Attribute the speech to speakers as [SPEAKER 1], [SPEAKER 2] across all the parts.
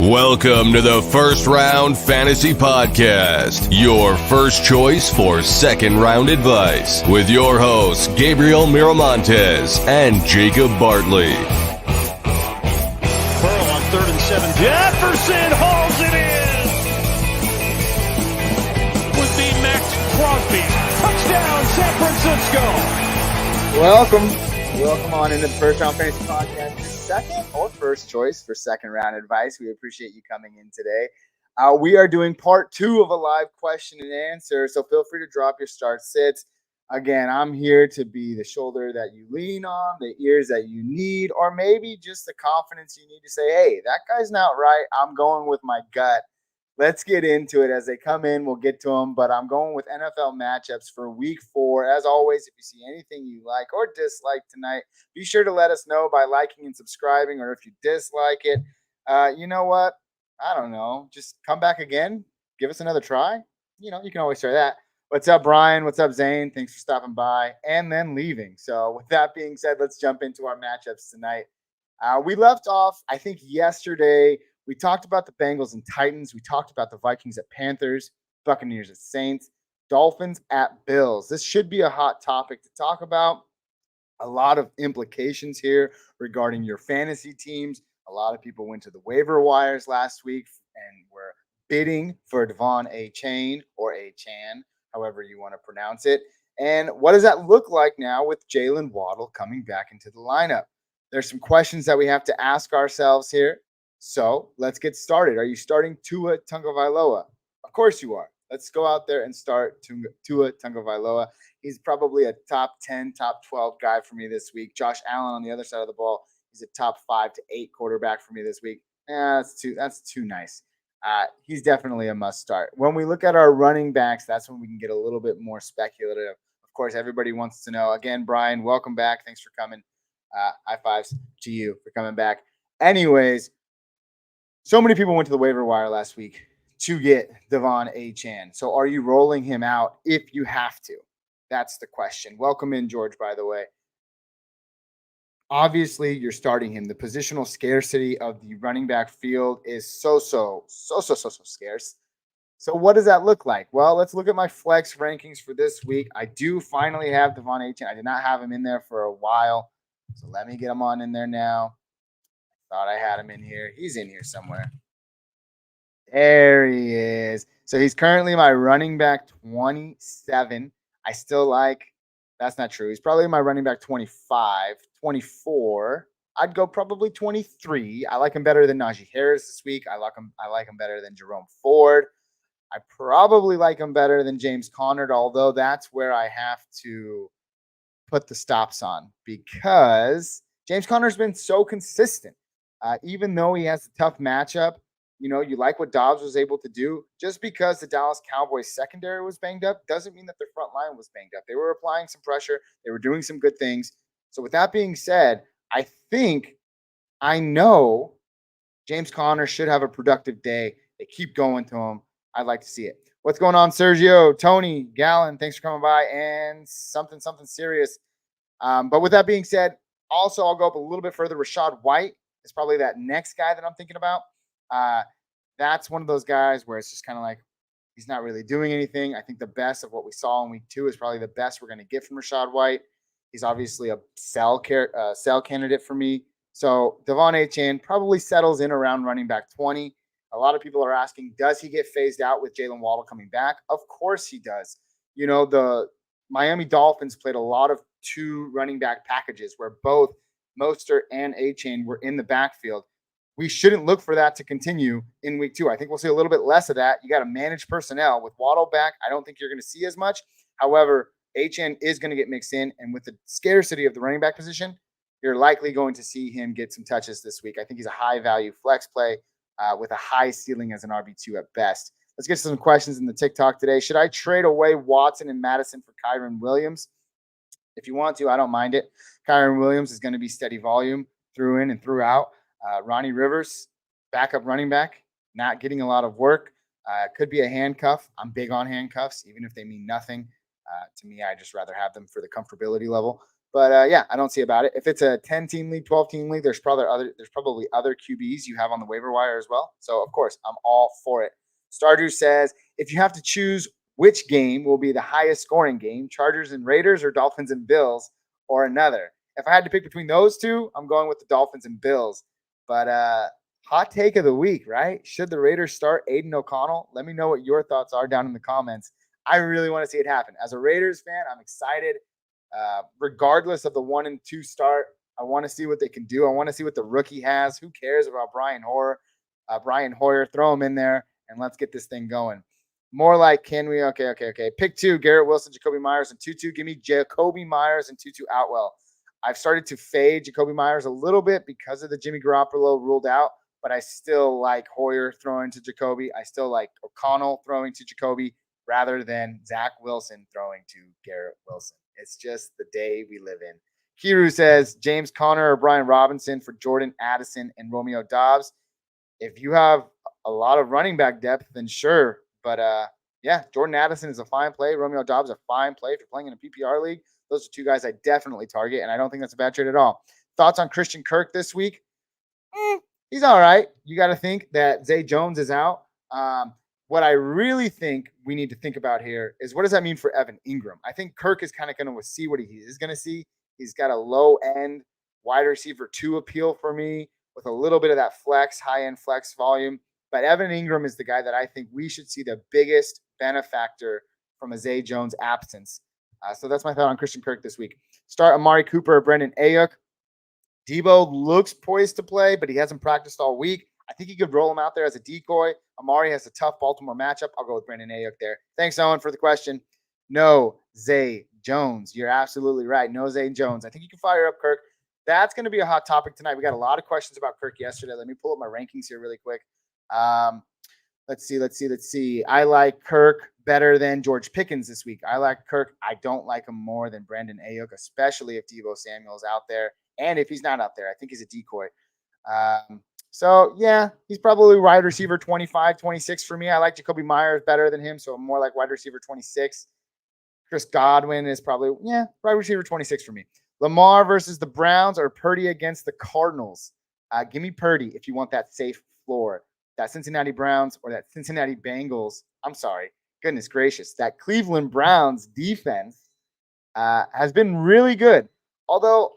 [SPEAKER 1] Welcome to the First Round Fantasy Podcast, your first choice for second round advice, with your hosts Gabriel Miramontes and Jacob Bartley.
[SPEAKER 2] Burrow on 3rd and 7. Jefferson hauls it in. Would be Max Crosby. Touchdown, San Francisco.
[SPEAKER 3] Welcome on into the First Round Fantasy Podcast. Your second or first choice for second round advice. We appreciate you coming in today. We are doing part 2 of a live question and answer, so feel free to drop your start sits. Again, I'm here to be the shoulder that you lean on, the ears that you need, or maybe just the confidence you need to say, hey, that guy's not right. I'm going with my gut. Let's get into it. As they come in, we'll get to them, but I'm going with NFL matchups for week 4. As always, if you see anything you like or dislike tonight, be sure to let us know by liking and subscribing, or if you dislike it, you know what? I don't know. Just come back again. Give us another try. You can always try that. What's up, Brian? What's up, Zane? Thanks for stopping by and then leaving. So with that being said, let's jump into our matchups tonight. We left off, I think, yesterday. We talked about the Bengals and Titans. We talked about the Vikings at Panthers, Buccaneers at Saints, Dolphins at Bills. This should be a hot topic to talk about. A lot of implications here regarding your fantasy teams. A lot of people went to the waiver wires last week and were bidding for Devon Achane or Achane, however you want to pronounce it. And what does that look like now with Jalen Waddle coming back into the lineup? There's some questions that we have to ask ourselves here. So let's get started. Are you starting Tua Tagovailoa? Of course you are. Let's go out there and start Tua Tagovailoa. He's probably a top 10, top 12 guy for me this week. Josh Allen on the other side of the ball, he's a top 5 to 8 quarterback for me this week. That's too nice. He's definitely a must start. When we look at our running backs, that's when we can get a little bit more speculative. Of course, everybody wants to know. Again, Brian, welcome back. Thanks for coming. High fives to you for coming back. Anyways, so many people went to the waiver wire last week to get Devon Achane. So are you rolling him out if you have to? That's the question. Welcome in, George, by the way. Obviously, you're starting him. The positional scarcity of the running back field is so scarce. So what does that look like? Well, let's look at my flex rankings for this week. I do finally have Devon Achane. I did not have him in there for a while. So let me get him on in there now. Thought I had him in here. He's in here somewhere. There he is. So he's currently my running back 27. I still like, that's not true. He's probably my running back 25, 24. I'd go probably 23. I like him better than Najee Harris this week. I like him better than Jerome Ford. I probably like him better than James Conner, although that's where I have to put the stops on because James Conner's been so consistent. Even though he has a tough matchup, you like what Dobbs was able to do. Just because the Dallas Cowboys secondary was banged up doesn't mean that their front line was banged up. They were applying some pressure. They were doing some good things. So with that being said, I know James Conner should have a productive day. They keep going to him. I'd like to see it. What's going on, Sergio, Tony, Gallon? Thanks for coming by. And something serious. But with that being said, also I'll go up a little bit further. Rachaad White is probably that next guy that I'm thinking about. That's one of those guys where it's just kind of like he's not really doing anything. I think the best of what we saw in week 2 is probably the best we're going to get from Rachaad White. He's obviously a sell candidate for me. So Devon Achane probably settles in around running back 20. A lot of people are asking, does he get phased out with Jalen Waddle coming back? Of course he does. The Miami Dolphins played a lot of 2 running back packages where both Mostert and Achane were in the backfield. We shouldn't look for that to continue in week 2. I think we'll see a little bit less of that. You got to manage personnel. With Waddle back, I don't think you're going to see as much. However, Achane is going to get mixed in, and with the scarcity of the running back position, you're likely going to see him get some touches this week. I think he's a high-value flex play with a high ceiling as an RB2 at best. Let's get some questions in the TikTok today. Should I trade away Watson and Madison for Kyren Williams? If you want to, I don't mind it. Kyren Williams is going to be steady volume through in and throughout. Ronnie Rivers, backup running back, not getting a lot of work. Could be a handcuff. I'm big on handcuffs, even if they mean nothing. To me, I just rather have them for the comfortability level. But yeah, I don't see about it. If it's a 10-team league, 12-team league, there's probably other QBs you have on the waiver wire as well. So of course, I'm all for it. Stardew says, if you have to choose which game will be the highest scoring game, Chargers and Raiders or Dolphins and Bills or another. If I had to pick between those two, I'm going with the Dolphins and Bills. But hot take of the week, right? Should the Raiders start Aiden O'Connell? Let me know what your thoughts are down in the comments. I really want to see it happen. As a Raiders fan, I'm excited. Regardless of the 1 and 2 start, I want to see what they can do. I want to see what the rookie has. Who cares about Brian Hoyer? Throw him in there and let's get this thing going. More like, can we? Okay. Pick 2, Garrett Wilson, Jacoby Myers, and Tutu. Give me Jacoby Myers and Tutu Atwell. I've started to fade Jacoby Myers a little bit because of the Jimmy Garoppolo ruled out, but I still like Hoyer throwing to Jacoby. I still like O'Connell throwing to Jacoby rather than Zach Wilson throwing to Garrett Wilson. It's just the day we live in. Kiru says, James Conner or Brian Robinson for Jordan Addison and Romeo Doubs. If you have a lot of running back depth, then sure. But yeah, Jordan Addison is a fine play. Romeo Doubs a fine play. If you're playing in a PPR league, those are 2 guys I definitely target, and I don't think that's a bad trade at all. Thoughts on Christian Kirk this week? He's all right. You got to think that Zay Jones is out. What I really think we need to think about here is, what does that mean for Evan Ingram? I think Kirk is kind of going to see what he is going to see. He's got a low-end wide receiver 2 appeal for me with a little bit of that high-end flex volume. But Evan Ingram is the guy that I think we should see the biggest benefactor from a Zay Jones absence. So that's my thought on Christian Kirk this week. Start Amari Cooper or Brendan Ayuk. Debo looks poised to play, but he hasn't practiced all week. I think you could roll him out there as a decoy. Amari has a tough Baltimore matchup. I'll go with Brendan Ayuk there. Thanks, Owen, for the question. No, Zay Jones. You're absolutely right. No, Zay Jones. I think you can fire up Kirk. That's going to be a hot topic tonight. We got a lot of questions about Kirk yesterday. Let me pull up my rankings here really quick. Let's see. I like Kirk better than George Pickens this week. I like Kirk. I don't like him more than Brandon Ayuk, especially if Deebo Samuel's out there. And if he's not out there, I think he's a decoy. So, yeah, he's probably wide receiver 25, 26 for me. I like Jacoby Myers better than him, so I'm more like wide receiver 26. Chris Godwin is probably, wide receiver 26 for me. Lamar versus the Browns or Purdy against the Cardinals. Give me Purdy if you want that safe floor. That Cincinnati Browns or that Cincinnati Bengals. I'm sorry. Goodness gracious. That Cleveland Browns defense has been really good. Although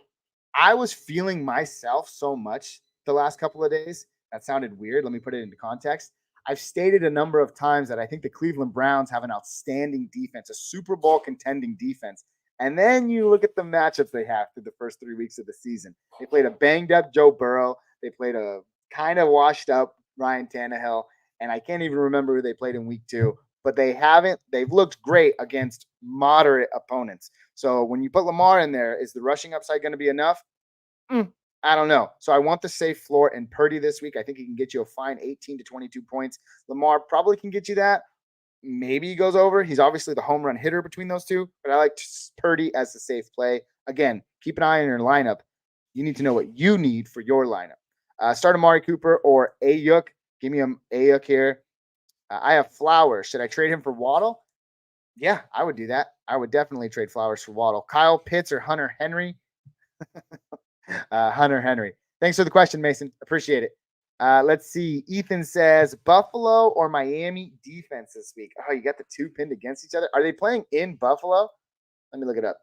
[SPEAKER 3] I was feeling myself so much the last couple of days. That sounded weird. Let me put it into context. I've stated a number of times that I think the Cleveland Browns have an outstanding defense, a Super Bowl contending defense. And then you look at the matchups they have through the first 3 weeks of the season. They played a banged up Joe Burrow. They played a kind of washed up Ryan Tannehill. And I can't even remember who they played in week 2. But they've looked great against moderate opponents. So when you put Lamar in there, is the rushing upside going to be enough? I don't know. So I want the safe floor in Purdy this week. I think he can get you a fine 18 to 22 points. Lamar probably can get you that. Maybe he goes over. He's obviously the home run hitter between those two, but I like Purdy as the safe play. Again, keep an eye on your lineup. You need to know what you need for your lineup. Start Amari Cooper or Ayuk. Give me Ayuk here. I have Flowers. Should I trade him for Waddle? Yeah, I would do that. I would definitely trade Flowers for Waddle. Kyle Pitts or Hunter Henry? Hunter Henry. Thanks for the question, Mason. Appreciate it. Let's see. Ethan says Buffalo or Miami defense this week. Oh, you got the two pinned against each other. Are they playing in Buffalo? Let me look it up.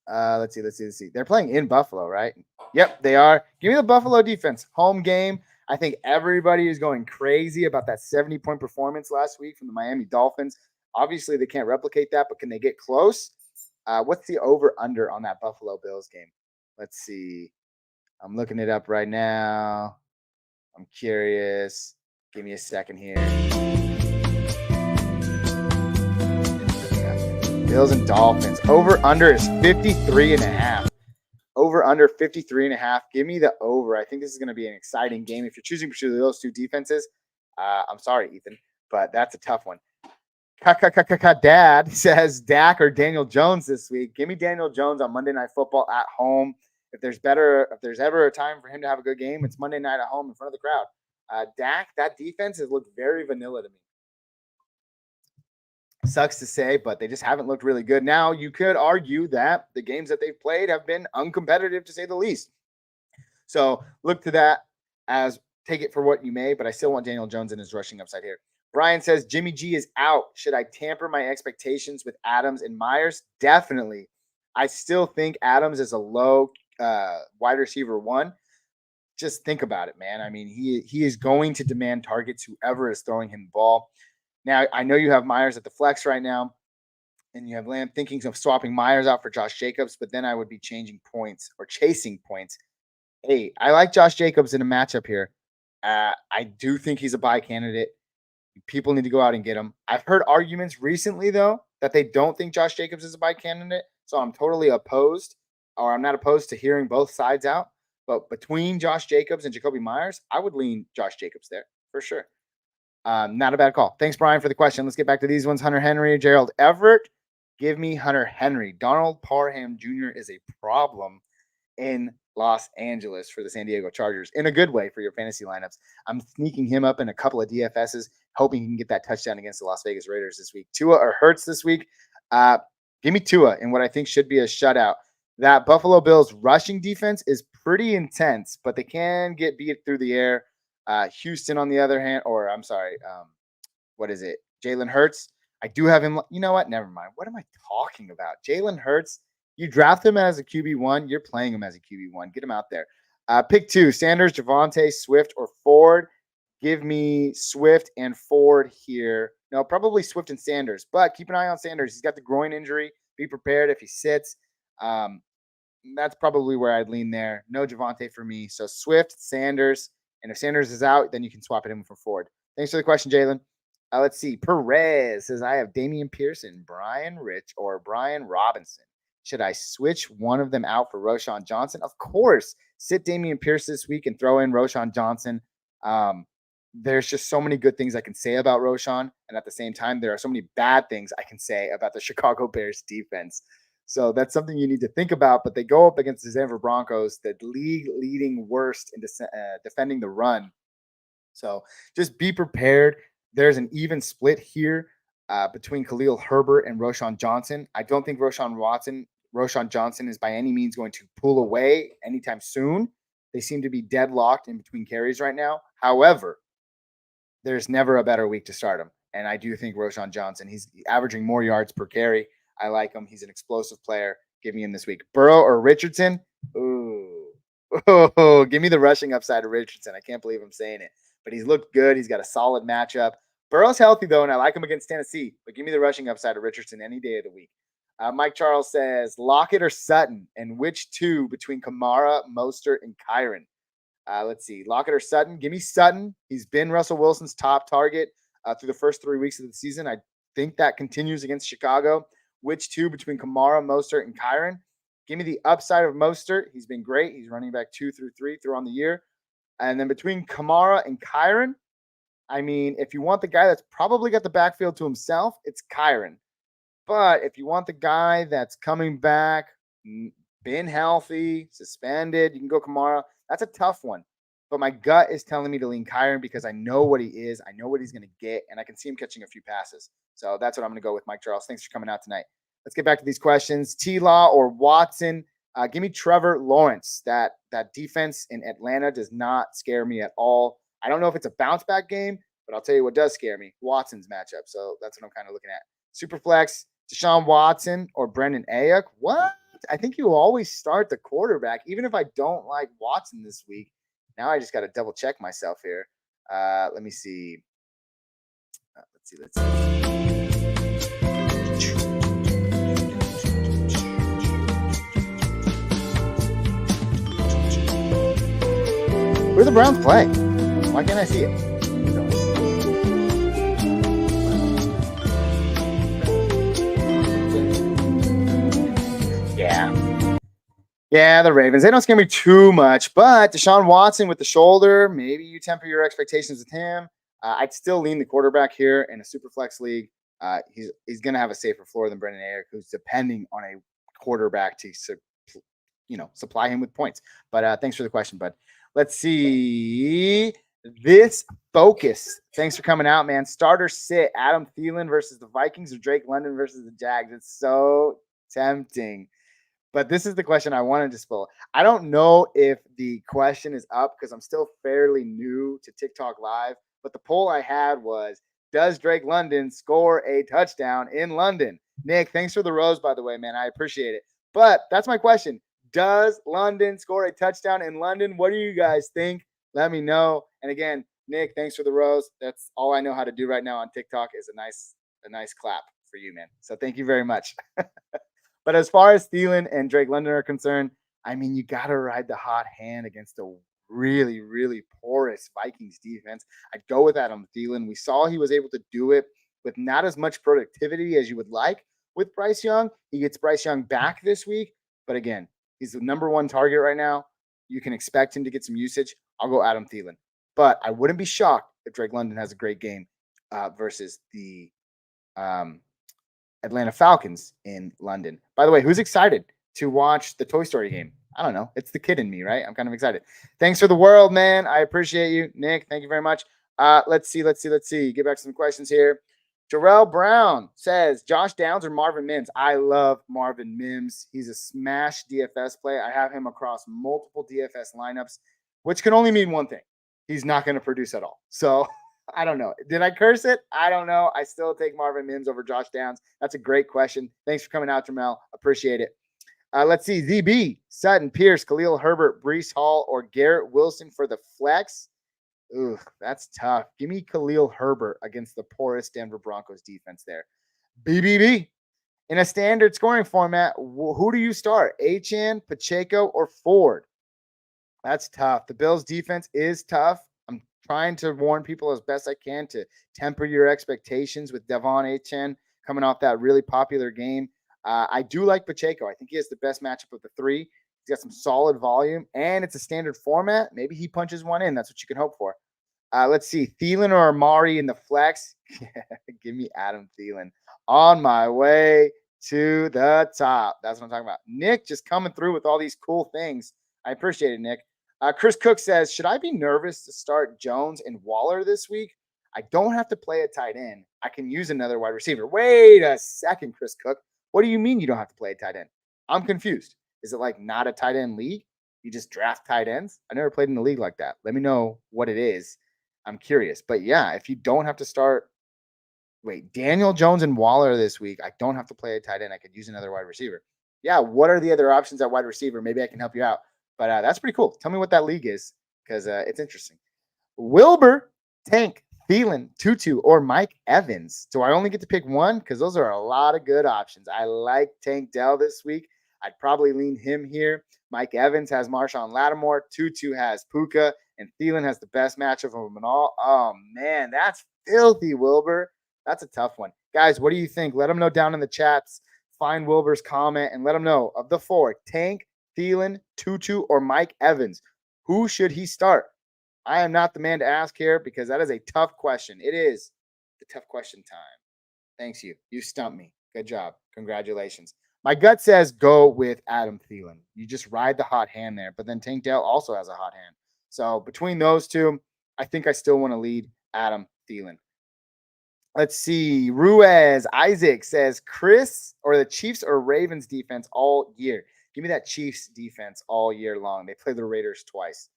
[SPEAKER 3] Let's see. They're playing in Buffalo, right? Yep, they are. Give me the Buffalo defense. Home game. I think everybody is going crazy about that 70-point performance last week from the Miami Dolphins. Obviously, they can't replicate that, but can they get close? What's the over-under on that Buffalo Bills game? Let's see. I'm looking it up right now. I'm curious. Give me a second here. Bills and Dolphins. Over-under is 53.5. Over-under 53.5. Give me the over. I think this is going to be an exciting game. If you're choosing between those two defenses, I'm sorry, Ethan, but that's a tough one. Dad says Dak or Daniel Jones this week. Give me Daniel Jones on Monday Night Football at home. If there's ever a time for him to have a good game, it's Monday night at home in front of the crowd. Dak, that defense has looked very vanilla to me. Sucks to say, but they just haven't looked really good. Now, you could argue that the games that they've played have been uncompetitive, to say the least. So look to that as take it for what you may, but I still want Daniel Jones in his rushing upside here. Brian says Jimmy G is out. Should I tamper my expectations with Adams and Myers? Definitely. I still think Adams is a low wide receiver one. Just think about it, man. I mean, he is going to demand targets whoever is throwing him the ball. Now, I know you have Myers at the flex right now, and you have Lamb thinking of swapping Myers out for Josh Jacobs, but then I would be changing points or chasing points. Hey, I like Josh Jacobs in a matchup here. I do think he's a buy candidate. People need to go out and get him. I've heard arguments recently, though, that they don't think Josh Jacobs is a buy candidate. So I'm totally opposed, or I'm not opposed to hearing both sides out. But between Josh Jacobs and Jacoby Myers, I would lean Josh Jacobs there for sure. Not a bad call. Thanks, Brian, for the question. Let's get back to these ones. Hunter Henry, Gerald Everett. Give me Hunter Henry. Donald Parham Jr. is a problem in Los Angeles for the San Diego Chargers in a good way for your fantasy lineups. I'm sneaking him up in a couple of DFSs, hoping he can get that touchdown against the Las Vegas Raiders this week. Tua or Hurts this week. Give me Tua in what I think should be a shutout. That Buffalo Bills rushing defense is pretty intense, but they can get beat through the air. Houston, on the other hand, or I'm sorry, what is it? Jalen Hurts. I do have him. You know what? Never mind. What am I talking about? Jalen Hurts. You draft him as a QB1. You're playing him as a QB1. Get him out there. Pick 2, Sanders, Javonte, Swift, or Ford. Give me Swift and Ford here. No, probably Swift and Sanders, but keep an eye on Sanders. He's got the groin injury. Be prepared if he sits. That's probably where I'd lean there. No Javonte for me. So Swift, Sanders, and if Sanders is out, then you can swap it in for Ford. Thanks for the question, Jalen. Let's see. Perez says, I have Damian Pearson, Brian Rich, or Brian Robinson. Should I switch one of them out for Roschon Johnson? Of course. Sit Damian Pierce this week and throw in Roschon Johnson. There's just so many good things I can say about Roschon. And at the same time, there are so many bad things I can say about the Chicago Bears defense. So that's something you need to think about. But they go up against the Denver Broncos, the league leading worst in defending the run. So just be prepared. There's an even split here between Khalil Herbert and Roschon Johnson. I don't think Roschon Johnson is by any means going to pull away anytime soon. They seem to be deadlocked in between carries right now. However, there's never a better week to start him. And I do think Roschon Johnson, he's averaging more yards per carry. I like him. He's an explosive player. Give me him this week. Burrow or Richardson? Ooh. Oh, give me the rushing upside of Richardson. I can't believe I'm saying it. But he's looked good. He's got a solid matchup. Burrow's healthy, though, and I like him against Tennessee. But give me the rushing upside of Richardson any day of the week. Mike Charles says, Lockett or Sutton, and which two between Kamara, Mostert, and Kyren? Let's see. Lockett or Sutton? Give me Sutton. He's been Russell Wilson's top target through the first 3 weeks of the season. I think that continues against Chicago. Which two between Kamara, Mostert, and Kyren? Give me the upside of Mostert. He's been great. He's running back 2 through 3 throughout the year. And then between Kamara and Kyren, I mean, if you want the guy that's probably got the backfield to himself, it's Kyren. But if you want the guy that's coming back, been healthy, suspended, you can go Kamara. That's a tough one. But my gut is telling me to lean Kyren because I know what he is. I know what he's going to get, and I can see him catching a few passes. So that's what I'm going to go with, Mike Charles. Thanks for coming out tonight. Let's get back to these questions. T-Law or Watson? Give me Trevor Lawrence. That defense in Atlanta does not scare me at all. I don't know if it's a bounce-back game, but I'll tell you what does scare me. Watson's matchup. So that's what I'm kind of looking at. Superflex, Deshaun Watson or Brendan Ayuk? What? I think you will always start the quarterback, even if I don't like Watson this week. Now I just got to double check myself here. Let me see. Let's see. Where are the Browns playing? Why can't I see it? Yeah, the Ravens. They don't scare me too much, but Deshaun Watson with the shoulder, maybe you temper your expectations with him. I'd still lean the quarterback here in a super flex league. He's going to have a safer floor than Brendan Ayuk, who's depending on a quarterback to supply him with points. But thanks for the question, bud. Let's see. This Focus. Thanks for coming out, man. Starter sit. Adam Thielen versus the Vikings or Drake London versus the Jags. It's so tempting. But this is the question I wanted to spill. I don't know if the question is up because I'm still fairly new to TikTok Live. But the poll I had was, does Drake London score a touchdown in London? Nick, thanks for the rose, by the way, man. I appreciate it. But that's my question. Does London score a touchdown in London? What do you guys think? Let me know. And again, Nick, thanks for the rose. That's all I know how to do right now on TikTok is a nice clap for you, man. So thank you very much. But as far as Thielen and Drake London are concerned, I mean, you got to ride the hot hand against a really, really porous Vikings defense. I'd go with Adam Thielen. We saw he was able to do it with not as much productivity as you would like with Bryce Young. He gets Bryce Young back this week. But again, he's the number one target right now. You can expect him to get some usage. I'll go Adam Thielen. But I wouldn't be shocked if Drake London has a great game versus the Atlanta Falcons in London. By the way, who's excited to watch the Toy Story game? I don't know. It's the kid in me, right? I'm kind of excited. Thanks for the world, man. I appreciate you. Nick, thank you very much. Let's see. Get back to some questions here. Jarrell Brown says, Josh Downs or Marvin Mims? I love Marvin Mims. He's a smash DFS play. I have him across multiple DFS lineups, which can only mean one thing. He's not going to produce at all. So I don't know. Did I curse it? I don't know. I still take Marvin Mims over Josh Downs. That's a great question. Thanks for coming out, Jamel. Appreciate it. Let's see. ZB, Sutton, Pierce, Khalil Herbert, Breece Hall, or Garrett Wilson for the flex. Ooh, that's tough. Give me Khalil Herbert against the porous Denver Broncos defense there. BBB. In a standard scoring format, who do you start? Achane, Pacheco, or Ford? That's tough. The Bills defense is tough. I'm trying to warn people as best I can to temper your expectations with Devon Achane coming off that really popular game. I do like Pacheco. I think he has the best matchup of the three. He's got some solid volume, and it's a standard format. Maybe he punches one in. That's what you can hope for. Let's see. Thielen or Amari in the flex? Give me Adam Thielen. On my way to the top. That's what I'm talking about. Nick just coming through with all these cool things. I appreciate it, Nick. Chris Cook says, should I be nervous to start Jones and Waller this week? I don't have to play a tight end. I can use another wide receiver. Wait a second, Chris Cook. What do you mean you don't have to play a tight end? I'm confused. Is it like not a tight end league? You just draft tight ends? I never played in a league like that. Let me know what it is. I'm curious. But yeah, if you don't have to start, Daniel Jones and Waller this week, I don't have to play a tight end. I could use another wide receiver. Yeah, what are the other options at wide receiver? Maybe I can help you out. But that's pretty cool. Tell me what that league is because it's interesting. Wilbur, Tank, Thielen, Tutu, or Mike Evans. Do I only get to pick one? Because those are a lot of good options. I like Tank Dell this week. I'd probably lean him here. Mike Evans has Marshawn Lattimore. Tutu has Puka. And Thielen has the best matchup of them all. Oh, man, that's filthy, Wilbur. That's a tough one. Guys, what do you think? Let them know down in the chats. Find Wilbur's comment and let them know of the four, Tank, Thielen, Tutu, or Mike Evans. Who should he start? I am not the man to ask here because that is a tough question. It is the tough question time. Thanks you. You stumped me. Good job. Congratulations. My gut says go with Adam Thielen. You just ride the hot hand there. But then Tank Dell also has a hot hand. So between those two, I think I still want to lead Adam Thielen. Let's see. Ruiz Isaac says Chris or the Chiefs or Ravens defense all year. Give me that Chiefs defense all year long. They play the Raiders twice.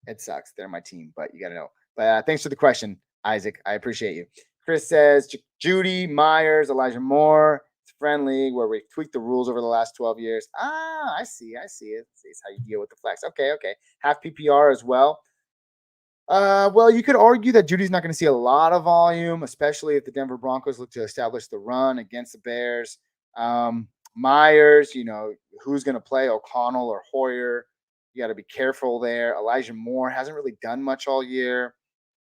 [SPEAKER 3] It sucks. They're my team, but you got to know. But thanks for the question, Isaac. I appreciate you. Chris says Judy, Myers, Elijah Moore. It's friendly where we tweaked the rules over the last 12 years. I see it. It's how you deal with the flex. Okay. Half PPR as well. Well, you could argue that Judy's not going to see a lot of volume, especially if the Denver Broncos look to establish the run against the Bears. Myers, who's going to play, O'Connell or Hoyer? You got to be careful there. Elijah Moore hasn't really done much all year.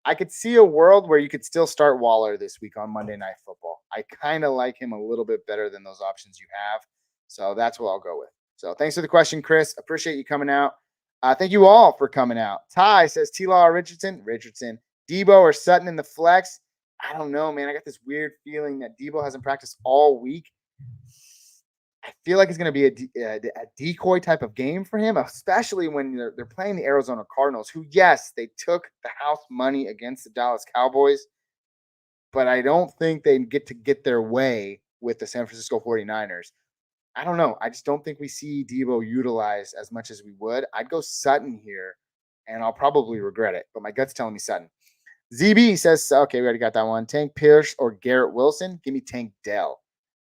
[SPEAKER 3] I could see a world where you could still start Waller this week on Monday Night Football. I kind of like him a little bit better than those options you have. So that's what I'll go with. So thanks for the question, Chris. Appreciate you coming out. Thank you all for coming out. Ty says T-Law or Richardson. Debo or Sutton in the flex. I don't know, man. I got this weird feeling that Debo hasn't practiced all week. I feel like it's going to be a decoy type of game for him, especially when they're playing the Arizona Cardinals, who, yes, they took the house money against the Dallas Cowboys, but I don't think they get their way with the San Francisco 49ers. I don't know. I just don't think we see Debo utilized as much as we would. I'd go Sutton here, and I'll probably regret it, but my gut's telling me Sutton. ZB says, okay, we already got that one. Tank Pierce or Garrett Wilson? Give me Tank Dell.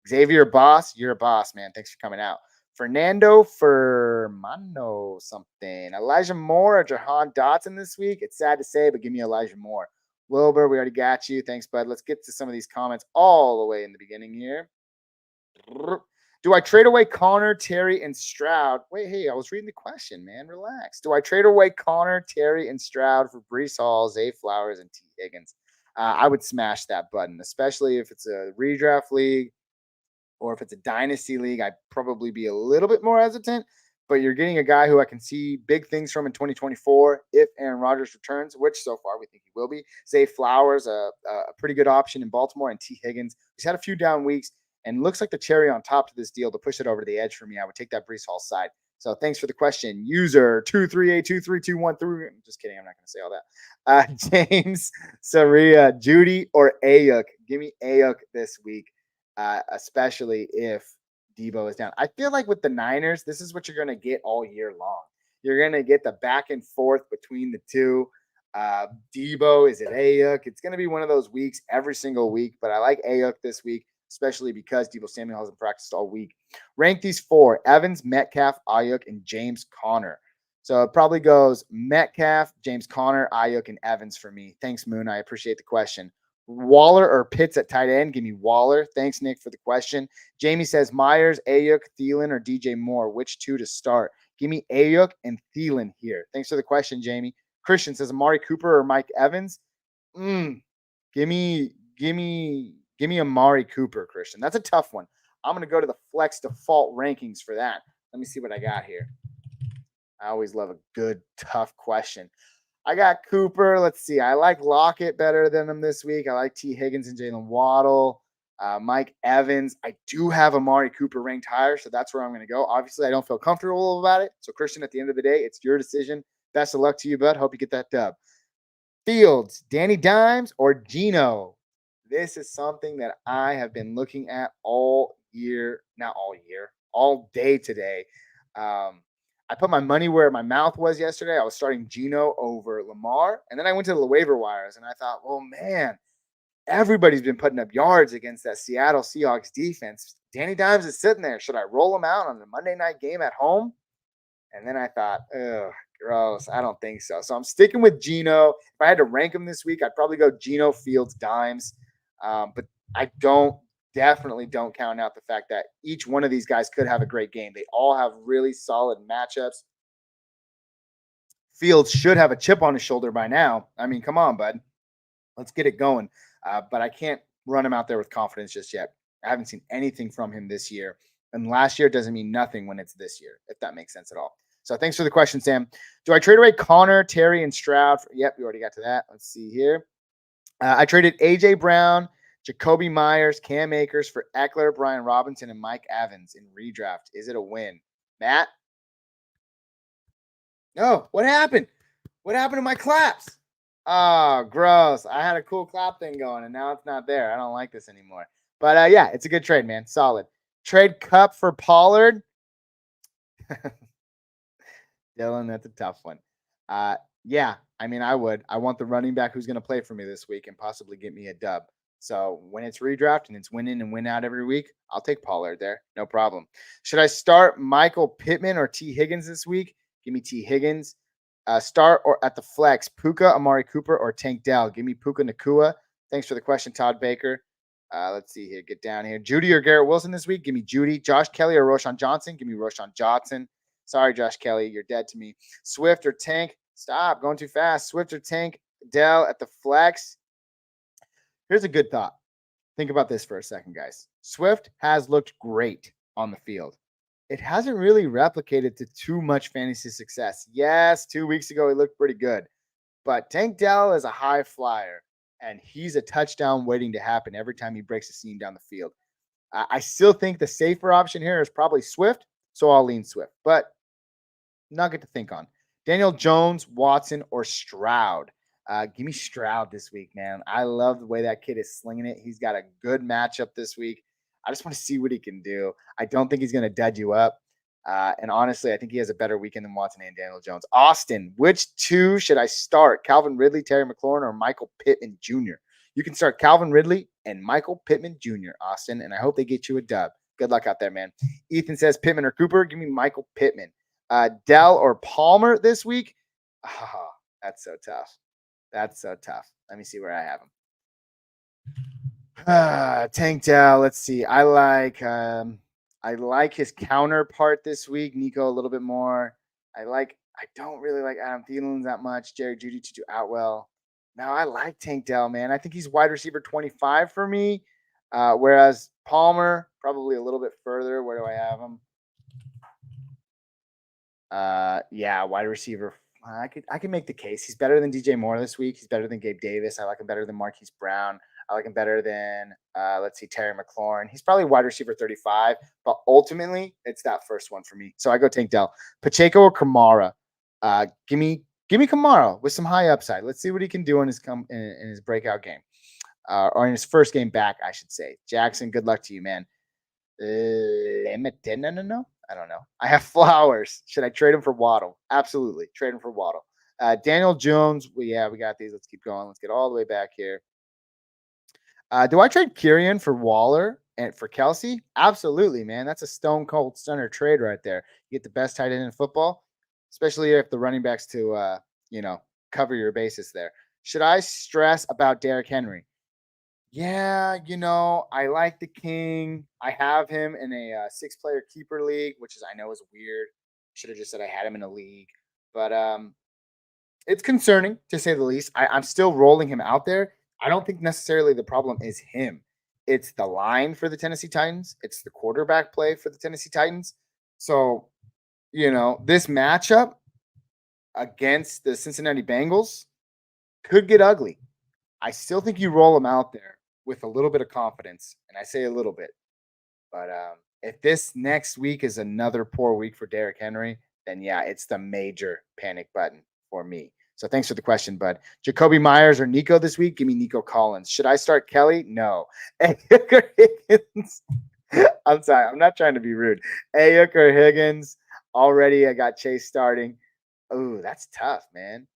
[SPEAKER 3] Xavier Boss, you're a boss, man. Thanks for coming out. Fernando Fermano something. Elijah Moore or Jahan Dotson this week? It's sad to say, but give me Elijah Moore. Wilbur, we already got you. Thanks, bud. Let's get to some of these comments all the way in the beginning here. Do I trade away Connor, Terry, and Stroud? Wait, hey, I was reading the question, man. Relax. Do I trade away Connor, Terry, and Stroud for Breece Hall, Zay Flowers, and T. Higgins? I would smash that button, especially if it's a redraft league or if it's a dynasty league. I'd probably be a little bit more hesitant, but you're getting a guy who I can see big things from in 2024 if Aaron Rodgers returns, which so far we think he will be. Zay Flowers, a pretty good option in Baltimore, and T. Higgins. He's had a few down weeks and looks like the cherry on top to this deal to push it over the edge for me. I would take that Breece Hall side. So thanks for the question. User 2382321. Just kidding. I'm not going to say all that. James Saria, Judy or Ayuk. Give me Ayuk this week, especially if Debo is down. I feel like with the Niners, this is what you're going to get all year long. You're going to get the back and forth between the two. Debo, is it Ayuk? It's going to be one of those weeks every single week, but I like Ayuk this week, especially because Debo Samuel hasn't practiced all week. Rank these four: Evans, Metcalf, Ayuk, and James Conner. So it probably goes Metcalf, James Conner, Ayuk, and Evans for me. Thanks, Moon. I appreciate the question. Waller or Pitts at tight end? Give me Waller. Thanks, Nick, for the question. Jamie says Myers, Ayuk, Thielen, or DJ Moore. Which two to start? Give me Ayuk and Thielen here. Thanks for the question, Jamie. Christian says Amari Cooper or Mike Evans. Give me Amari Cooper, Christian. That's a tough one. I'm going to go to the flex default rankings for that. Let me see what I got here. I always love a good, tough question. I got Cooper. Let's see. I like Lockett better than him this week. I like T. Higgins and Jalen Waddle. Mike Evans. I do have Amari Cooper ranked higher, so that's where I'm going to go. Obviously, I don't feel comfortable about it. So, Christian, at the end of the day, it's your decision. Best of luck to you, bud. Hope you get that dub. Fields, Danny Dimes, or Geno? This is something that I have been looking at all day today. I put my money where my mouth was yesterday. I was starting Geno over Lamar, and then I went to the waiver wires, and I thought, well, man, everybody's been putting up yards against that Seattle Seahawks defense. Danny Dimes is sitting there. Should I roll him out on the Monday night game at home? And then I thought, ugh, gross. I don't think so. So I'm sticking with Geno. If I had to rank him this week, I'd probably go Geno, Fields, Dimes. But I definitely don't count out the fact that each one of these guys could have a great game. They all have really solid matchups. Fields should have a chip on his shoulder by now. I mean, come on, bud. Let's get it going. But I can't run him out there with confidence just yet. I haven't seen anything from him this year. And last year doesn't mean nothing when it's this year, if that makes sense at all. So thanks for the question, Sam. Do I trade away Connor, Terry, and Stroud? Yep, we already got to that. Let's see here. I traded A.J. Brown, Jacoby Myers, Cam Akers for Eckler, Brian Robinson, and Mike Evans in redraft. Is it a win? Matt? No, what happened? What happened to my claps? Oh, gross. I had a cool clap thing going, and now it's not there. I don't like this anymore. But, yeah, it's a good trade, man. Solid. Trade Cup for Pollard. Dylan, that's a tough one. Yeah, I mean, I would. I want the running back who's going to play for me this week and possibly get me a dub. So when it's redraft and it's win in and win out every week, I'll take Pollard there. No problem. Should I start Michael Pittman or T. Higgins this week? Give me T. Higgins. Start or at the flex, Puka, Amari Cooper, or Tank Dell. Give me Puka Nakua. Thanks for the question, Todd Baker. Let's see here. Get down here. Judy or Garrett Wilson this week? Give me Judy. Josh Kelly or Roshan Johnson? Give me Roshan Johnson. Sorry, Josh Kelly. You're dead to me. Swift or Tank? Stop. Going too fast. Swift or Tank? Dell at the flex. Here's a good thought. Think about this for a second, guys. Swift has looked great on the field. It hasn't really replicated to too much fantasy success. Yes, 2 weeks ago, he looked pretty good. But Tank Dell is a high flyer, and he's a touchdown waiting to happen every time he breaks a seam down the field. I still think the safer option here is probably Swift, so I'll lean Swift. But nugget to think on. Daniel Jones, Watson, or Stroud. Give me Stroud this week, man. I love the way that kid is slinging it. He's got a good matchup this week. I just want to see what he can do. I don't think he's going to dud you up. And honestly, I think he has a better weekend than Watson and Daniel Jones. Austin, which two should I start? Calvin Ridley, Terry McLaurin, or Michael Pittman Jr.? You can start Calvin Ridley and Michael Pittman Jr., Austin, and I hope they get you a dub. Good luck out there, man. Ethan says Pittman or Cooper. Give me Michael Pittman. Dell or Palmer this week? Oh, that's so tough. That's so tough. Let me see where I have him. Tank Dell. Let's see. I like his counterpart this week, Nico, a little bit more. I don't really like Adam Thielen that much. Jerry Jeudy to do Outwell. Now I like Tank Dell, man. I think he's wide receiver 25 for me. Whereas Palmer, probably a little bit further. Where do I have him? Yeah, wide receiver. I could make the case. He's better than DJ Moore this week. He's better than Gabe Davis. I like him better than Marquise Brown. I like him better than Terry McLaurin. He's probably wide receiver 35, but ultimately it's that first one for me. So I go Tank Dell. Pacheco or Kamara? Give me Kamara with some high upside. Let's see what he can do in his breakout game. Or in his first game back, I should say. Jackson, good luck to you, man. No. I don't know. I have Flowers. Should I trade him for Waddle? Absolutely. Trade him for Waddle. Daniel Jones. We got these. Let's keep going. Let's get all the way back here. Do I trade Kyrian for Waller and for Kelsey? Absolutely, man. That's a stone cold stunner trade right there. You get the best tight end in football, especially if the running backs to cover your bases there. Should I stress about Derrick Henry? Yeah, I like the King. I have him in a 6-player keeper league, which I know is weird. Should have just said I had him in a league, but it's concerning to say the least. I'm still rolling him out there. I don't think necessarily the problem is him. It's the line for the Tennessee Titans. It's the quarterback play for the Tennessee Titans. So, this matchup against the Cincinnati Bengals could get ugly. I still think you roll him out there with a little bit of confidence, and I say a little bit. But if this next week is another poor week for Derrick Henry, then yeah, it's the major panic button for me. So thanks for the question, bud. Jacoby Myers or Nico this week? Give me Nico Collins. Should I start Kelly? No. Ayuk or Higgins? I'm sorry. I'm not trying to be rude. Ayuk or Higgins? Already I got Chase starting. Oh, that's tough, man.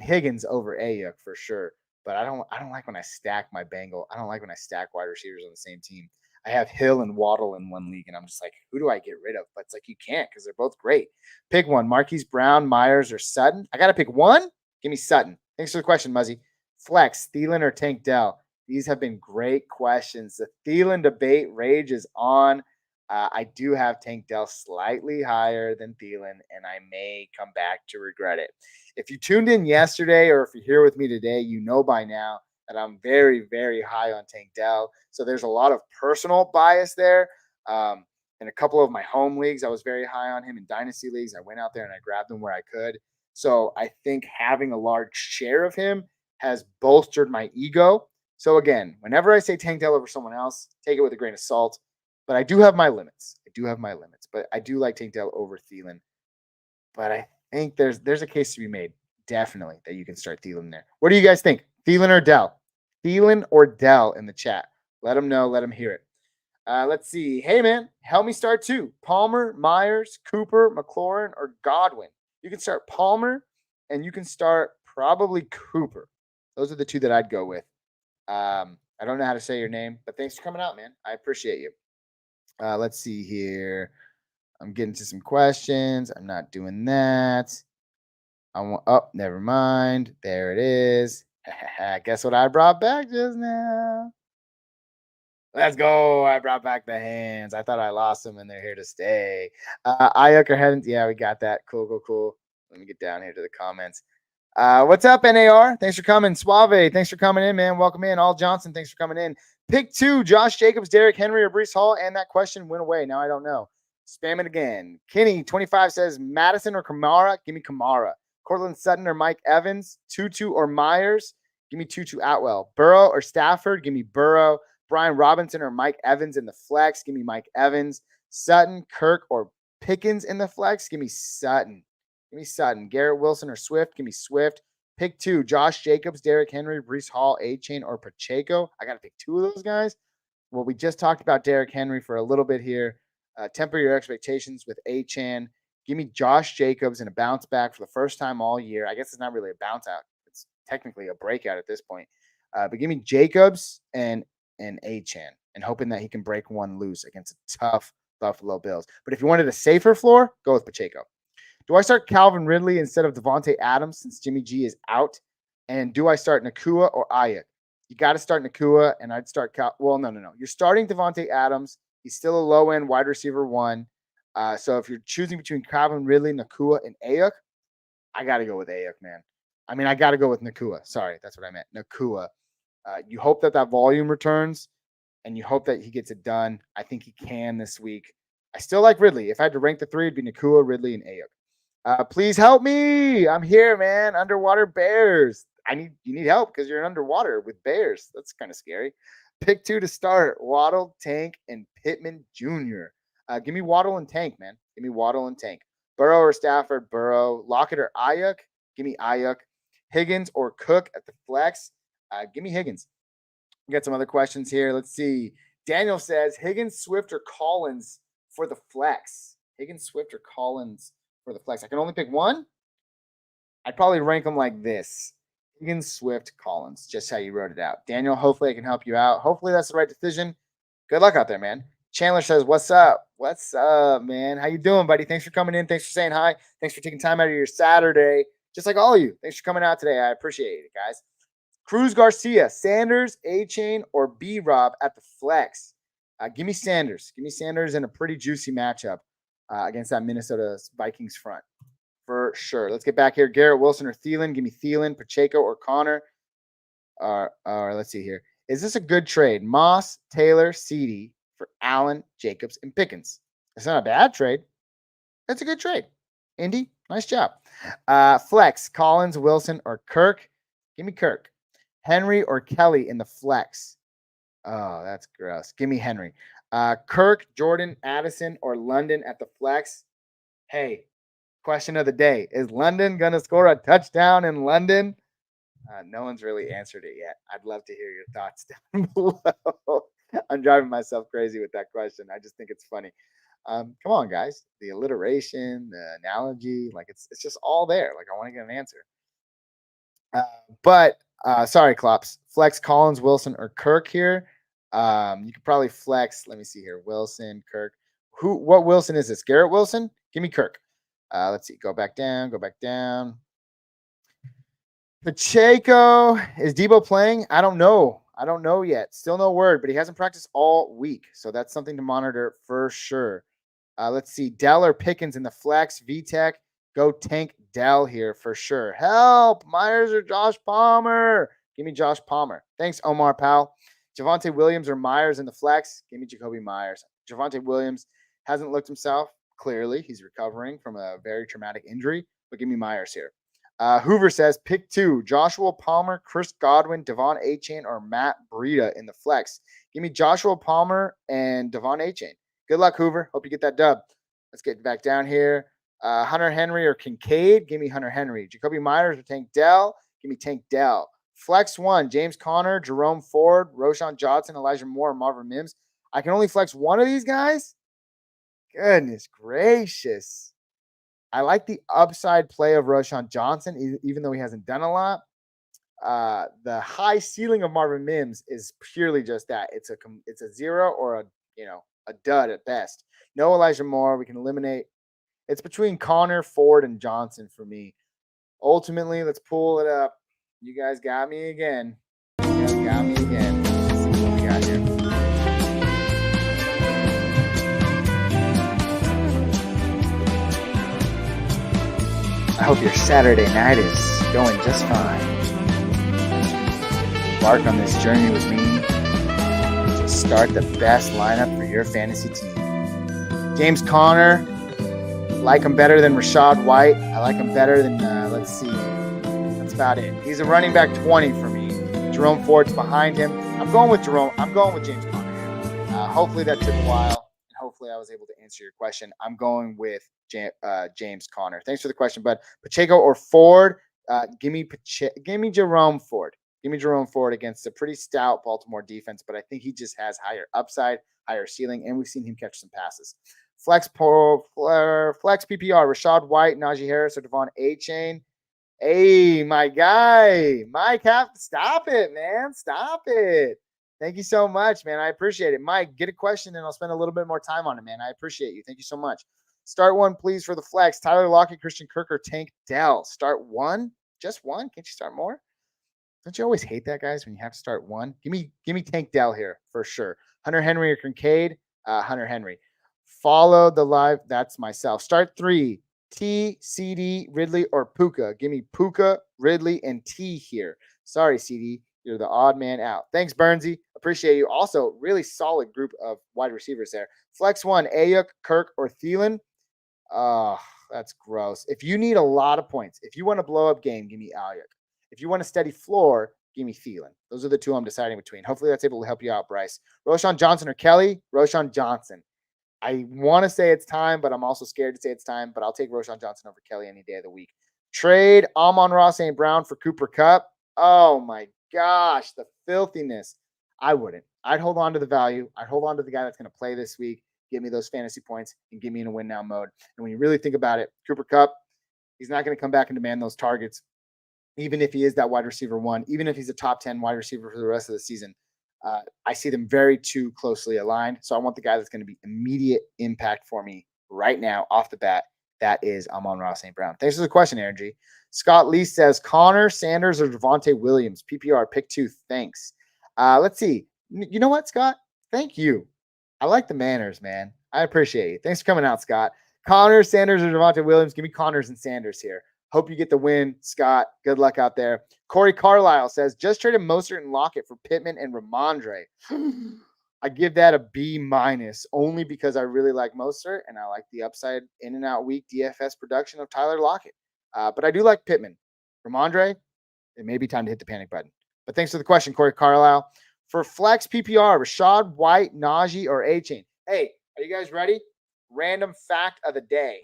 [SPEAKER 3] Higgins over Ayuk for sure. But I don't like when I stack my Bengal. I don't like when I stack wide receivers on the same team. I have Hill and Waddle in one league, and I'm just like, who do I get rid of? But it's like, you can't because they're both great. Pick one. Marquise Brown, Myers, or Sutton. I got to pick one? Give me Sutton. Thanks for the question, Muzzy. Flex, Thielen, or Tank Dell? These have been great questions. The Thielen debate rage is on. I do have Tank Dell slightly higher than Thielen, and I may come back to regret it. If you tuned in yesterday or if you're here with me today, you know by now that I'm very, very high on Tank Dell. So there's a lot of personal bias there. In a couple of my home leagues, I was very high on him. In dynasty leagues, I went out there and I grabbed him where I could. So I think having a large share of him has bolstered my ego. So again, whenever I say Tank Dell over someone else, take it with a grain of salt. But I do have my limits. But I do like Tank Dell over Thielen. But I think there's a case to be made, definitely, that you can start Thielen there. What do you guys think? Thielen or Dell? Thielen or Dell in the chat. Let them know. Let them hear it. Let's see. Hey, man, help me start too. Palmer, Myers, Cooper, McLaurin, or Godwin. You can start Palmer, and you can start probably Cooper. Those are the two that I'd go with. I don't know how to say your name, but thanks for coming out, man. I appreciate you. Let's see here. I'm getting to some questions. I'm not doing that. Never mind. There it is. Guess what I brought back just now? Let's go. I brought back the hands. I thought I lost them, and they're here to stay. Ayuk or Heavens? Yeah, we got that. Cool. Let me get down here to the comments. What's up, NAR? Thanks for coming. Suave, thanks for coming in, man. Welcome in. All Johnson, thanks for coming in. Pick 2, Josh Jacobs, Derrick Henry, or Breece Hall, and that question went away. Now I don't know. Spam it again. Kenny, 25, says Madison or Kamara. Give me Kamara. Cortland Sutton or Mike Evans. Tutu or Myers. Give me Tutu Atwell. Burrow or Stafford. Give me Burrow. Brian Robinson or Mike Evans in the flex. Give me Mike Evans. Sutton, Kirk, or Pickens in the flex. Give me Sutton. Give me Sutton. Garrett Wilson or Swift. Give me Swift. Pick 2, Josh Jacobs, Derrick Henry, Breece Hall, A-Chain, or Pacheco. I got to pick 2 of those guys. Well, we just talked about Derrick Henry for a little bit here. Temper your expectations with A-Chan. Give me Josh Jacobs and a bounce back for the first time all year. I guess it's not really a bounce out. It's technically a breakout at this point. But give me Jacobs and A-Chan and hoping that he can break one loose against a tough Buffalo Bills. But if you wanted a safer floor, go with Pacheco. Do I start Calvin Ridley instead of Devontae Adams since Jimmy G is out? And do I start Nacua or Ayuk? You got to start Nacua, and I'd start no. You're starting Devontae Adams. He's still a low-end wide receiver 1. So if you're choosing between Calvin Ridley, Nacua, and Ayuk, I got to go with Ayuk, man. I mean, I got to go with Nacua. Sorry, that's what I meant. Nacua. You hope that volume returns, and you hope that he gets it done. I think he can this week. I still like Ridley. If I had to rank the 3, it'd be Nacua, Ridley, and Ayuk. Please help me. I'm here, man. Underwater Bears. You need help because you're underwater with Bears. That's kind of scary. Pick 2 to start. Waddle, Tank, and Pittman Jr. Give me Waddle and Tank, man. Give me Waddle and Tank. Burrow or Stafford, Burrow. Lockett or Ayuk. Give me Ayuk. Higgins or Cook at the flex. Give me Higgins. We got some other questions here. Let's see. Daniel says Higgins, Swift, or Collins for the flex. Higgins, Swift, or Collins for the flex. I can only pick one. I'd probably rank them like this. Higgins, Swift, Collins. Just how you wrote it out. Daniel, hopefully I can help you out. Hopefully that's the right decision. Good luck out there, man. Chandler says, what's up? What's up, man? How you doing, buddy? Thanks for coming in. Thanks for saying hi. Thanks for taking time out of your Saturday. Just like all of you. Thanks for coming out today. I appreciate it, guys. Cruz Garcia, Sanders, A-Chain, or B-Rob at the flex. Give me Sanders. Give me Sanders in a pretty juicy matchup against that Minnesota Vikings front. For sure. Let's get back here. Garrett Wilson or Thielen. Give me Thielen, Pacheco, or Connor. Let's see here. Is this a good trade? Moss, Taylor, CeeDee for Allen, Jacobs, and Pickens. It's not a bad trade. That's a good trade. Indy, nice job. Flex, Collins, Wilson, or Kirk. Give me Kirk. Henry or Kelly in the flex. Oh, that's gross. Give me Henry. Kirk, Jordan, Addison, or London at the flex. Hey, question of the day. Is London going to score a touchdown in London? No one's really answered it yet. I'd love to hear your thoughts down below. I'm driving myself crazy with that question. I just think it's funny. Come on, guys. The alliteration, the analogy, like it's just all there. Like I want to get an answer. Sorry, Klops. Flex Collins, Wilson, or Kirk here. You could probably flex. Let me see here. Wilson, Kirk. What Wilson is this? Garrett Wilson? Give me Kirk. Let's see. Go back down. Pacheco. Is Debo playing? I don't know. I don't know yet. Still no word, but he hasn't practiced all week. So that's something to monitor for sure. Let's see. Dell or Pickens in the flex. VTech. Go Tank Dell here for sure. Help. Myers or Josh Palmer. Give me Josh Palmer. Thanks, Omar Powell. Javonte Williams or Myers in the flex. Give me Jacoby Myers. Javonte Williams hasn't looked himself. Clearly, he's recovering from a very traumatic injury. But give me Myers here. Hoover says, pick 2. Joshua Palmer, Chris Godwin, Devon A-Chain, or Matt Breida in the flex. Give me Joshua Palmer and Devon A-Chain. Good luck, Hoover. Hope you get that dub. Let's get back down here. Hunter Henry or Kincaid. Give me Hunter Henry. Jacoby Myers or Tank Dell. Give me Tank Dell. Flex 1, James Conner, Jerome Ford, Roshan Johnson, Elijah Moore, and Marvin Mims. I can only flex one of these guys? Goodness gracious. I like the upside play of Roshan Johnson, even though he hasn't done a lot. The high ceiling of Marvin Mims is purely just that. It's a 0 or a dud at best. No Elijah Moore. We can eliminate. It's between Connor, Ford, and Johnson for me. Ultimately, let's pull it up. You guys got me again. Let's see what we got here. I hope your Saturday night is going just fine. Embark on this journey with me to start the best lineup for your fantasy team. James Conner, like him better than Rachaad White. I like him better than, let's see. That's about it. He's a running back 20 for me. Jerome Ford's behind him. I'm going with Jerome. I'm going with James Conner here. Hopefully that took a while, and hopefully I was able to answer your question. I'm going with James Conner. Thanks for the question, bud. Pacheco or Ford? Give me Jerome Ford. Give me Jerome Ford against a pretty stout Baltimore defense, but I think he just has higher upside, higher ceiling, and we've seen him catch some passes. Flex PPR, Rashad White, Najee Harris, or Devon Achane. Hey, my guy, Mike, stop it, man. Stop it. Thank you so much, man. I appreciate it. Mike, get a question and I'll spend a little bit more time on it, man. I appreciate you. Thank you so much. Start one, please, for the flex. Tyler Lockett, Christian Kirk, or Tank Dell. Start one? Just one? Can't you start more? Don't you always hate that, guys, when you have to start one? Give me Tank Dell here for sure. Hunter Henry or Kincaid? Hunter Henry. Follow the live. That's myself. Start three. T, CD, Ridley, or Puka. Give me Puka, Ridley, and T here. Sorry, CD. You're the odd man out. Thanks, Bernsey. Appreciate you. Also, really solid group of wide receivers there. Flex one, Ayuk, Kirk, or Thielen. Oh, that's gross. If you need a lot of points, if you want a blow-up game, give me Ayuk. If you want a steady floor, give me Thielen. Those are the two I'm deciding between. Hopefully that's able to help you out, Bryce. Roshan Johnson or Kelly? Roshan Johnson. I want to say it's time, but I'm also scared to say it's time. But I'll take Roshan Johnson over Kelly any day of the week. Trade Amon-Ra St. Brown for Cooper Kupp. Oh, my gosh, the filthiness. I wouldn't. I'd hold on to the value. I'd hold on to the guy that's going to play this week, give me those fantasy points, and get me in a win-now mode. And when you really think about it, Cooper Kupp, he's not going to come back and demand those targets, even if he is that wide receiver one, even if he's a top 10 wide receiver for the rest of the season. I see them very too closely aligned. So I want the guy that's going to be immediate impact for me right now off the bat. That is Amon-Ra St. Brown. Thanks for the question, Energy. Scott Lee says, Connor, Sanders, or Devontae Williams? PPR, pick two. Thanks. Let's see. You know what, Scott? Thank you. I like the manners, man. I appreciate you. Thanks for coming out, Scott. Connor, Sanders, or Devontae Williams? Give me Connors and Sanders here. Hope you get the win, Scott. Good luck out there. Corey Carlisle says, just traded Mostert and Lockett for Pittman and Ramondre. I give that a B- only because I really like Mostert and I like the upside in and out week DFS production of Tyler Lockett. But I do like Pittman. Ramondre, it may be time to hit the panic button. But thanks for the question, Corey Carlisle. For Flex PPR, Rashad White, Najee, or Achane. Hey, are you guys ready? Random fact of the day.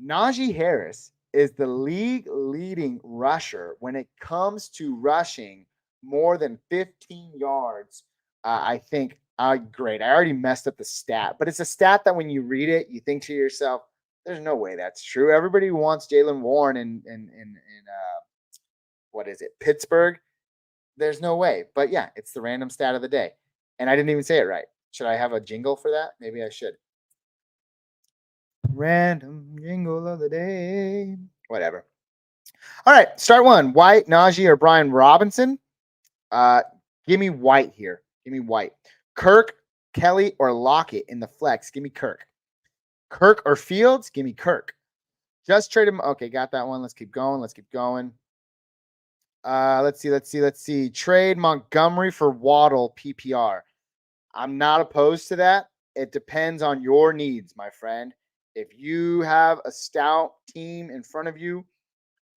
[SPEAKER 3] Najee Harris is the league leading rusher when it comes to rushing more than 15 yards. I think, great. I already messed up the stat, but it's a stat that when you read it, you think to yourself, there's no way that's true. Everybody wants Jaylen Warren in what is it, Pittsburgh? There's no way. But yeah, it's the random stat of the day. And I didn't even say it right. Should I have a jingle for that? Maybe I should. Random jingle of the day. Whatever. All right, start one. White, Najee, or Brian Robinson? Give me White here. Give me White. Kirk, Kelly, or Lockett in the flex? Give me Kirk. Kirk or Fields? Give me Kirk. Just trade him. Okay, got that one. Let's keep going. Let's see. Trade Montgomery for Waddle PPR. I'm not opposed to that. It depends on your needs, my friend. If you have a stout team in front of you,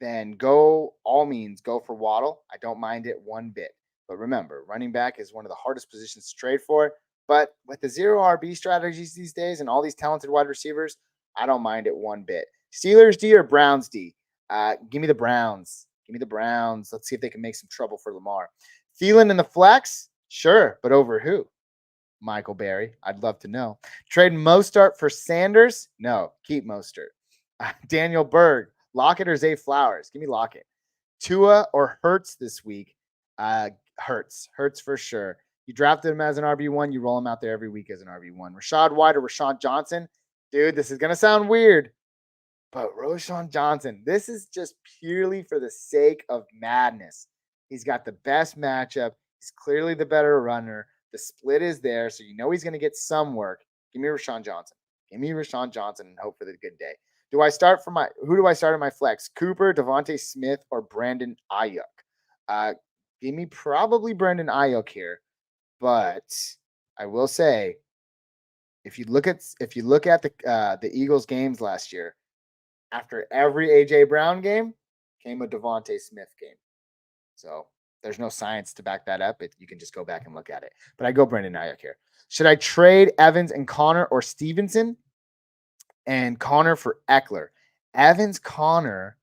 [SPEAKER 3] then go for Waddle. I don't mind it one bit. But remember, running back is one of the hardest positions to trade for. But with the zero RB strategies these days and all these talented wide receivers, I don't mind it one bit. Steelers D or Browns D? Give me the Browns. Let's see if they can make some trouble for Lamar. Thielen in the flex? Sure, but over who? Michael Berry. I'd love to know. Trade Mostert for Sanders? No, keep Mostert. Daniel Berg. Lockett or Zay Flowers? Give me Lockett. Tua or Hurts this week? Hurts for sure. You drafted him as an RB1. You roll him out there every week as an RB1. Rashad White or Rashawn Johnson? Dude, this is going to sound weird, but Rashawn Johnson, this is just purely for the sake of madness. He's got the best matchup. He's clearly the better runner. The split is there, so you know he's going to get some work. Give me Rashawn Johnson. And hope for the good day. Who do I start in my flex? Cooper, Devontae Smith, or Brandon Ayuk? Give me probably Brandon Ayuk here, but I will say, if you look at the Eagles games last year, after every AJ Brown game, Came a Devontae Smith game. So there's no science to back that up. You can just go back and look at it. But I go Brandon Ayuk here. Should I trade Evans and Connor or Stevenson and Connor for Eckler? Evans, Connor,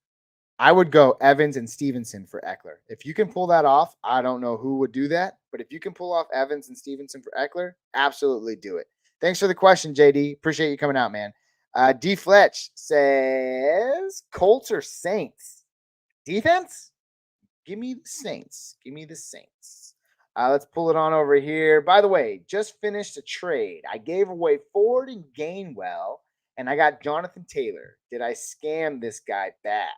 [SPEAKER 3] I would go Evans and Stevenson for Eckler. If you can pull that off, I don't know who would do that. But if you can pull off Evans and Stevenson for Eckler, absolutely do it. Thanks for the question, JD. Appreciate you coming out, man. D. Fletch says, Colts or Saints? Defense? Give me the Saints. Give me the Saints. Let's pull it on over here. By the way, just finished a trade. I gave away Ford and Gainwell, and I got Jonathan Taylor. Did I scam this guy bad?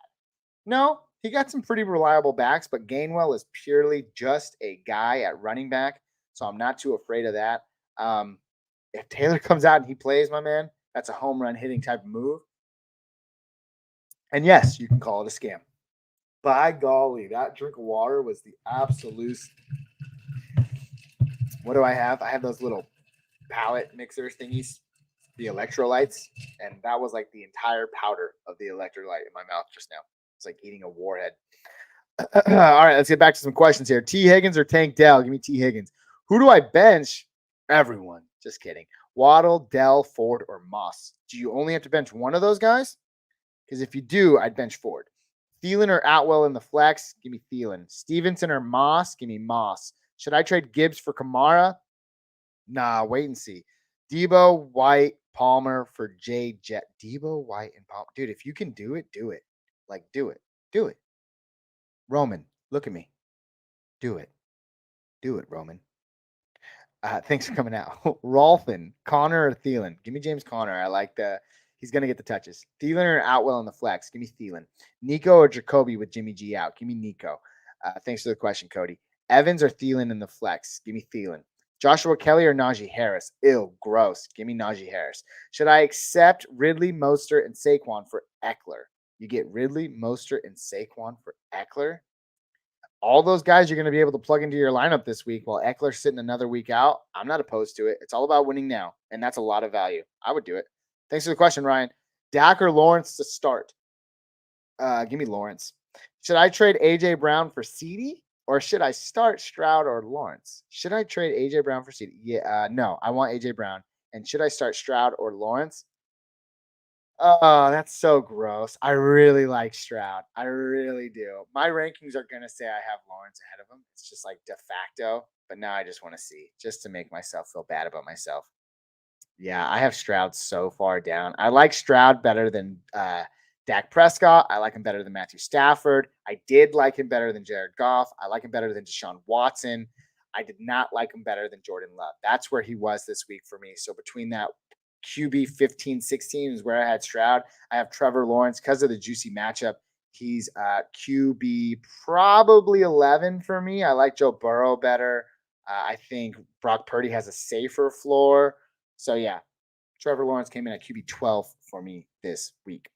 [SPEAKER 3] No, he got some pretty reliable backs, but Gainwell is purely just a guy at running back, so I'm not too afraid of that. If Taylor comes out and he plays, my man, that's a home run hitting type of move. And yes, you can call it a scam. By golly, that drink of water was the absolute. What do I have? I have those little palette mixer thingies, the electrolytes, and that was like the entire powder of the electrolyte in my mouth just now. It's like eating a warhead. All right, let's get back to some questions here. T. Higgins or Tank Dell? Give me T. Higgins. Who do I bench? Everyone. Just kidding. Waddle, Dell, Ford, or Moss. Do you only have to bench one of those guys? Because if you do, I'd bench Ford. Thielen or Atwell in the flex? Give me Thielen. Stevenson or Moss? Give me Moss. Should I trade Gibbs for Kamara? Nah, wait and see. Debo, White, Palmer for J. Jet. Debo, White, and Palmer. Dude, if you can do it, do it. Like, do it. Do it. Roman, look at me. Do it. Do it, Roman. Thanks for coming out. Rolfin, Connor or Thielen? Give me James Conner. I like he's going to get the touches. Thielen or Atwell in the flex? Give me Thielen. Nico or Jacoby with Jimmy G out? Give me Nico. Thanks for the question, Cody. Evans or Thielen in the flex? Give me Thielen. Joshua Kelly or Najee Harris? Ew, gross. Give me Najee Harris. Should I accept Ridley, Mostert, and Saquon for Eckler? You get Ridley, Mostert, and Saquon for Eckler? All those guys you're going to be able to plug into your lineup this week while Eckler's sitting another week out. I'm not opposed to it. It's all about winning now, and that's a lot of value. I would do it. Thanks for the question, Ryan. Dak or Lawrence to start? Give me Lawrence. Should I trade A.J. Brown for CeeDee, or should I start Stroud or Lawrence? Should I trade A.J. Brown for CeeDee? Yeah, no, I want A.J. Brown. And should I start Stroud or Lawrence? Oh, that's so gross. I really like Stroud. I really do. My rankings are going to say I have Lawrence ahead of him. It's just like de facto. But now I just want to see, just to make myself feel bad about myself. Yeah, I have Stroud so far down. I like Stroud better than Dak Prescott. I like him better than Matthew Stafford. I did like him better than Jared Goff. I like him better than Deshaun Watson. I did not like him better than Jordan Love. That's where he was this week for me. So between that QB 15, 16 is where I had Stroud. I have Trevor Lawrence because of the juicy matchup. He's QB probably 11 for me. I like Joe Burrow better. I think Brock Purdy has a safer floor. So, yeah, Trevor Lawrence came in at QB 12 for me this week.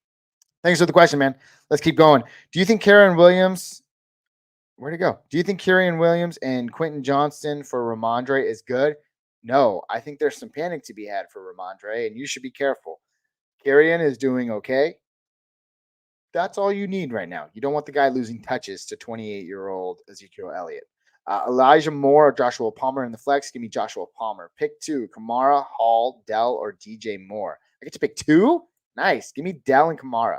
[SPEAKER 3] Thanks for the question, man. Let's keep going. Do you think Kyren Williams – where'd it go? Do you think Kyren Williams and Quentin Johnston for Ramondre is good? No, I think there's some panic to be had for Ramondre, and you should be careful. Kyren is doing okay. That's all you need right now. You don't want the guy losing touches to 28-year-old Ezekiel Elliott. Elijah Moore or Joshua Palmer in the flex. Give me Joshua Palmer. Pick 2, Kamara, Hall, Dell, or DJ Moore. I get to pick 2? Nice. Give me Dell and Kamara.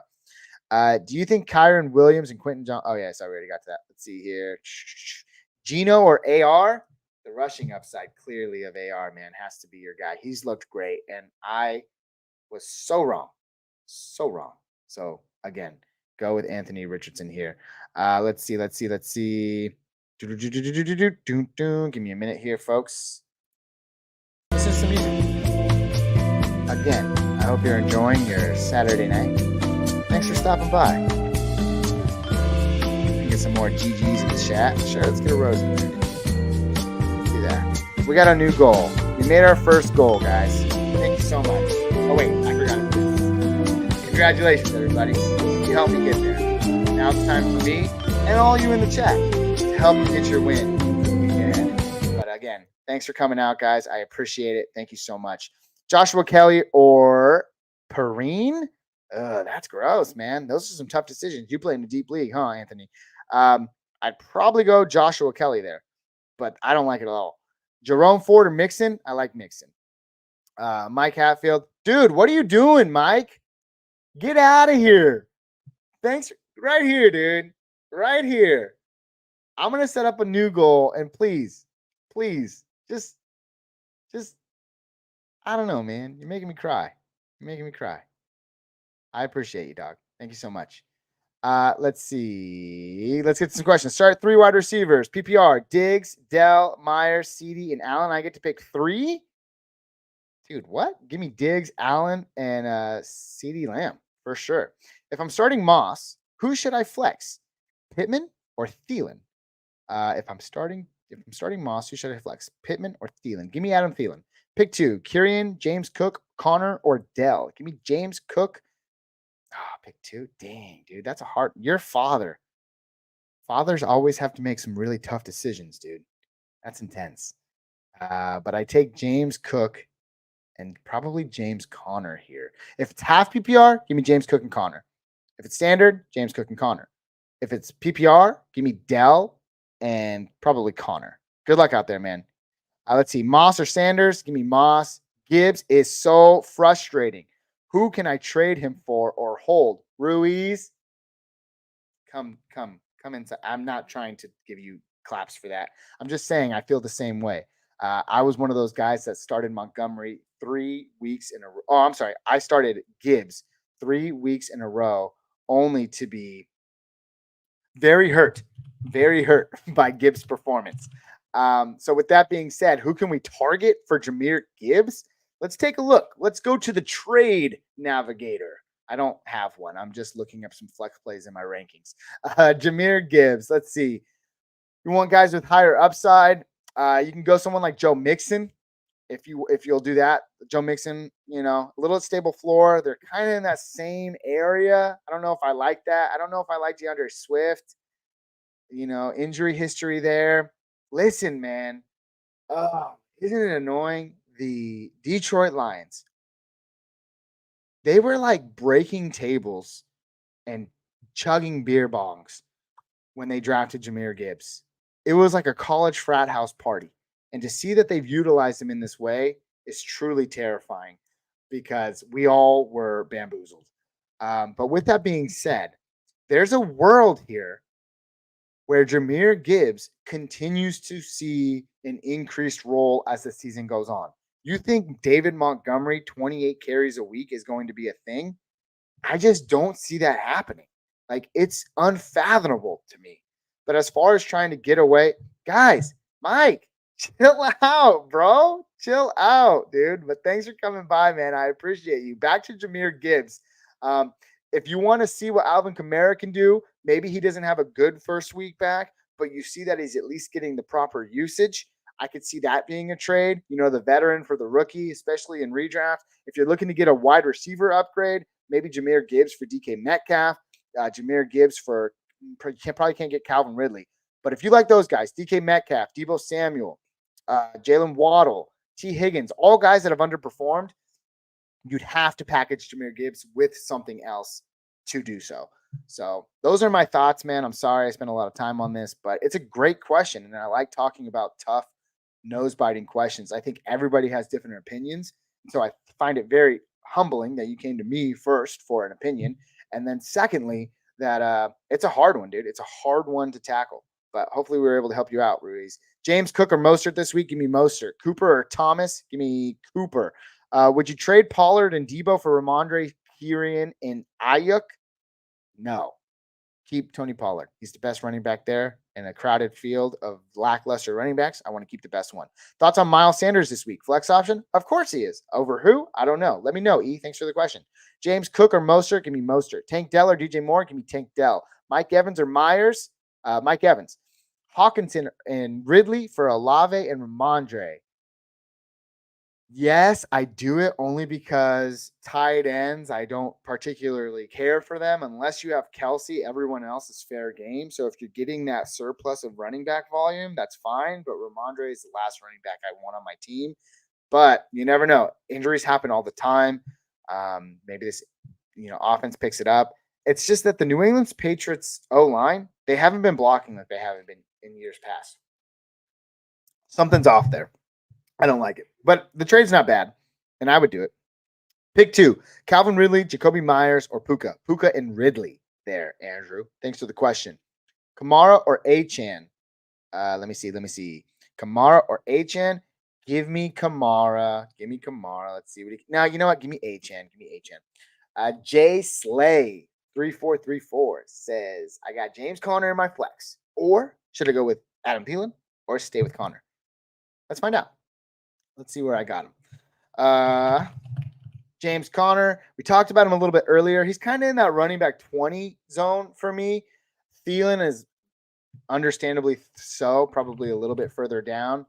[SPEAKER 3] Do you think Kyren Williams and Quentin John? Oh, yes, I already got to that. Let's see here. Geno or AR? The rushing upside clearly of AR, man, has to be your guy. He's looked great, and I was so wrong. So wrong. So, again, go with Anthony Richardson here. Let's see. Give me a minute here, folks. Listen to some music. Again, I hope you're enjoying your Saturday night. Thanks for stopping by. Get some more GGs in the chat. Sure, let's get a rose in there. We got a new goal. We made our first goal, guys. Thank you so much. Oh, wait, I forgot it. Congratulations, everybody. You helped me get there. Now it's time for me and all you in the chat to help you get your win. But again, thanks for coming out, guys. I appreciate it. Thank you so much. Joshua Kelly or Perrine? That's gross, man. Those are some tough decisions. You play in a deep league, huh, Anthony? I'd probably go Joshua Kelly there, but I don't like it at all. Jerome Ford or Mixon? I like Mixon. Mike Hatfield. Dude, what are you doing, Mike? Get out of here. Thanks. Right here, dude. Right here. I'm going to set up a new goal, and please, just, I don't know, man. You're making me cry. I appreciate you, dog. Thank you so much. Let's see. Let's get some questions. Start 3 wide receivers. PPR, Diggs, Dell, Myers, CD, and Allen. I get to pick 3? Dude, what? Give me Diggs, Allen, and CD Lamb for sure. If I'm starting Moss, who should I flex? Pittman or Thielen? If I'm starting Moss, who should I flex? Pittman or Thielen? Give me Adam Thielen. Pick 2. Kyrian, James Cook, Connor, or Dell. Give me James Cook. Pick 2. Dang, dude, that's a hard. Your father. Fathers always have to make some really tough decisions, dude. That's intense. But I take James Cook and probably James Conner here. If it's half PPR, give me James Cook and Connor. If it's standard, James Cook and Connor. If it's PPR, give me Dell and probably Connor. Good luck out there, man. Let's see. Moss or Sanders? Give me Moss. Gibbs is so frustrating. Who can I trade him for or hold? Ruiz? Come inside. I'm not trying to give you claps for that. I'm just saying I feel the same way. I was one of those guys that started Montgomery 3 weeks in a row. Oh, I'm sorry. I started Gibbs 3 weeks in a row only to be very hurt by Gibbs' performance. So with that being said, who can we target for Jahmyr Gibbs? Let's take a look. Let's go to the trade navigator. I don't have one. I'm just looking up some flex plays in my rankings. Jahmyr Gibbs. Let's see. You want guys with higher upside? You can go someone like Joe Mixon if you'll do that. Joe Mixon, a little stable floor. They're kind of in that same area. I don't know if I like that. I don't know if I like DeAndre Swift. Injury history there. Listen, man. Isn't it annoying? The Detroit Lions, they were like breaking tables and chugging beer bongs when they drafted Jahmyr Gibbs. It was like a college frat house party. And to see that they've utilized him in this way is truly terrifying because we all were bamboozled. But with that being said, there's a world here where Jahmyr Gibbs continues to see an increased role as the season goes on. You think David Montgomery, 28 carries a week, is going to be a thing? I just don't see that happening. Like, it's unfathomable to me. But as far as trying to get away, guys, Mike, chill out, bro. Chill out, dude. But thanks for coming by, man. I appreciate you. Back to Jahmyr Gibbs. If you want to see what Alvin Kamara can do, maybe he doesn't have a good first week back, but you see that he's at least getting the proper usage. I could see that being a trade. The veteran for the rookie, especially in redraft. If you're looking to get a wide receiver upgrade, maybe Jahmyr Gibbs for DK Metcalf, Jahmyr Gibbs for probably can't get Calvin Ridley. But if you like those guys, DK Metcalf, Deebo Samuel, Jalen Waddle, T. Higgins, all guys that have underperformed, you'd have to package Jahmyr Gibbs with something else to do so. So those are my thoughts, man. I'm sorry I spent a lot of time on this, but it's a great question. And I like talking about tough, nose-biting questions. I think everybody has different opinions. So I find it very humbling that you came to me first for an opinion. And then secondly, that it's a hard one, dude. It's a hard one to tackle. But hopefully we were able to help you out, Ruiz. James Cook or Mostert this week? Give me Mostert. Cooper or Thomas? Give me Cooper. Would you trade Pollard and Deebo for Ramondre, Kyrian, and Ayuk? No. Keep Tony Pollard. He's the best running back there in a crowded field of lackluster running backs. I want to keep the best one. Thoughts on Miles Sanders this week? Flex option? Of course he is. Over who? I don't know. Let me know, E. Thanks for the question. James Cook or Mostert? Give me Mostert. Tank Dell or DJ Moore? Give me Tank Dell. Mike Evans or Myers? Mike Evans. Hawkinson and Ridley for Olave and Ramondre. Yes, I do it only because tight ends, I don't particularly care for them. Unless you have Kelsey, everyone else is fair game. So if you're getting that surplus of running back volume, that's fine. But Ramondre is the last running back I want on my team. But you never know. Injuries happen all the time. Maybe this offense picks it up. It's just that the New England Patriots O-line, they haven't been blocking like they haven't been in years past. Something's off there. I don't like it. But the trade's not bad, and I would do it. Pick 2, Calvin Ridley, Jacoby Myers, or Puka. Puka and Ridley there, Andrew. Thanks for the question. Kamara or Achane? Let me see. Kamara or Achane? Give me Kamara. Let's see. Now, you know what? Give me Achane. Jay Slay, 3434 says, I got James Conner in my flex. Or should I go with Adam Thielen or stay with Conner? Let's find out. Let's see where I got him. James Conner, we talked about him a little bit earlier. He's kind of in that running back 20 zone for me. Thielen is understandably so, probably a little bit further down.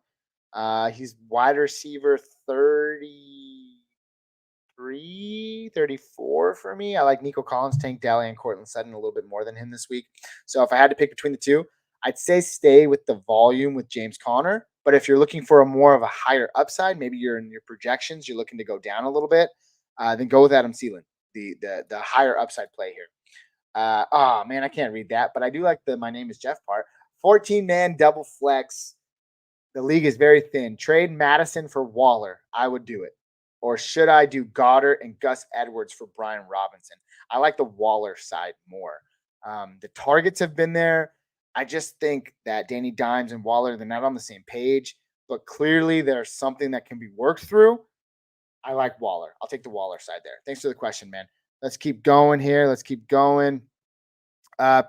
[SPEAKER 3] He's wide receiver 33, 34 for me. I like Nico Collins, Tank Dell, and Cortland Sutton a little bit more than him this week. So if I had to pick between the two, I'd say stay with the volume with James Conner. But if you're looking for a more of a higher upside, maybe you're in your projections, you're looking to go down a little bit, then go with Adam Thielen, the higher upside play here. Man, I can't read that, but I do like the My Name is Jeff part. 14-man double flex. The league is very thin. Trade Madison for Waller. I would do it. Or should I do Goddard and Gus Edwards for Brian Robinson? I like the Waller side more. The targets have been there. I just think that Danny Dimes and Waller, they're not on the same page, but clearly there's something that can be worked through. I like Waller. I'll take the Waller side there. Thanks for the question, man. Let's keep going here.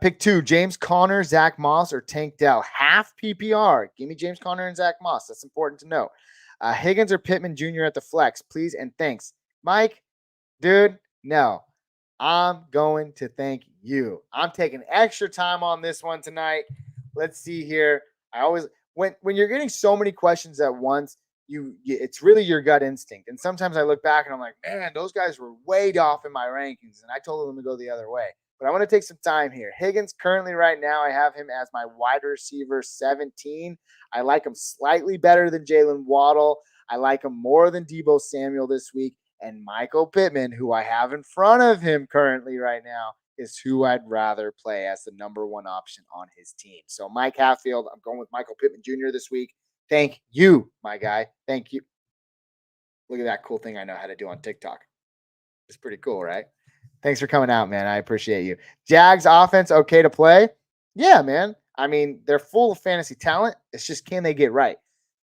[SPEAKER 3] Pick 2, James Conner, Zach Moss, or Tank Dell. Half PPR. Give me James Conner and Zach Moss. That's important to know. Higgins or Pittman Jr. at the flex, please and thanks. Mike, dude, no. I'm going to thank you. I'm taking extra time on this one tonight. Let's see here. I always when you're getting so many questions at once, it's really your gut instinct. And sometimes I look back and I'm like, man, those guys were way off in my rankings, and I told them to go the other way. But I want to take some time here. Higgins, currently right now, I have him as my wide receiver 17. I like him slightly better than Jalen Waddle. I like him more than Deebo Samuel this week. And Michael Pittman, who I have in front of him currently right now, is who I'd rather play as the number 1 option on his team. So Mike Hatfield, I'm going with Michael Pittman Jr. this week. Thank you, my guy. Thank you. Look at that cool thing I know how to do on TikTok. It's pretty cool, right? Thanks for coming out, man. I appreciate you. Jags offense, okay to play? Yeah, man. I mean, they're full of fantasy talent. It's just, can they get right?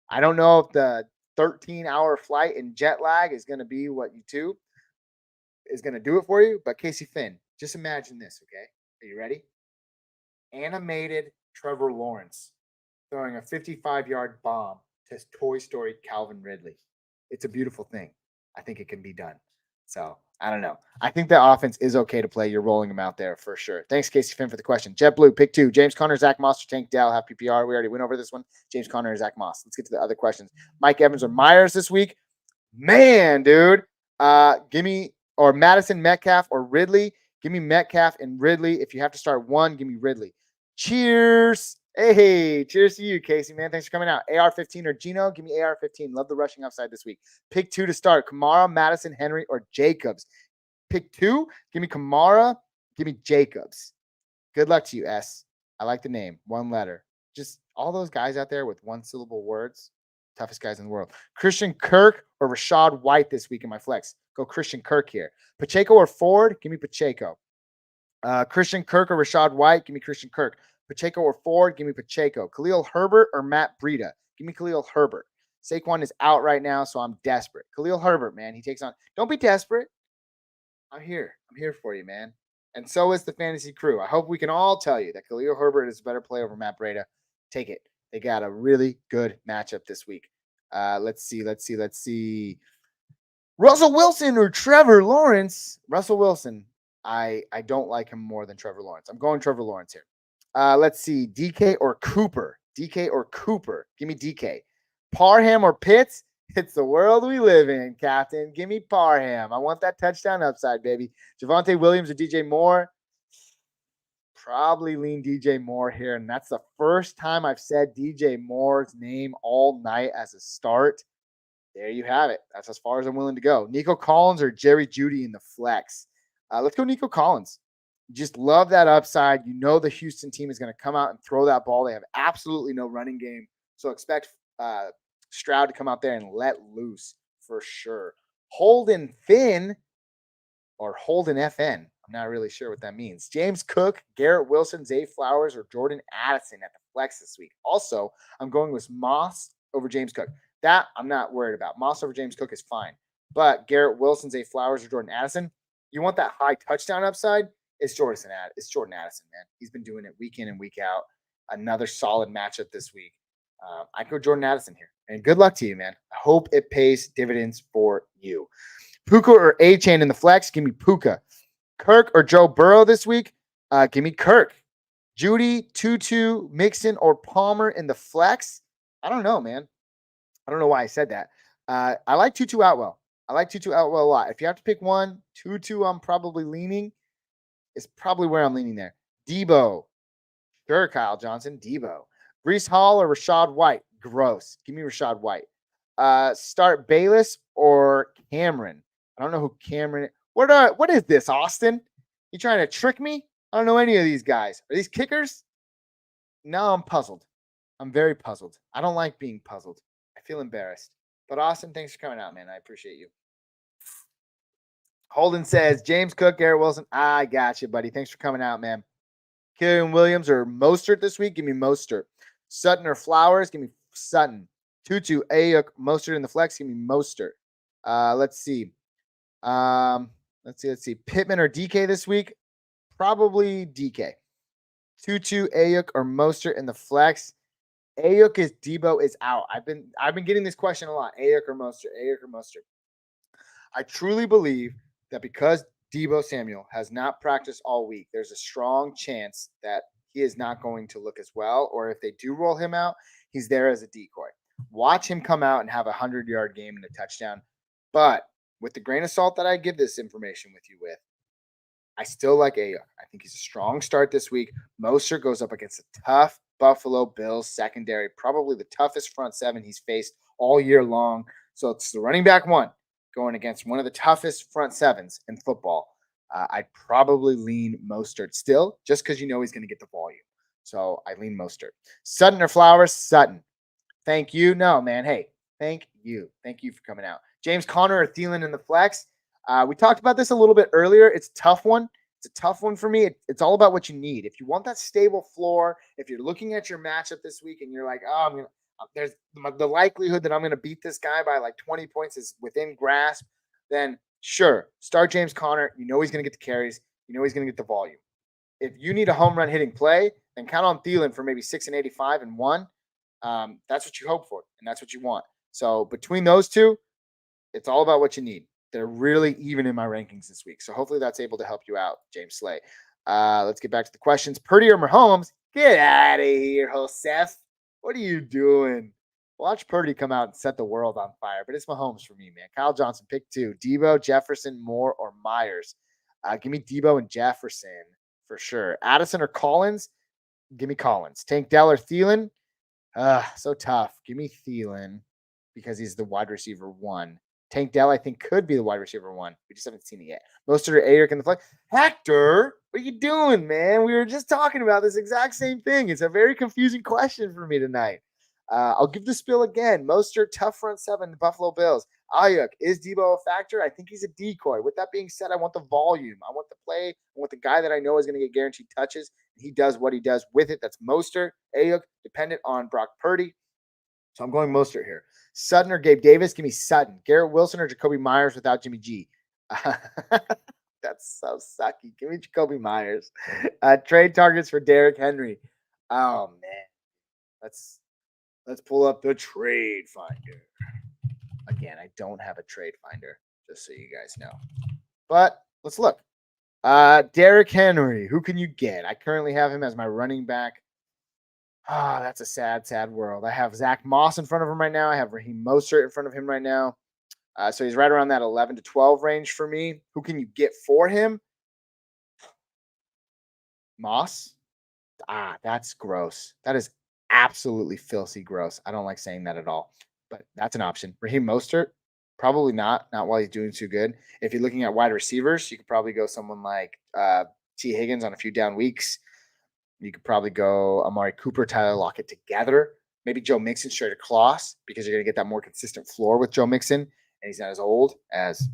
[SPEAKER 3] I don't know if the 13-hour flight and jet lag is going to be what is going to do it for you. But Casey Finn, just imagine this, okay? Are you ready? Animated Trevor Lawrence throwing a 55-yard bomb to Toy Story Calvin Ridley. It's a beautiful thing. I think it can be done. So, I don't know. I think the offense is okay to play. You're rolling them out there for sure. Thanks, Casey Finn, for the question. JetBlue, pick 2. James Conner, Zach Moss, or Tank Dell have PPR. We already went over this one. James Conner, Zach Moss. Let's get to the other questions. Mike Evans or Myers this week? Man, dude. Give me or Madison, Metcalf, or Ridley. Give me Metcalf and Ridley. If you have to start one, give me Ridley. Cheers. Hey, cheers to you, Casey, man. Thanks for coming out. AR-15 or Geno? Give me AR-15. Love the rushing upside this week. Pick 2 to start. Kamara, Madison, Henry, or Jacobs. Pick 2. Give me Kamara. Give me Jacobs. Good luck to you, S. I like the name. 1 letter. Just all those guys out there with 1-syllable words. Toughest guys in the world. Christian Kirk or Rashad White this week in my flex. Go Christian Kirk here. Pacheco or Ford? Give me Pacheco. Christian Kirk or Rashad White? Give me Christian Kirk. Pacheco or Ford? Give me Pacheco. Khalil Herbert or Matt Breida? Give me Khalil Herbert. Saquon is out right now, so I'm desperate. Khalil Herbert, man. He takes on. Don't be desperate. I'm here. I'm here for you, man. And so is the fantasy crew. I hope we can all tell you that Khalil Herbert is a better play over Matt Breida. Take it. They got a really good matchup this week. Let's see. Russell Wilson or Trevor Lawrence? Russell Wilson. I don't like him more than Trevor Lawrence. I'm going Trevor Lawrence here. Let's see. DK or Cooper? Give me DK. Parham or Pitts? It's the world we live in, Captain. Give me Parham. I want that touchdown upside, baby. Javonte Williams or DJ Moore? Probably lean DJ Moore here. And that's the first time I've said DJ Moore's name all night as a start. There you have it. That's as far as I'm willing to go. Nico Collins or Jerry Jeudy in the flex? Let's go Nico Collins. Just love that upside. You know the Houston team is going to come out and throw that ball. They have absolutely no running game. So expect Stroud to come out there and let loose for sure. Holden Finn or Holden FN. I'm not really sure what that means. James Cook, Garrett Wilson, Zay Flowers, or Jordan Addison at the flex this week. Also, I'm going with Moss over James Cook. That I'm not worried about. Moss over James Cook is fine. But Garrett Wilson, Zay Flowers, or Jordan Addison, you want that high touchdown upside? It's Jordan Addison, man. He's been doing it week in and week out. Another solid matchup this week. I go Jordan Addison here. And good luck to you, man. I hope it pays dividends for you. Puka or A-Chain in the flex? Give me Puka. Kirk or Joe Burrow this week? Give me Kirk. Judy, Tutu, Mixon, or Palmer in the flex? I don't know, man. I don't know why I said that. I like Tutu Atwell. I like Tutu Atwell a lot. If you have to pick one, Tutu I'm probably leaning. Is probably where I'm leaning there. Debo. Sure, Kyle Johnson. Debo. Breece Hall or Rashad White? Gross. Give me Rashad White. Start Bayless or Cameron? I don't know who Cameron is. What is this, Austin? You trying to trick me? I don't know any of these guys. Are these kickers? No, I'm puzzled. I'm very puzzled. I don't like being puzzled. I feel embarrassed. But Austin, thanks for coming out, man. I appreciate you. Holden says, James Cook, Garrett Wilson. I got you, buddy. Thanks for coming out, man. Kyren Williams or Mostert this week? Give me Mostert. Sutton or Flowers? Give me Sutton. Tutu, Ayuk, Mostert in the flex? Give me Mostert. Let's see. Let's see. Pittman or DK this week? Probably DK. Tutu, Ayuk, or Mostert in the flex? Ayuk is Debo is out. I've been getting this question a lot. Ayuk or Mostert? I truly believe that because Debo Samuel has not practiced all week, there's a strong chance that he is not going to look as well. Or if they do roll him out, he's there as a decoy. Watch him come out and have a 100-yard game and a touchdown. But with the grain of salt that I give this information with you with, I still like Ayuk. I think he's a strong start this week. Mostert goes up against a tough Buffalo Bills secondary, probably the toughest front seven he's faced all year long. So it's the running back one going against one of the toughest front sevens in football. I'd probably lean Mostert still, just because you know he's going to get the volume. So I lean Mostert. Sutton or Flowers? Sutton. Thank you. No, man. Hey, thank you. Thank you for coming out. James Conner or Thielen in the flex? We talked about this a little bit earlier. It's a tough one. It's a tough one for me. It's all about what you need. If you want that stable floor, if you're looking at your matchup this week and you're like, oh, there's the likelihood that I'm going to beat this guy by like 20 points is within grasp, then sure, start James Conner. You know he's going to get the carries. You know he's going to get the volume. If you need a home run hitting play, then count on Thielen for maybe 6 and 85 and 1. That's what you hope for, and that's what you want. So between those two, it's all about what you need. They're really even in my rankings this week. So hopefully that's able to help you out, James Slay. Let's get back to the questions. Purdy or Mahomes? Get out of here, Joseph. What are you doing? Watch Purdy come out and set the world on fire. But it's Mahomes for me, man. Kyle Johnson, pick 2. Debo, Jefferson, Moore, or Myers? Give me Debo and Jefferson for sure. Addison or Collins? Give me Collins. Tank Dell or Thielen? So tough. Give me Thielen because he's the wide receiver 1. Tank Dell, I think, could be the wide receiver 1. We just haven't seen it yet. Mostert or Ayuk in the flex? Hector, what are you doing, man? We were just talking about this exact same thing. It's a very confusing question for me tonight. I'll give the spiel again. Mostert, tough front seven, the Buffalo Bills. Ayuk, is Debo a factor? I think he's a decoy. With that being said, I want the volume. I want the play. I want the guy that I know is going to get guaranteed touches. He does what he does with it. That's Mostert. Ayuk, dependent on Brock Purdy. So I'm going Mostert here. Sutton or Gabe Davis? Give me Sutton. Garrett Wilson or Jacoby Myers without Jimmy G? That's so sucky. Give me Jacoby Myers. Trade targets for Derrick Henry. Oh, man. Let's pull up the trade finder. Again, I don't have a trade finder, just so you guys know. But let's look. Derrick Henry. Who can you get? I currently have him as my running back. That's a sad, sad world. I have Zach Moss in front of him right now. I have Raheem Mostert in front of him right now. So he's right around that 11 to 12 range for me. Who can you get for him? Moss? That's gross. That is absolutely filthy gross. I don't like saying that at all, but that's an option. Raheem Mostert? Probably not while he's doing too good. If you're looking at wide receivers, you could probably go someone like T. Higgins on a few down weeks. You could probably go Amari Cooper, Tyler Lockett together. Maybe Joe Mixon straight across because you're going to get that more consistent floor with Joe Mixon, and he's not as old as,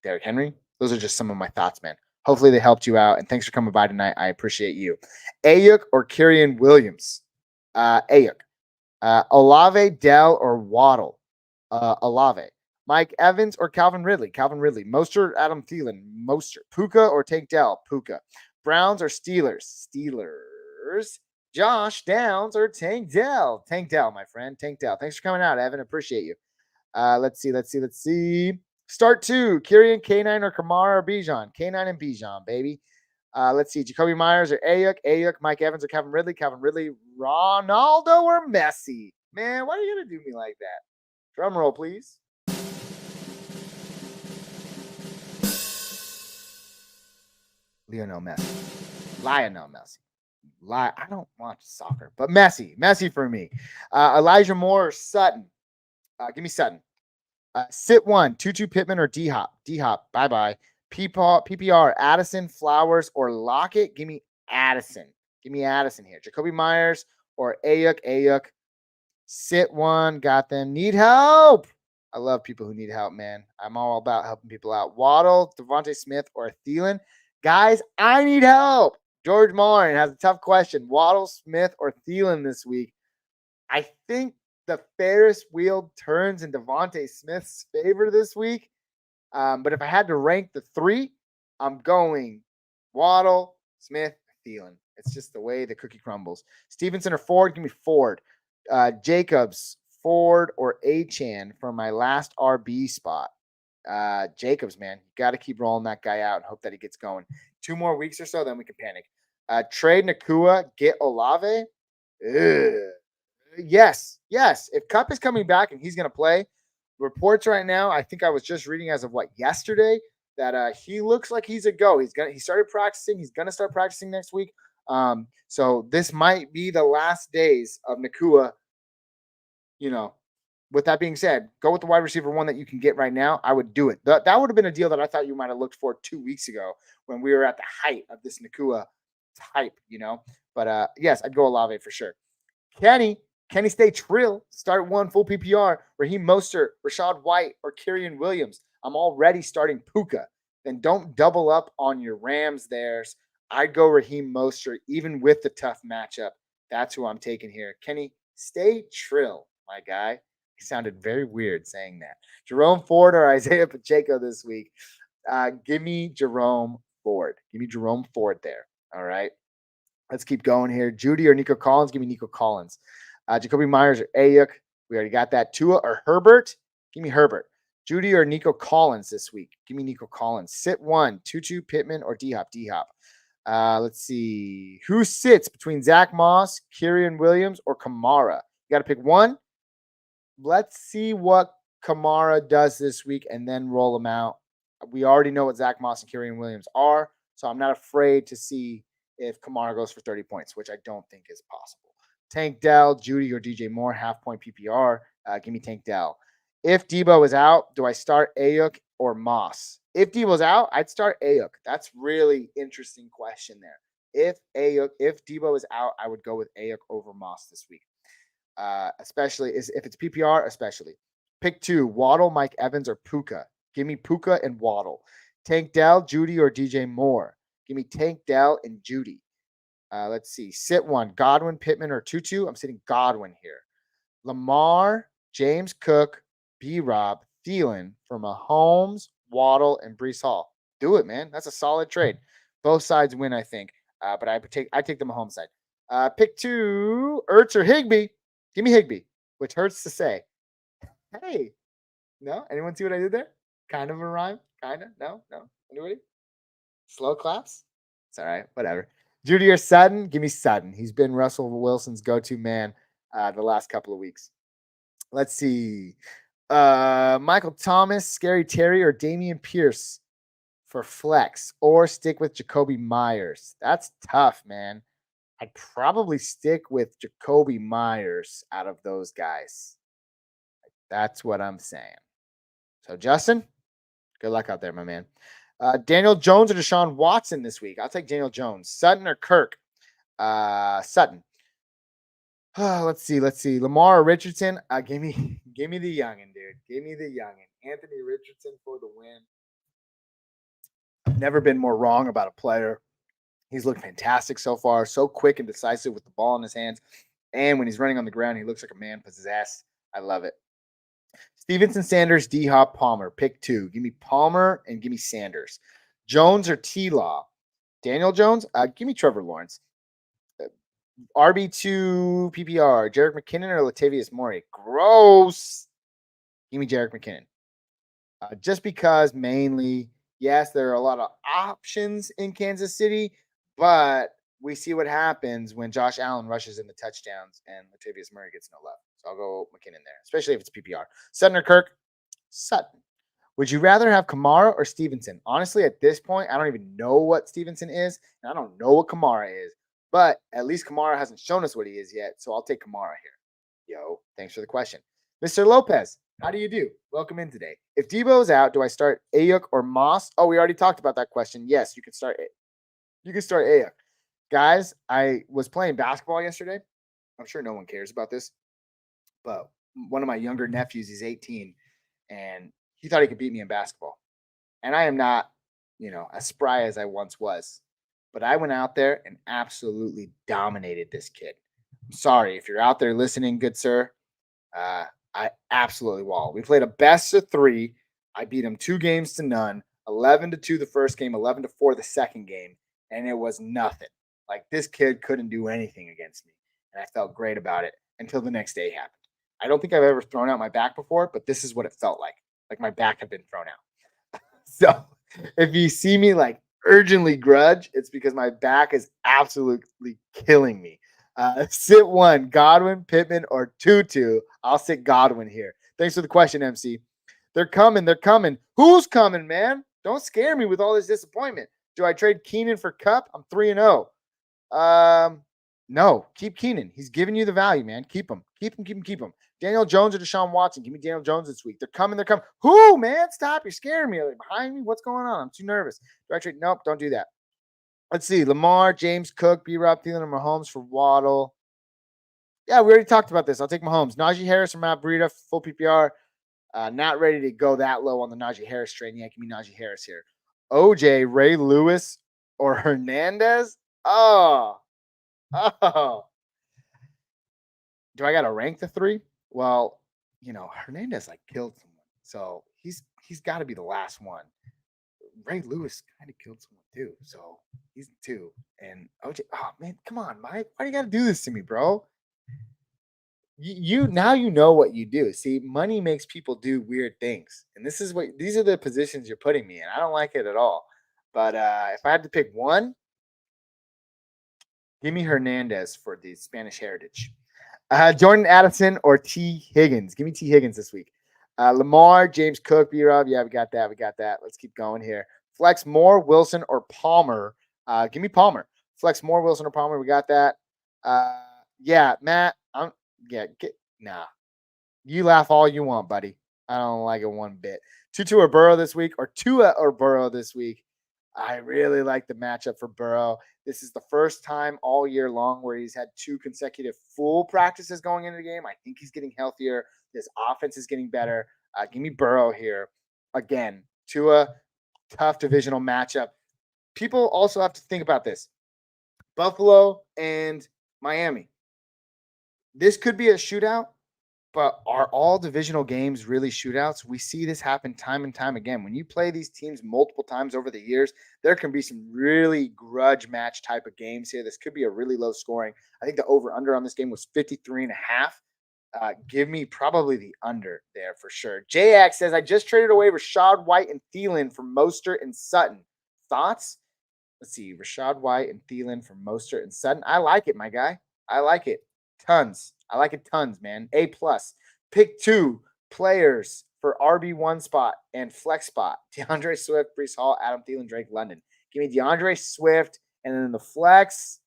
[SPEAKER 3] Derrick Henry. Those are just some of my thoughts, man. Hopefully they helped you out, and thanks for coming by tonight. I appreciate you. Ayuk or Kyrian Williams? Ayuk. Olave, Dell, or Waddle? Olave. Mike Evans or Calvin Ridley? Calvin Ridley. Mostert, Adam Thielen? Mostert. Puka or Tank Dell? Puka. Browns or Steelers? Steelers. Josh Downs or Tank Dell? Tank Dell, my friend. Tank Dell. Thanks for coming out, Evan. Appreciate you. Let's see. Start 2. Kyrian, K9 or Kamara or Bijan? K9 and Bijan, baby. Let's see. Jacoby Myers or Ayuk? Ayuk. Mike Evans or Calvin Ridley? Calvin Ridley. Ronaldo or Messi? Man, why are you going to do me like that? Drum roll, please. Lionel Messi. I don't watch soccer, but Messi for me. Elijah Moore or Sutton? Give me Sutton. Sit 1, Tutu Pittman or D-Hop? D-Hop, bye-bye. PPR, Addison, Flowers, or Lockett? Give me Addison. Give me Addison here. Jacoby Myers or Ayuk? Sit 1, got them. Need help. I love people who need help, man. I'm all about helping people out. Waddle, Devontae Smith, or Thielen? Guys, I need help. George Morin has a tough question. Waddle, Smith, or Thielen this week? I think the Ferris wheel turns in Devontae Smith's favor this week. But if I had to rank the 3, I'm going Waddle, Smith, Thielen. It's just the way the cookie crumbles. Stevenson or Ford? Give me Ford. Jacobs, Ford, or Achane for my last RB spot. Jacobs, man. You got to keep rolling that guy out and hope that he gets going. 2 more weeks or so, then we can panic. Trade Nakua, get Olave. Yes. If Kupp is coming back and he's going to play, reports right now, I think I was just reading as of yesterday, that he looks like he's a go. He started practicing. He's going to start practicing next week. So this might be the last days of Nakua. With that being said, go with the wide receiver 1 that you can get right now. I would do it. That would have been a deal that I thought you might have looked for 2 weeks ago when we were at the height of this Nakua hype, But yes, I'd go Olave for sure. Kenny stay trill. Start 1 full PPR. Raheem Mostert, Rashad White, or Kyrian Williams. I'm already starting Puka. Then don't double up on your Rams theirs. I'd go Raheem Mostert, even with the tough matchup. That's who I'm taking here. Kenny, stay trill, my guy. He sounded very weird saying that. Jerome Ford or Isaiah Pacheco this week? Give me Jerome Ford. Give me Jerome Ford there. All right. Let's keep going here. Judy or Nico Collins? Give me Nico Collins. Jacoby Myers or Ayuk? We already got that. Tua or Herbert? Give me Herbert. Judy or Nico Collins this week? Give me Nico Collins. Sit 1, Tutu, Pittman, or D-Hop? D-Hop. Let's see. Who sits between Zach Moss, Kyrian Williams, or Kamara? You got to pick one. Let's see what Kamara does this week and then roll him out. We already know what Zach Moss and Kyrian Williams are, so I'm not afraid to see if Kamara goes for 30 points, which I don't think is possible. Tank Dell, Judy, or DJ Moore, half-point PPR. Give me Tank Dell. If Debo is out, do I start Ayuk or Moss? If Debo's out, I'd start Ayuk. That's really interesting question there. If Debo is out, I would go with Ayuk over Moss this week. Especially if it's PPR, especially. Pick 2, Waddle, Mike Evans, or Puka. Give me Puka and Waddle. Tank Dell, Judy, or DJ Moore. Give me Tank Dell and Judy. Let's see. Sit 1, Godwin, Pittman, or Tutu. I'm sitting Godwin here. Lamar, James Cook, B-Rob, Thielen for Mahomes, Waddle, and Breece Hall. Do it, man. That's a solid trade. Both sides win, I think. But I take the Mahomes side. Pick 2, Ertz or Higbee. Give me Higbee, which hurts to say. Hey, no? Anyone see what I did there? Kind of a rhyme? Kind of? No? Anybody? Slow claps? It's all right. Whatever. Judy or Sutton? Give me Sutton. He's been Russell Wilson's go-to man the last couple of weeks. Let's see. Michael Thomas, Scary Terry, or Damian Pierce for flex, or stick with Jacoby Myers. That's tough, man. I'd probably stick with Jacoby Myers out of those guys. That's what I'm saying. So, Justin, good luck out there, my man. Daniel Jones or Deshaun Watson this week? I'll take Daniel Jones. Sutton or Kirk? Sutton. Let's see. Lamar or Richardson? Give me the youngin, dude. Give me the youngin. Anthony Richardson for the win. I've never been more wrong about a player. He's looked fantastic so far. So quick and decisive with the ball in his hands. And when he's running on the ground, he looks like a man possessed. I love it. Stevenson, Sanders, D-Hop, Palmer. Pick 2. Give me Palmer and give me Sanders. Jones or T-Law? Daniel Jones? Give me Trevor Lawrence. RB2 PPR. Jerick McKinnon or Latavius Murray? Gross. Give me Jerick McKinnon. Just because mainly, yes, there are a lot of options in Kansas City, but we see what happens when Josh Allen rushes in the touchdowns and Latavius Murray gets no love. So I'll go McKinnon there, especially if it's PPR. Sutton or Kirk? Sutton. Would you rather have Kamara or Stevenson? Honestly, at this point, I don't even know what Stevenson is, and I don't know what Kamara is. But at least Kamara hasn't shown us what he is yet, so I'll take Kamara here. Yo, thanks for the question. Mr. Lopez, how do you do? Welcome in today. If Debo's out, do I start Ayuk or Moss? Oh, we already talked about that question. Yes, you can start Ayuk. Guys, I was playing basketball yesterday. I'm sure no one cares about this, but one of my younger nephews, he's 18, and he thought he could beat me in basketball. And I am not, as spry as I once was. But I went out there and absolutely dominated this kid. I'm sorry if you're out there listening, good sir. I absolutely walled. We played a best of 3. I beat him 2 games to none, 11-2 the first game, 11-4 the second game, and it was nothing. Like, this kid couldn't do anything against me, and I felt great about it until the next day happened. I don't think I've ever thrown out my back before, but this is what it felt like my back had been thrown out. So if you see me urgently grudge, it's because my back is absolutely killing me. Sit 1, Godwin, Pittman, or Tutu. I'll sit Godwin here. Thanks for the question, MC. They're coming. Who's coming, man? Don't scare me with all this disappointment. Do I trade Keenan for Kupp? I'm 3-0. No, keep Keenan. He's giving you the value, man. Keep him. Daniel Jones or Deshaun Watson? Give me Daniel Jones this week. They're coming. Who, man? Stop. You're scaring me. Are they behind me? What's going on? I'm too nervous. Do I trade? Nope, don't do that. Let's see. Lamar, James Cook, B-Rob, Thielen, or Mahomes for Waddle. Yeah, we already talked about this. I'll take Mahomes. Najee Harris or Matt Breida, full PPR. Not ready to go that low on the Najee Harris train. Yeah, give me Najee Harris here. OJ, Ray Lewis, or Hernandez? Oh. Do I got to rank the 3? Well, Hernandez killed someone. So he's got to be the last one. Ray Lewis kind of killed someone too. So he's 2. And OJ, oh man, come on, Mike. Why do you got to do this to me, bro? You now you know what you do. See, money makes people do weird things. And these are the positions you're putting me in. I don't like it at all. But if I had to pick one, give me Hernandez for the Spanish heritage. Jordan Addison or T. Higgins? Give me T. Higgins this week. Lamar, James Cook, B-Rob. Yeah, we got that. Let's keep going here. Flex Moore, Wilson, or Palmer? Give me Palmer. Flex Moore, Wilson, or Palmer. We got that. Yeah, Matt. Nah. You laugh all you want, buddy. I don't like it one bit. Tutu or Burrow this week, or Tua or Burrow this week? I really like the matchup for Burrow. This is the first time all year long where he's had 2 consecutive full practices going into the game. I think he's getting healthier. His offense is getting better. Give me Burrow here. Again, Tua, tough divisional matchup. People also have to think about this. Buffalo and Miami. This could be a shootout, but are all divisional games really shootouts? We see this happen time and time again. When you play these teams multiple times over the years, there can be some really grudge match type of games here. This could be a really low scoring. I think the over-under on this game was 53.5. Give me probably the under there for sure. JX says, I just traded away Rachaad White and Thielen for Mostert and Sutton. Thoughts? Let's see. Rachaad White and Thielen for Mostert and Sutton. I like it, my guy. I like it. Tons. I like it tons, man. A+. Pick 2 players for RB1 spot and flex spot. DeAndre Swift, Breece Hall, Adam Thielen, Drake London. Give me DeAndre Swift, and then the flex.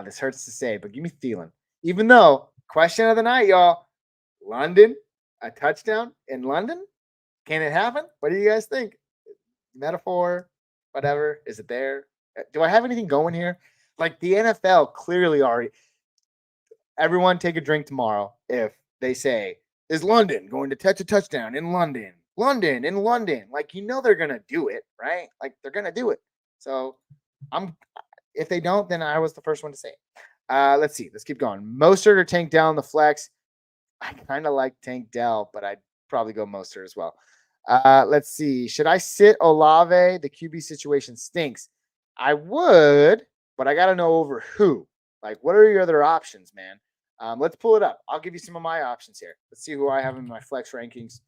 [SPEAKER 3] This hurts to say, but give me Thielen. Even though, question of the night, y'all. London, a touchdown in London? Can it happen? What do you guys think? Metaphor, whatever. Is it there? Do I have anything going here? Like the NFL clearly already. Everyone take a drink tomorrow if they say, is London going to touch a touchdown in London? London in London. Like, they're going to do it, right? Like, they're going to do it. So if they don't, then I was the first one to say it. Let's see. Let's keep going. Mostert or Tank Dell in the flex. I kind of like Tank Dell, but I'd probably go Mostert as well. Let's see. Should I sit Olave? The QB situation stinks. I would, but I got to know over who. Like, what are your other options, man? Let's pull it up. I'll give you some of my options here. Let's see who I have in my flex rankings.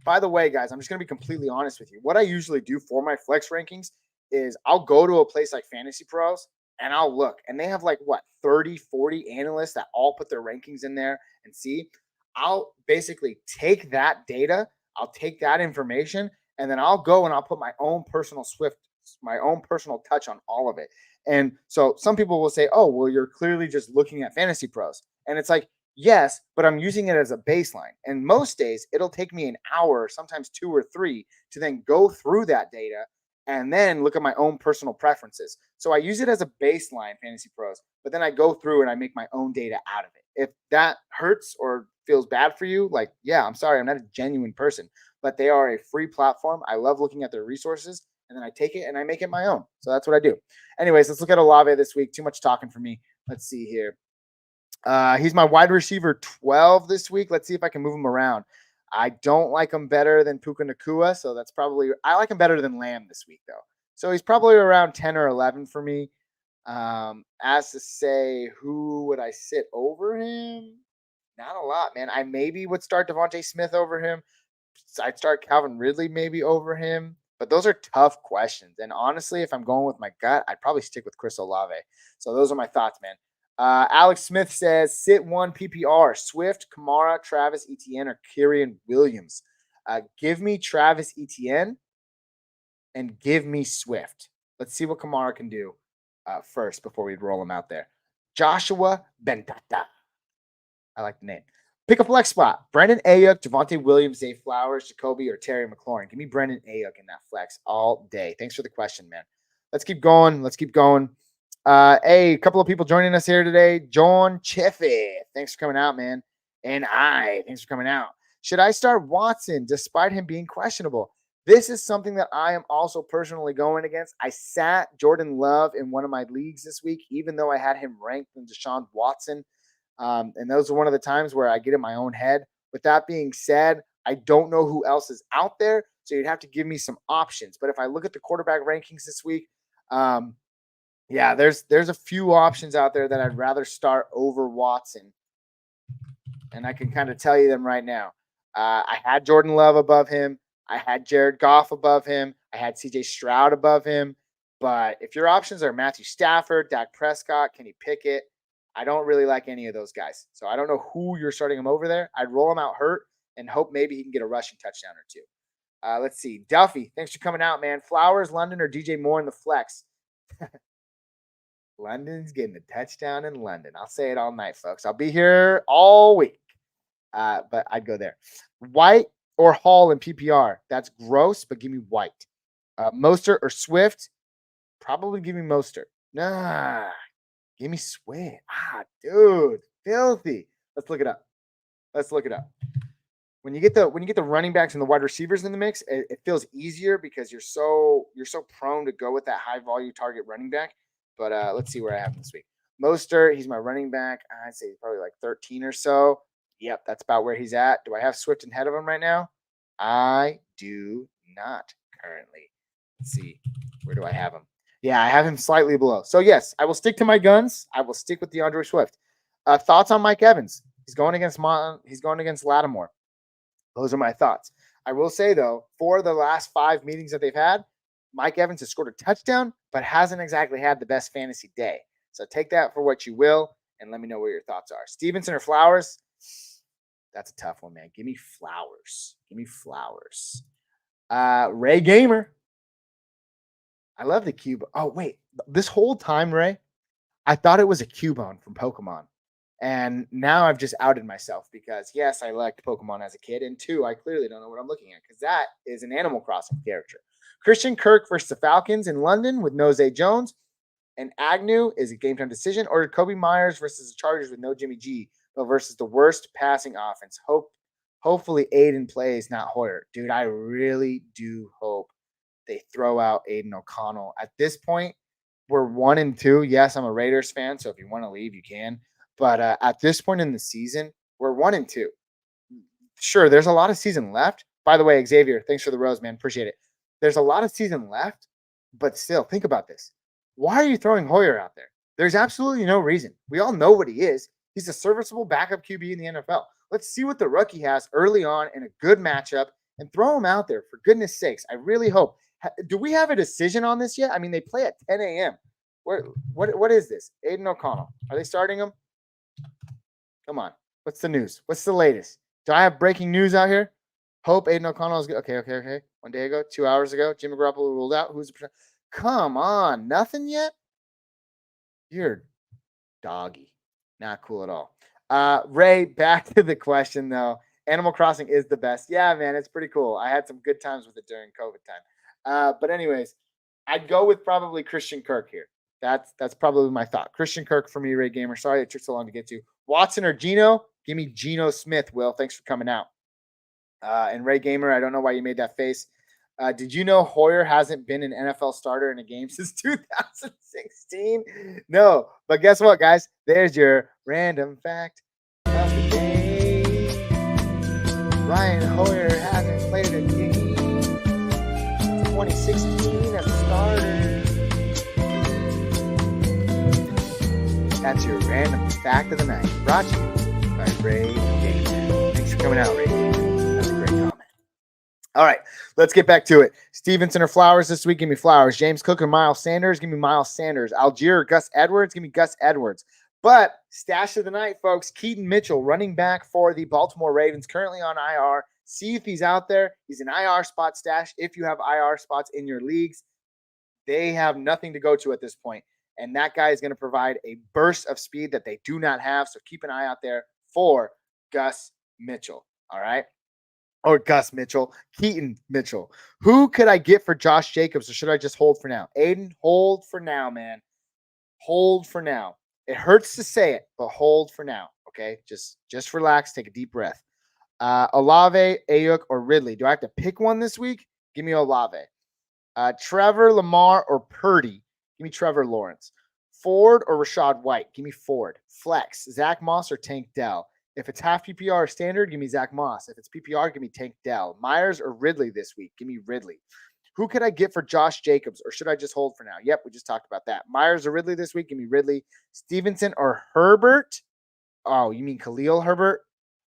[SPEAKER 3] By the way, guys, I'm just going to be completely honest with you. What I usually do for my flex rankings is I'll go to a place like Fantasy Pros and I'll look. And they have 30, 40 analysts that all put their rankings in there and see. I'll basically take that data, I'll take that information, and then I'll go and I'll put my own personal touch on all of it. And so some people will say, oh, well, you're clearly just looking at Fantasy Pros. And it's like, yes, but I'm using it as a baseline. And most days it'll take me an hour, sometimes 2 or 3, to then go through that data and then look at my own personal preferences. So I use it as a baseline, Fantasy Pros, but then I go through and I make my own data out of it. If that hurts or feels bad for you, I'm sorry, I'm not a genuine person, but they are a free platform. I love looking at their resources, and then I take it and I make it my own. So that's what I do. Anyways, let's look at Olave this week. Too much talking for me. Let's see here. He's my wide receiver 12 this week. Let's see if I can move him around. I don't like him better than Puka Nacua, so I like him better than Lamb this week, though. So he's probably around 10 or 11 for me. As to say, who would I sit over him? Not a lot, man. I maybe would start Devontae Smith over him. I'd start Calvin Ridley maybe over him. But those are tough questions. And honestly, if I'm going with my gut, I'd probably stick with Chris Olave. So those are my thoughts, man. Alex Smith says, sit 1 PPR, Swift, Kamara, Travis Etienne, or Kyren Williams. Give me Travis Etienne and give me Swift. Let's see what Kamara can do first before we roll him out there. Joshua Bentata. I like the name. Pick a flex spot. Brandon Ayuk, Javonte Williams, Zay Flowers, Jacoby, or Terry McLaurin. Give me Brandon Ayuk in that flex all day. Thanks for the question, man. Let's keep going. A couple of people joining us here today. John Chiffy. Thanks for coming out, man. And thanks for coming out. Should I start Watson despite him being questionable? This is something that I am also personally going against. I sat Jordan Love in one of my leagues this week, even though I had him ranked in Deshaun Watson. And those are one of the times where I get in my own head. With that being said, I don't know who else is out there, so you'd have to give me some options. But if I look at the quarterback rankings this week, there's a few options out there that I'd rather start over Watson. And I can kind of tell you them right now. I had Jordan Love above him. I had Jared Goff above him. I had CJ Stroud above him. But if your options are Matthew Stafford, Dak Prescott, Kenny Pickett, I don't really like any of those guys. So I don't know who you're starting him over there. I'd roll him out hurt and hope maybe he can get a rushing touchdown or two. Let's see. Duffy, thanks for coming out, man. Flowers, London, or DJ Moore in the flex? London's getting a touchdown in London. I'll say it all night, folks. I'll be here all week. But I'd go there. White or Hall in PPR? That's gross, but give me White. Mostert or Swift? Probably give me Mostert. Nah. Give me Swift. Dude, filthy. Let's look it up. When you get the running backs and the wide receivers in the mix, it feels easier because you're so prone to go with that high volume target running back. But let's see where I have him this week. Mostert, he's my running back. I'd say he's probably like 13 or so. Yep, that's about where he's at. Do I have Swift ahead of him right now? I do not currently. Let's see. Where do I have him? Yeah, I have him slightly below. So, yes, I will stick to my guns. I will stick with DeAndre Swift. Thoughts on Mike Evans? He's going against Lattimore. Those are my thoughts. I will say, though, for the last 5 meetings that they've had, Mike Evans has scored a touchdown, but hasn't exactly had the best fantasy day. So take that for what you will, and let me know what your thoughts are. Stevenson or Flowers? That's a tough one, man. Give me Flowers. Ray Gamer. I love the cube. Oh, wait. This whole time, Ray, I thought it was a Cubone from Pokemon. And now I've just outed myself because, yes, I liked Pokemon as a kid. And 2, I clearly don't know what I'm looking at because that is an Animal Crossing character. Christian Kirk versus the Falcons in London with no Zay Jones. And Agnew is a game time decision. Or Kobe Myers versus the Chargers with no Jimmy G, but versus the worst passing offense. Hopefully Aiden plays, not Hoyer. Dude, I really do hope they throw out Aiden O'Connell. At this point, we're 1-2. Yes, I'm a Raiders fan, so if you want to leave, you can. But at this point in the season, we're 1-2. Sure, there's a lot of season left. By the way, Xavier, thanks for the rose, man. Appreciate it. There's a lot of season left, but still, think about this. Why are you throwing Hoyer out there? There's absolutely no reason. We all know what he is. He's a serviceable backup QB in the NFL. Let's see what the rookie has early on in a good matchup and throw him out there, for goodness sakes. I really hope. Do we have a decision on this yet? I mean, they play at 10 a.m. What is this? Aiden O'Connell. Are they starting him? Come on. What's the news? What's the latest? Do I have breaking news out here? Hope Aiden O'Connell is good. Okay. 1 day ago, 2 hours ago, Jimmy Garoppolo ruled out. Who's the Come on. Nothing yet? You're doggy. Not cool at all. Ray, back to the question, though. Animal Crossing is the best. Yeah, man, it's pretty cool. I had some good times with it during COVID time. But anyways, I'd go with probably Christian Kirk here. That's probably my thought. Christian Kirk for me, Ray Gamer. Sorry it took so long to get to. Watson or Geno? Give me Geno Smith, Will. Thanks for coming out. And Ray Gamer, I don't know why you made that face. Did you know Hoyer hasn't been an NFL starter in a game since 2016? No, but guess what, guys? There's your random fact of the day. Ryan Hoyer hasn't played a game since 2016 as a starter. That's your random fact of the night. Brought to you by Ray Gamer. Thanks for coming out, Ray Gamer. That's a great comment. All right, let's get back to it. Stevenson or Flowers this week? Give me Flowers. James Cook or Miles Sanders? Give me Miles Sanders. Algier or Gus Edwards? Give me Gus Edwards. But stash of the night, folks, Keaton Mitchell, running back for the Baltimore Ravens, currently on IR. See if he's out there. He's an IR spot stash. If you have IR spots in your leagues, they have nothing to go to at this point. And that guy is going to provide a burst of speed that they do not have. So keep an eye out there for Gus Mitchell. All right. Or Gus Mitchell, Keaton Mitchell. Who could I get for Josh Jacobs, or should I just hold for now? Aiden, hold for now, man. Hold for now. It hurts to say it, but hold for now. Okay, just relax. Take a deep breath. Olave, Ayuk, or Ridley. Do I have to pick one this week? Give me Olave. Trevor, Lamar, or Purdy. Give me Trevor Lawrence. Ford or Rashad White. Give me Ford. Flex, Zach Moss or Tank Dell. If it's half PPR or standard, give me Zach Moss. If it's PPR, give me Tank Dell. Myers or Ridley this week? Give me Ridley. Who could I get for Josh Jacobs, or should I just hold for now? Yep, we just talked about that. Myers or Ridley this week? Give me Ridley. Stevenson or Herbert? Oh, you mean Khalil Herbert?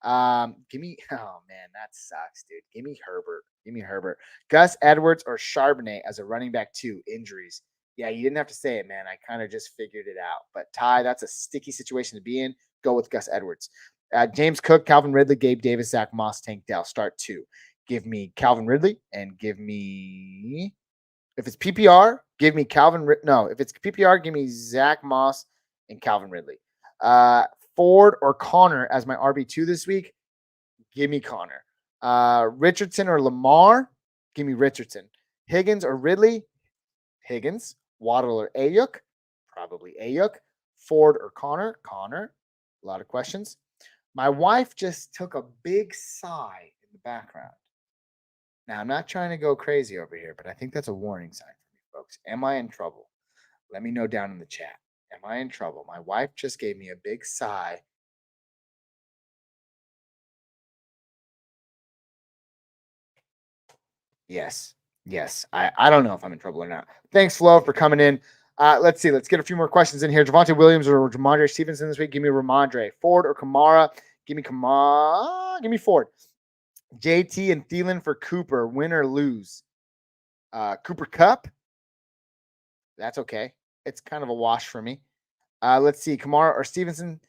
[SPEAKER 3] Give me, oh man, that sucks, dude. Give me Herbert. Give me Herbert. Gus Edwards or Charbonnet as a running back 2. Injuries. Yeah, you didn't have to say it, man. I kind of just figured it out. But Ty, that's a sticky situation to be in. Go with Gus Edwards. James Cook, Calvin Ridley, Gabe Davis, Zach Moss, Tank Dell. Start 2. Give me Calvin Ridley and give me, if it's PPR, give me if it's PPR, give me Zach Moss and Calvin Ridley. Ford or Connor as my RB2 this week? Give me Connor. Richardson or Lamar? Give me Richardson. Higgins or Ridley? Higgins. Waddle or Ayuk? Probably Ayuk. Ford or Connor? Connor. A lot of questions. My wife just took a big sigh in the background. Now, I'm not trying to go crazy over here, but I think that's a warning sign for me, folks. Am I in trouble? Let me know down in the chat. Am I in trouble? My wife just gave me a big sigh. Yes. I don't know if I'm in trouble or not. Thanks, Flo, for coming in. Let's see. Let's get a few more questions in here. Javonte Williams or Ramondre Stevenson this week? Give me Ramondre. Ford or Kamara? Give me Kamara. Give me Ford. JT and Thielen for Cooper. Win or lose? Cooper Kupp? That's okay. It's kind of a wash for me. Let's see. Kamara or Stevenson?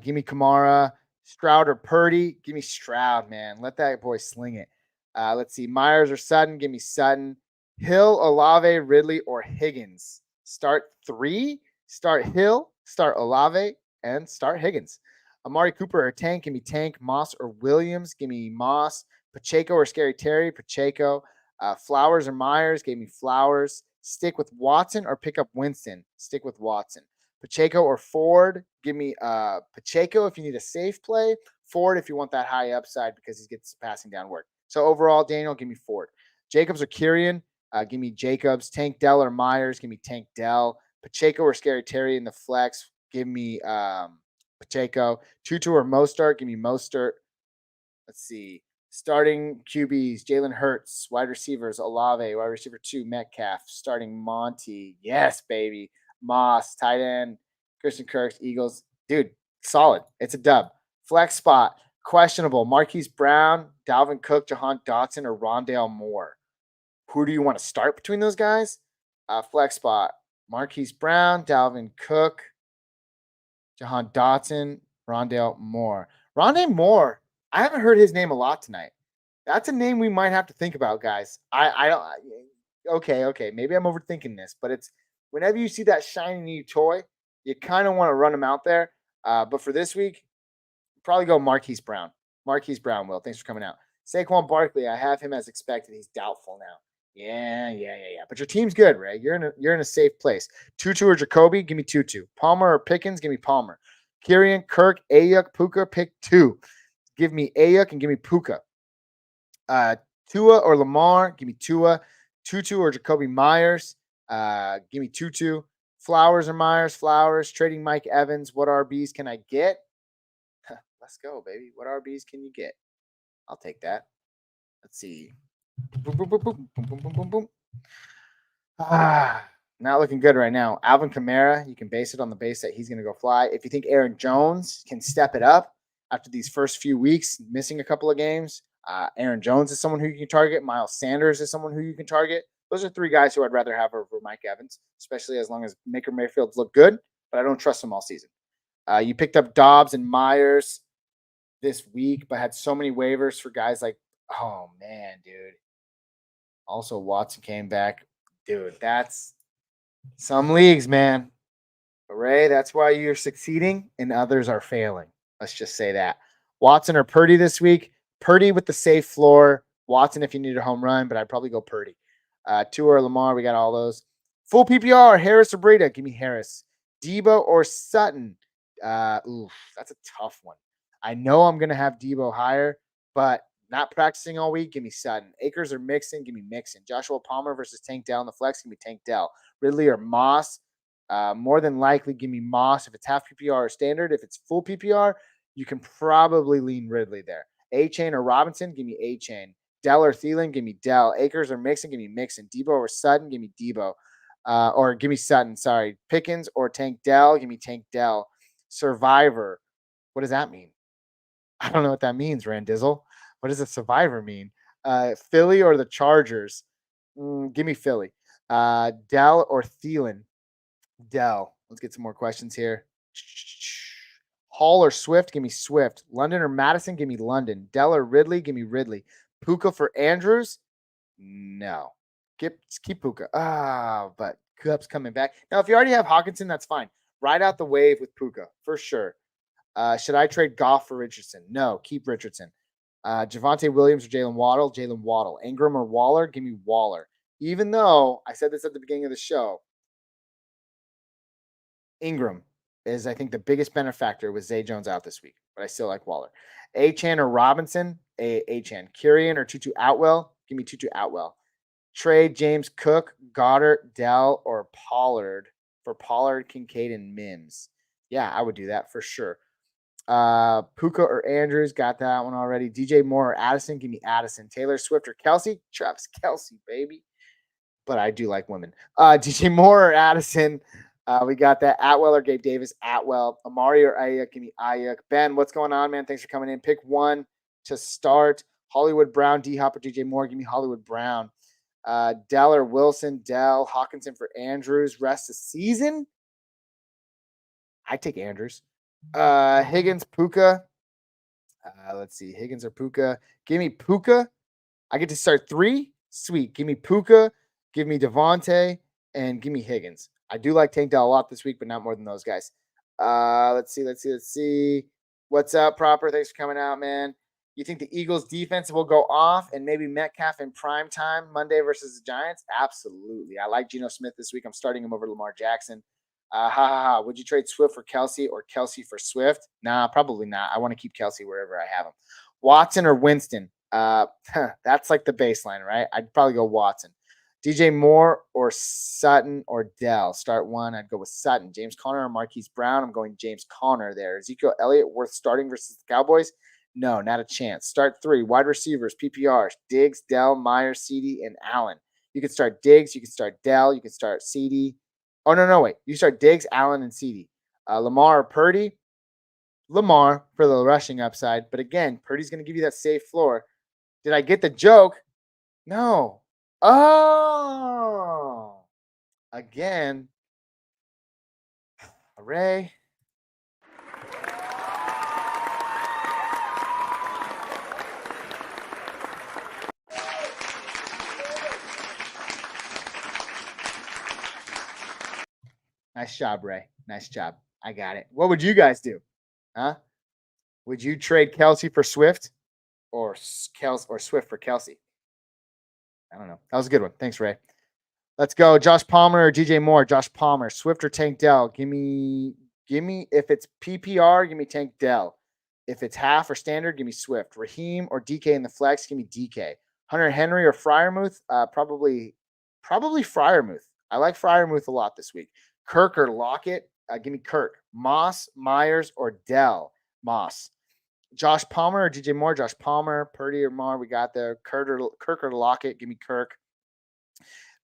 [SPEAKER 3] Give me Kamara. Stroud or Purdy? Give me Stroud, man. Let that boy sling it. Let's see. Myers or Sutton? Give me Sutton. Hill, Olave, Ridley, or Higgins? Start 3. Start Hill. Start Olave. and start Higgins. Amari Cooper or Tank, give me Tank. Moss or Williams, give me Moss. Pacheco or Scary Terry, Pacheco. Flowers or Myers, gave me Flowers. Stick with Watson or pick up Winston, stick with Watson. Pacheco or Ford, give me Pacheco if you need a safe play. Ford if you want that high upside because he gets passing down work. So overall, Daniel, give me Ford. Jacobs or Kyrian, give me Jacobs. Tank Dell or Myers, give me Tank Dell. Pacheco or Scary Terry in the flex, give me Pacheco. Tutu or Mostert, give me Mostert. Let's see. Starting QBs, Jalen Hurts. Wide receivers, Olave. Wide receiver 2, Metcalf. Starting Monty. Yes, baby. Moss. Tight end, Christian Kirk. Eagles. Dude, solid. It's a dub. Flex spot, questionable. Marquise Brown, Dalvin Cook, Jahan Dotson, or Rondale Moore. Who do you want to start between those guys? Flex spot, Marquise Brown, Dalvin Cook, Jahan Dotson, Rondale Moore. Rondale Moore, I haven't heard his name a lot tonight. That's a name we might have to think about, guys. I don't. Okay. Maybe I'm overthinking this, but it's whenever you see that shiny new toy, you kind of want to run him out there. But for this week, probably go Marquise Brown. Marquise Brown, Will. Thanks for coming out. Saquon Barkley, I have him as expected. He's doubtful now. Yeah. But your team's good, Ray. You're in a safe place. Tutu or Jacoby, give me Tutu. Palmer or Pickens, give me Palmer. Kyrian, Kirk, Ayuk, Puka, pick 2. Give me Ayuk and give me Puka. Tua or Lamar, give me Tua. Tutu or Jacoby Myers, give me Tutu. Flowers or Myers, Flowers. Trading Mike Evans, what RBs can I get? Let's go, baby. What RBs can you get? I'll take that. Let's see. Boom, boom, boom, boom, boom, boom, boom, boom, boom. Not looking good right now. Alvin Kamara, you can base it on the base that he's going to go fly. If you think Aaron Jones can step it up after these first few weeks, missing a couple of games, Aaron Jones is someone who you can target. Miles Sanders is someone who you can target. Those are 3 guys who I'd rather have over Mike Evans, especially as long as Baker Mayfield's look good, but I don't trust him all season. You picked up Dobbs and Myers this week, but had so many waivers for guys like, oh, man, dude. Also, Watson came back. Dude, that's some leagues, man. Ray, that's why you're succeeding and others are failing. Let's just say that. Watson or Purdy this week. Purdy with the safe floor. Watson if you need a home run, but I'd probably go Purdy. Tua or Lamar, we got all those. Full PPR, Harris or Breida. Give me Harris. Debo or Sutton. That's a tough one. I know I'm going to have Debo higher, but not practicing all week. Give me Sutton. Akers or Mixon. Give me Mixon. Joshua Palmer versus Tank Dell in the flex. Give me Tank Dell. Ridley or Moss. More than likely, give me Moss. If it's half PPR or standard, if it's full PPR, you can probably lean Ridley there. A-Chain or Robinson. Give me A-Chain. Dell or Thielen. Give me Dell. Akers or Mixon. Give me Mixon. Debo or Sutton. Give me Debo. Or give me Sutton. Sorry. Pickens or Tank Dell. Give me Tank Dell. Survivor. What does that mean? I don't know what that means, Randizzle. What does a survivor mean? Philly or the Chargers? Give me Philly. Dell or Thielen? Dell. Let's get some more questions here. Hall or Swift? Give me Swift. London or Madison? Give me London. Dell or Ridley? Give me Ridley. Puka for Andrews? No. Keep Puka. But Cup's coming back. Now, if you already have Hawkinson, that's fine. Ride out the wave with Puka, for sure. Should I trade Goff for Richardson? No, keep Richardson. Javonte Williams or Jalen Waddle? Jalen Waddle. Ingram or Waller? Give me Waller. Even though I said this at the beginning of the show, Ingram is, I think, the biggest benefactor with Zay Jones out this week, but I still like Waller. A-Chan or Robinson? A-Chan. Kyrian or Tutu Atwell? Give me Tutu Atwell. Trade James Cook, Goddard, Dell, or Pollard for Pollard, Kincaid, and Mims. Yeah, I would do that for sure. Puka or Andrews, got that one already. DJ Moore or Addison, give me Addison. Taylor Swift or Kelsey? Travis Kelsey, baby. But I do like women. DJ Moore or Addison? We got that. Atwell or Gabe Davis? Atwell. Amari or Ayuk? Give me Ayuk. Ben, what's going on, man? Thanks for coming in. Pick one to start. Hollywood Brown, D-Hop or DJ Moore? Give me Hollywood Brown. Dell or Wilson? Dell. Hawkinson for Andrews. Rest of season? I take Andrews. Higgins, Puka. Let's see. Higgins or Puka. Give me Puka. I get to start 3. Sweet. Give me Puka. Give me Devontae. And give me Higgins. I do like Tank Dell a lot this week, but not more than those guys. Let's see. What's up, Proper? Thanks for coming out, man. You think the Eagles defense will go off and maybe Metcalf in prime time Monday versus the Giants? Absolutely. I like Geno Smith this week. I'm starting him over Lamar Jackson. Would you trade Swift for Kelsey or Kelsey for Swift? Nah, probably not. I want to keep Kelsey wherever I have him. Watson or Winston? That's like the baseline, right? I'd probably go Watson. DJ Moore or Sutton or Dell? Start one. I'd go with Sutton. James Conner or Marquise Brown? I'm going James Conner there. Ezekiel Elliott worth starting versus the Cowboys? No, not a chance. Start three. Wide receivers, PPR. Diggs, Dell, Myers, CD, and Allen. You could start Diggs. You could start Dell. You could start CD. Oh, no, wait. You start Diggs, Allen, and CD. Lamar or Purdy? Lamar for the rushing upside. But again, Purdy's going to give you that safe floor. Did I get the joke? No. Oh. Again. Ray. Nice job, Ray. Nice job. I got it. What would you guys do? Huh? Would you trade Kelsey for Swift or Swift for Kelsey? I don't know. That was a good one. Thanks, Ray. Let's go. Josh Palmer or DJ Moore? Josh Palmer. Swift or Tank Dell? Give me. If it's PPR, give me Tank Dell. If it's half or standard, give me Swift. Raheem or DK in the flex? Give me DK. Hunter Henry or Freiermuth? Probably Freiermuth. I like Freiermuth a lot this week. Kirk or Lockett? Give me Kirk. Moss, Myers, or Dell? Moss. Josh Palmer or DJ Moore? Josh Palmer. Purdy or Moore? We got there. Kirk or Lockett? Give me Kirk.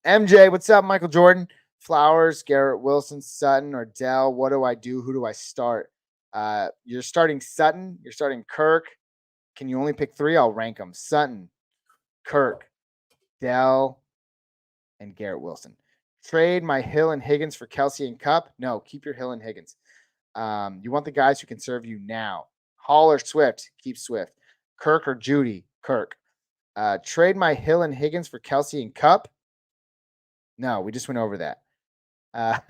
[SPEAKER 3] MJ, what's up, Michael Jordan? Flowers, Garrett Wilson, Sutton, or Dell? What do I do? Who do I start? You're starting Sutton. You're starting Kirk. Can you only pick three? I'll rank them. Sutton, Kirk, Dell, and Garrett Wilson. Trade my Hill and Higgins for Kelsey and Cup? No, keep your Hill and Higgins. You want the guys who can serve you now. Hall or Swift? Keep Swift. Kirk or Judy? Kirk. Trade my Hill and Higgins for Kelsey and Cup? No, we just went over that. That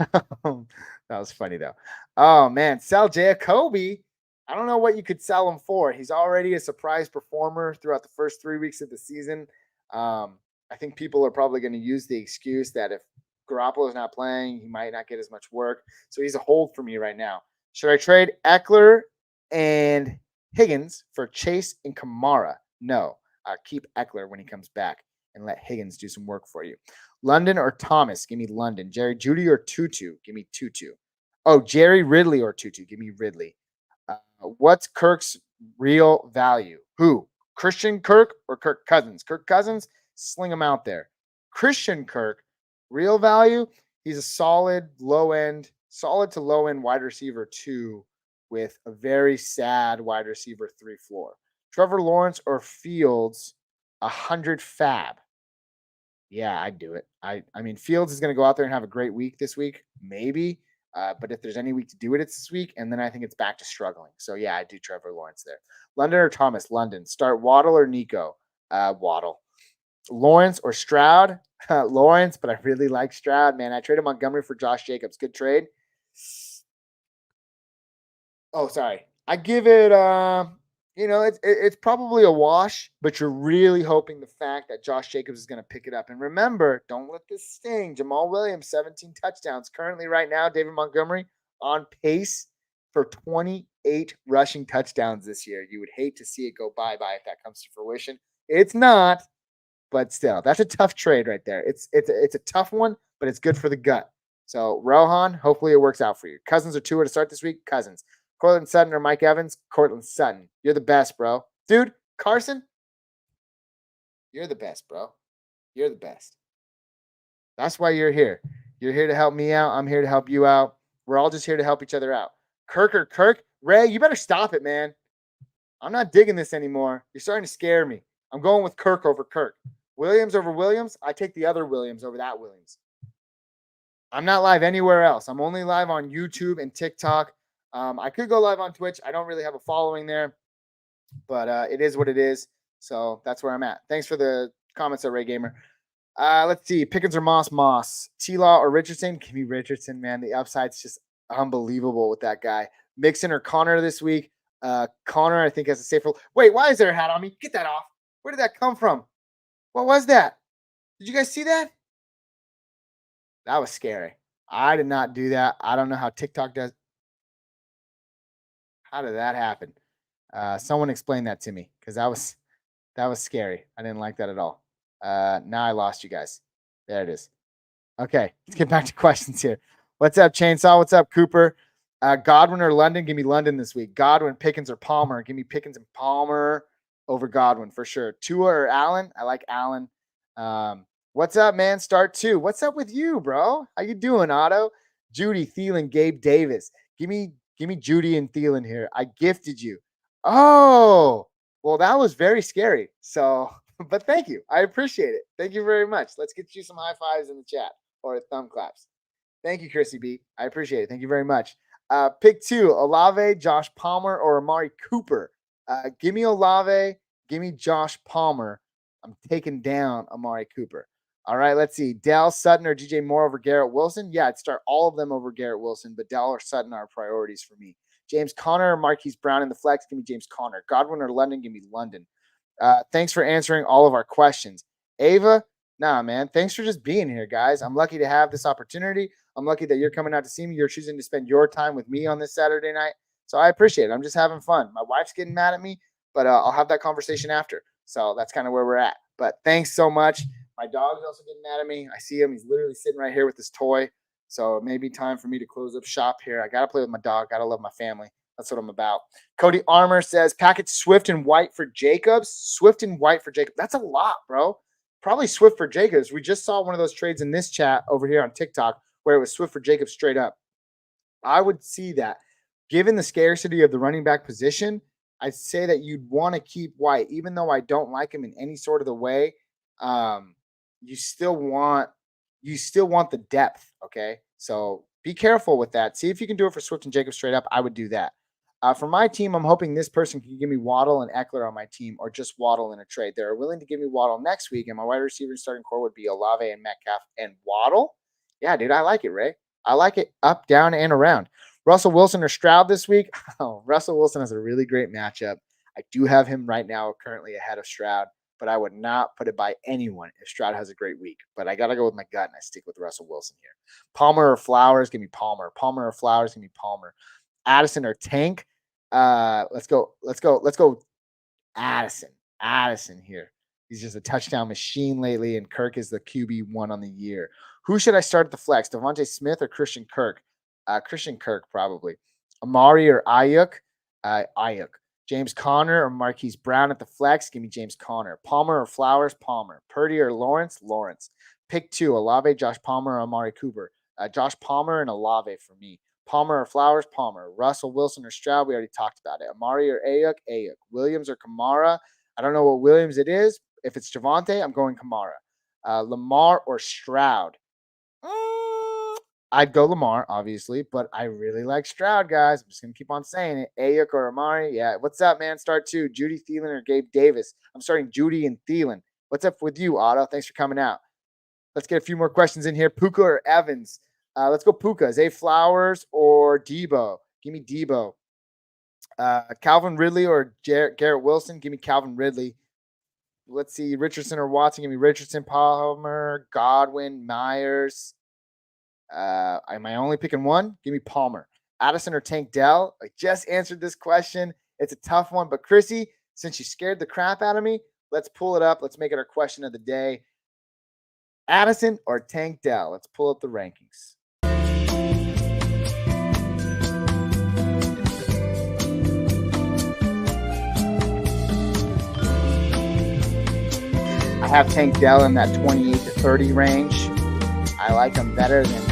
[SPEAKER 3] was funny, though. Oh, man. Sell Jacoby. I don't know what you could sell him for. He's already a surprise performer throughout the first 3 weeks of the season. I think people are probably going to use the excuse that if Garoppolo is not playing, he might not get as much work. So he's a hold for me right now. Should I trade Eckler and Higgins for Chase and Kamara? No. Keep Eckler when he comes back and let Higgins do some work for you. London or Thomas? Give me London. Jerry Jeudy or Tutu? Give me Tutu. Oh, Jerry Ridley or Tutu? Give me Ridley. What's Kirk's real value? Who? Christian Kirk or Kirk Cousins? Kirk Cousins, sling him out there. Christian Kirk, real value, he's a solid to low end wide receiver 2 with a very sad wide receiver 3 floor. Trevor Lawrence or Fields, 100 fab. Yeah, I'd do it. I mean, Fields is going to go out there and have a great week this week, maybe. But if there's any week to do it, it's this week. And then I think it's back to struggling. So, yeah, I do Trevor Lawrence there. London or Thomas? London. Start Waddle or Nico? Waddle. Lawrence or Stroud? Lawrence, but I really like Stroud, man. I traded Montgomery for Josh Jacobs. Good trade. Oh, sorry. I give it, it's probably a wash, but you're really hoping the fact that Josh Jacobs is going to pick it up. And remember, don't let this sting. Jamal Williams, 17 touchdowns. Currently right now, David Montgomery on pace for 28 rushing touchdowns this year. You would hate to see it go bye-bye if that comes to fruition. It's not, but still, that's a tough trade right there. It's a tough one, but it's good for the gut. So, Rohan, hopefully it works out for you. Cousins or Tua to start this week? Cousins. Cortland Sutton or Mike Evans? Cortland Sutton. You're the best, bro. Dude, Carson, you're the best, bro. You're the best. That's why you're here. You're here to help me out. I'm here to help you out. We're all just here to help each other out. Kirk? Ray, you better stop it, man. I'm not digging this anymore. You're starting to scare me. I'm going with Kirk over Kirk. Williams over Williams? I take the other Williams over that Williams. I'm not live anywhere else. I'm only live on YouTube and TikTok. I could go live on Twitch. I don't really have a following there, but it is what it is. So that's where I'm at. Thanks for the comments, Ray Gamer. Let's see. Pickens or Moss? Moss. T-Law or Richardson? Give me Richardson, man. The upside's just Unbelievable with that guy. Mixon or Connor this week. Connor, I think, has a safer. Wait, why is there a hat on me? Get that off. Where did that come from? What was that? Did you guys see that? That was scary. I did not do that. I don't know how TikTok does. How did that happen? Someone explain that to me because that was scary. I didn't like that at all. Now I lost you guys. There it is. Okay, let's get back to questions here. What's up, Chainsaw? What's up, Cooper? Godwin or London? Give me London this week. Godwin, Pickens, or Palmer? Give me Pickens and Palmer over Godwin for sure. Tua or Allen? I like Allen. What's up, man? Start 2. What's up with you, bro? How you doing, Otto? Judy, Thielen, Gabe Davis. Give me Judy and Thielen here. I gifted you. Oh, well, that was very scary. So, but thank you. I appreciate it. Thank you very much. Let's get you some high fives in the chat or thumb claps. Thank you, Chrissy B. I appreciate it. Thank you very much. Pick 2, Olave, Josh Palmer, or Amari Cooper. Give me Olave. Give me Josh Palmer. I'm taking down Amari Cooper. All right, let's see. Dell, Sutton, or DJ Moore over Garrett Wilson? Yeah, I'd start all of them over Garrett Wilson, but Dell or Sutton are priorities for me. James Conner or Marquise Brown in the flex? Give me James Conner. Godwin or London? Give me London. Thanks for answering all of our questions. Ava, nah, man. Thanks for just being here, guys. I'm lucky to have this opportunity. I'm lucky that you're coming out to see me. You're choosing to spend your time with me on this Saturday night. So I appreciate it. I'm just having fun. My wife's getting mad at me, but I'll have that conversation after. So that's kind of where we're at. But thanks so much. My dog's also getting mad at me. I see him. He's literally sitting right here with his toy. So it may be time for me to close up shop here. I got to play with my dog. Got to love my family. That's what I'm about. Cody Armour says, package Swift and White for Jacobs. Swift and White for Jacobs. That's a lot, bro. Probably Swift for Jacobs. We just saw one of those trades in this chat over here on TikTok where it was Swift for Jacobs straight up. I would see that. Given the scarcity of the running back position, I'd say that you'd want to keep White, even though I don't like him in any sort of the way. You still want the depth. Okay, so be careful with that. See if you can do it for Swift and Jacobs straight up. I would do that. For my team, I'm hoping this person can give me Waddle and Eckler on my team, or just Waddle in a trade. They're willing to give me Waddle next week, and my wide receiver starting core would be Olave and Metcalf and Waddle. Yeah, dude, I like it, Ray. I like it up, down, and around. Russell Wilson or Stroud this week? Oh, Russell Wilson has a really great matchup. I do have him right now currently ahead of Stroud, but I would not put it by anyone if Stroud has a great week. But I got to go with my gut, and I stick with Russell Wilson here. Palmer or Flowers? Give me Palmer. Palmer or Flowers? Give me Palmer. Addison or Tank? Let's go. Addison here. He's just a touchdown machine lately, and Kirk is the QB1 on the year. Who should I start at the flex? Devontae Smith or Christian Kirk? Christian Kirk, probably. Amari or Ayuk? Ayuk. James Conner or Marquise Brown at the flex? Give me James Conner. Palmer or Flowers? Palmer. Purdy or Lawrence? Lawrence. Pick 2, Olave, Josh Palmer, or Amari Cooper. Josh Palmer and Olave for me. Palmer or Flowers? Palmer. Russell Wilson or Stroud? We already talked about it. Amari or Ayuk? Ayuk. Williams or Kamara? I don't know what Williams it is. If it's Javonte, I'm going Kamara. Lamar or Stroud? I'd go Lamar, obviously, but I really like Stroud, guys. I'm just going to keep on saying it. Ayuk or Amari? Yeah. What's up, man? Start 2. Judy, Thielen, or Gabe Davis? I'm starting Judy and Thielen. What's up with you, Otto? Thanks for coming out. Let's get a few more questions in here. Puka or Evans? Let's go Puka. Zay Flowers or Debo? Give me Debo. Calvin Ridley or Garrett Wilson? Give me Calvin Ridley. Let's see. Richardson or Watson? Give me Richardson. Palmer, Godwin, Myers. Am I only picking one? Give me Palmer. Addison or Tank Dell? I just answered this question. It's a tough one, but Chrissy, since you scared the crap out of me, let's pull it up. Let's make it our question of the day. Addison or Tank Dell? Let's pull up the rankings. I have Tank Dell in that 28 to 30 range. I like him better than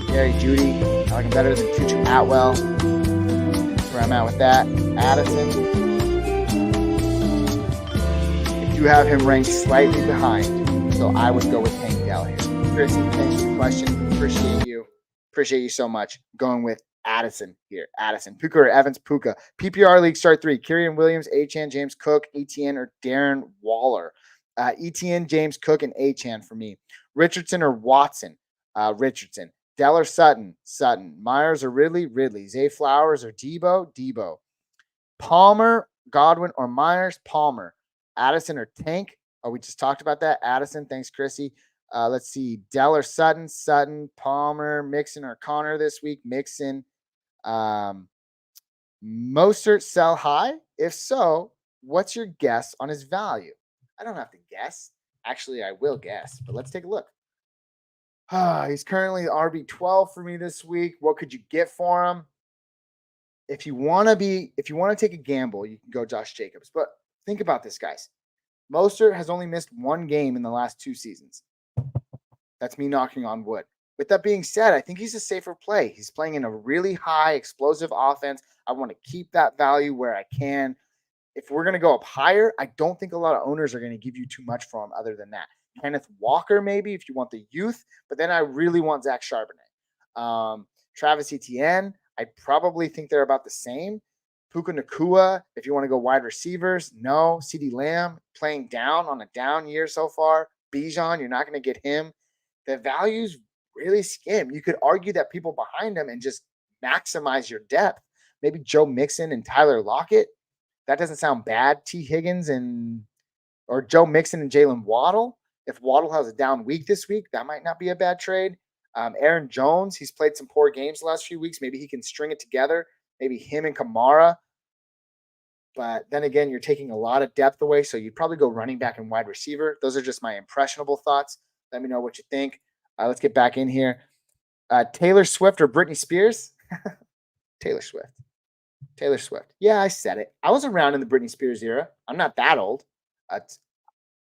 [SPEAKER 3] Jerry Jeudy. I like him better than Tutu Atwell. That's where I'm at with that. Addison. I do have him ranked slightly behind, so I would go with Tank Dell here. Chrissy, thanks for the question. Appreciate you. Appreciate you so much. Going with Addison here. Addison. Puka or Evans? Puka. PPR League start 3. Kyrian Williams, Achane, James Cook, Etienne, or Darren Waller. Etienne, James Cook, and Achane for me. Richardson or Watson? Richardson. Dell or Sutton? Sutton. Myers or Ridley? Ridley. Zay Flowers or Debo? Debo. Palmer, Godwin, or Myers? Palmer. Addison or Tank? Oh, we just talked about that. Addison. Thanks, Chrissy. Let's see. Dell or Sutton? Sutton. Palmer. Mixon or Connor this week? Mixon. Mostert sell high? If so, what's your guess on his value? I don't have to guess. Actually, I will guess, but let's take a look. He's currently RB12 for me this week. What could you get for him? If you want to take a gamble, you can go Josh Jacobs. But think about this, guys. Mostert has only missed one game in the last 2 seasons. That's me knocking on wood. With that being said, I think he's a safer play. He's playing in a really high explosive offense. I want to keep that value where I can. If we're going to go up higher, I don't think a lot of owners are going to give you too much for him other than that. Kenneth Walker, maybe, if you want the youth, but then I really want Zach Charbonnet. Travis Etienne, I probably think they're about the same. Puka Nacua, if you want to go wide receivers, no. CeeDee Lamb, playing down on a down year so far. Bijan, you're not going to get him. The value's really skim. You could argue that people behind him and just maximize your depth. Maybe Joe Mixon and Tyler Lockett. That doesn't sound bad. T. Higgins or Joe Mixon and Jalen Waddle. If Waddle has a down week this week, that might not be a bad trade. Aaron Jones, he's played some poor games the last few weeks. Maybe he can string it together. Maybe him and Kamara. But then again, you're taking a lot of depth away, so you'd probably go running back and wide receiver. Those are just my impressionable thoughts. Let me know what you think. Let's get back in here. Taylor Swift or Britney Spears? Taylor Swift. Taylor Swift. Yeah, I said it. I was around in the Britney Spears era. I'm not that old.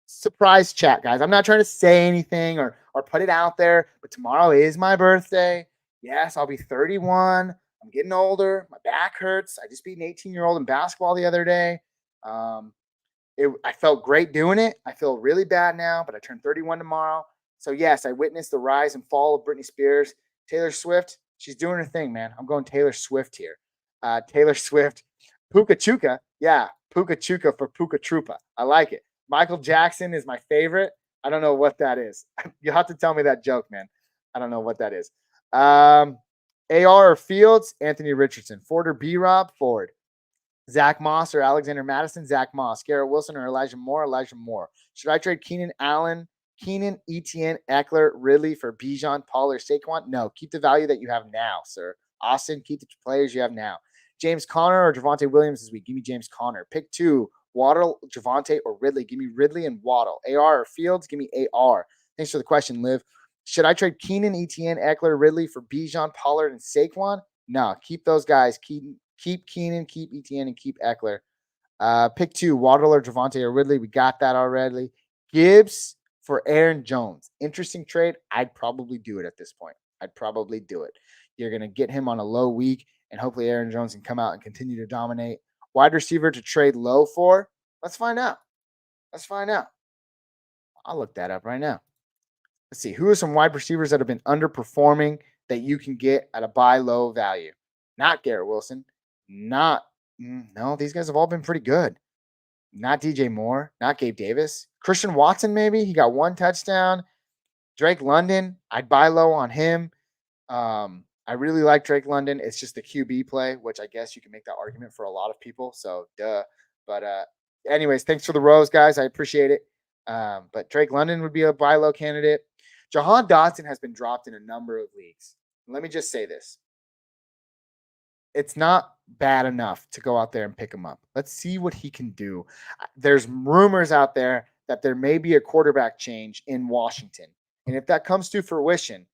[SPEAKER 3] Surprise chat, guys. I'm not trying to say anything or put it out there, but tomorrow is my birthday. Yes, I'll be 31. I'm getting older. My back hurts. I just beat an 18-year-old in basketball the other day. I felt great doing it. I feel really bad now, but I turn 31 tomorrow. So, yes, I witnessed the rise and fall of Britney Spears. Taylor Swift, she's doing her thing, man. I'm going Taylor Swift here. Taylor Swift. Puka Chuka. Yeah, Puka Chuka for Puka Trupa. I like it. Michael Jackson is my favorite. I don't know what that is. You'll have to tell me that joke, man. I don't know what that is. AR or Fields? Anthony Richardson. Ford or B-Rob? Ford. Zach Moss or Alexander Madison? Zach Moss. Garrett Wilson or Elijah Moore? Elijah Moore. Should I trade Keenan, Etienne, Eckler, Ridley for Bijan, Paul, or Saquon? No. Keep the value that you have now, sir. Austin, keep the players you have now. James Conner or Javonte Williams this week? Give me James Conner. Pick 2. Waddle, Javonte, or Ridley? Give me Ridley and Waddle. AR or Fields? Give me AR. Thanks for the question, Liv. Should I trade Keenan, Etienne, Eckler, Ridley for Bijan, Pollard, and Saquon? No. Keep those guys. Keep Keenan, keep Etienne, and keep Eckler. Pick 2. Waddle or Javonte or Ridley? We got that already. Gibbs for Aaron Jones. Interesting trade. I'd probably do it at this point. I'd probably do it. You're going to get him on a low week, and hopefully Aaron Jones can come out and continue to dominate. Wide receiver to trade low for? Let's find out. I'll look that up right now. Let's see. Who are some wide receivers that have been underperforming that you can get at a buy low value? Not Garrett Wilson. No, these guys have all been pretty good. Not DJ Moore. Not Gabe Davis. Christian Watson, maybe. He got 1 touchdown. Drake London. I'd buy low on him. I really like Drake London. It's just the QB play, which I guess you can make that argument for a lot of people. So, duh. But anyways, thanks for the rose, guys. I appreciate it. But Drake London would be a buy low candidate. Jahan Dotson has been dropped in a number of leagues. Let me just say this. It's not bad enough to go out there and pick him up. Let's see what he can do. There's rumors out there that there may be a quarterback change in Washington. And if that comes to fruition,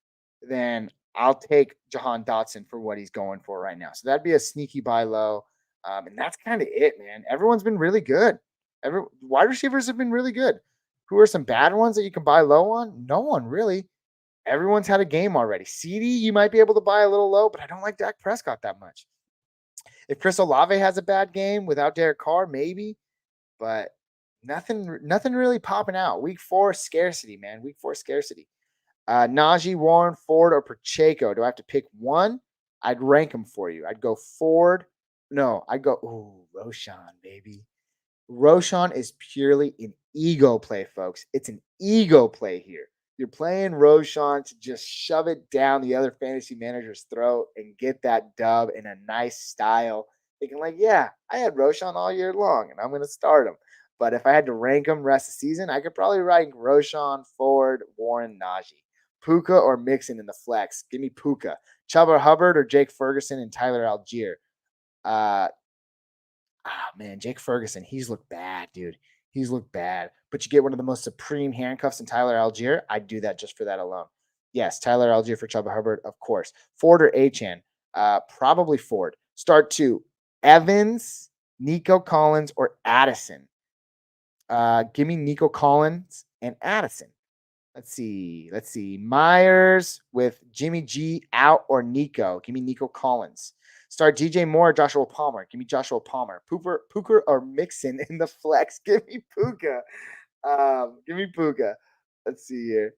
[SPEAKER 3] then I'll take Jahan Dotson for what he's going for right now. So that'd be a sneaky buy low. And that's kind of it, man. Everyone's been really good. Wide receivers have been really good. Who are some bad ones that you can buy low on? No one really. Everyone's had a game already. CD, you might be able to buy a little low, but I don't like Dak Prescott that much. If Chris Olave has a bad game without Derek Carr, maybe. But nothing really popping out. Week 4 scarcity, man. Week 4 scarcity. Najee, Warren, Ford, or Pacheco. Do I have to pick one? I'd rank them for you. I'd go Ford. No, I'd go, Roshan, baby. Roshan is purely an ego play, folks. It's an ego play here. You're playing Roshan to just shove it down the other fantasy manager's throat and get that dub in a nice style. Thinking like, yeah, I had Roshan all year long and I'm going to start him. But if I had to rank him rest of the season, I could probably rank Roshan, Ford, Warren, Najee. Puka or Mixon in the flex. Give me Puka. Chuba Hubbard or Jake Ferguson and Tyler Algier. Man, Jake Ferguson, he's looked bad, dude. He's looked bad. But you get one of the most supreme handcuffs in Tyler Algier. I'd do that just for that alone. Yes, Tyler Algier for Chuba Hubbard, of course. Ford or Achane? Probably Ford. Start two. Evans, Nico Collins, or Addison. Give me Nico Collins and Addison. Let's see. Myers with Jimmy G out or Nico. Give me Nico Collins. Start DJ Moore or Joshua Palmer. Give me Joshua Palmer. Puka or Mixon in the flex. Give me Puka. Give me Puka. Let's see here.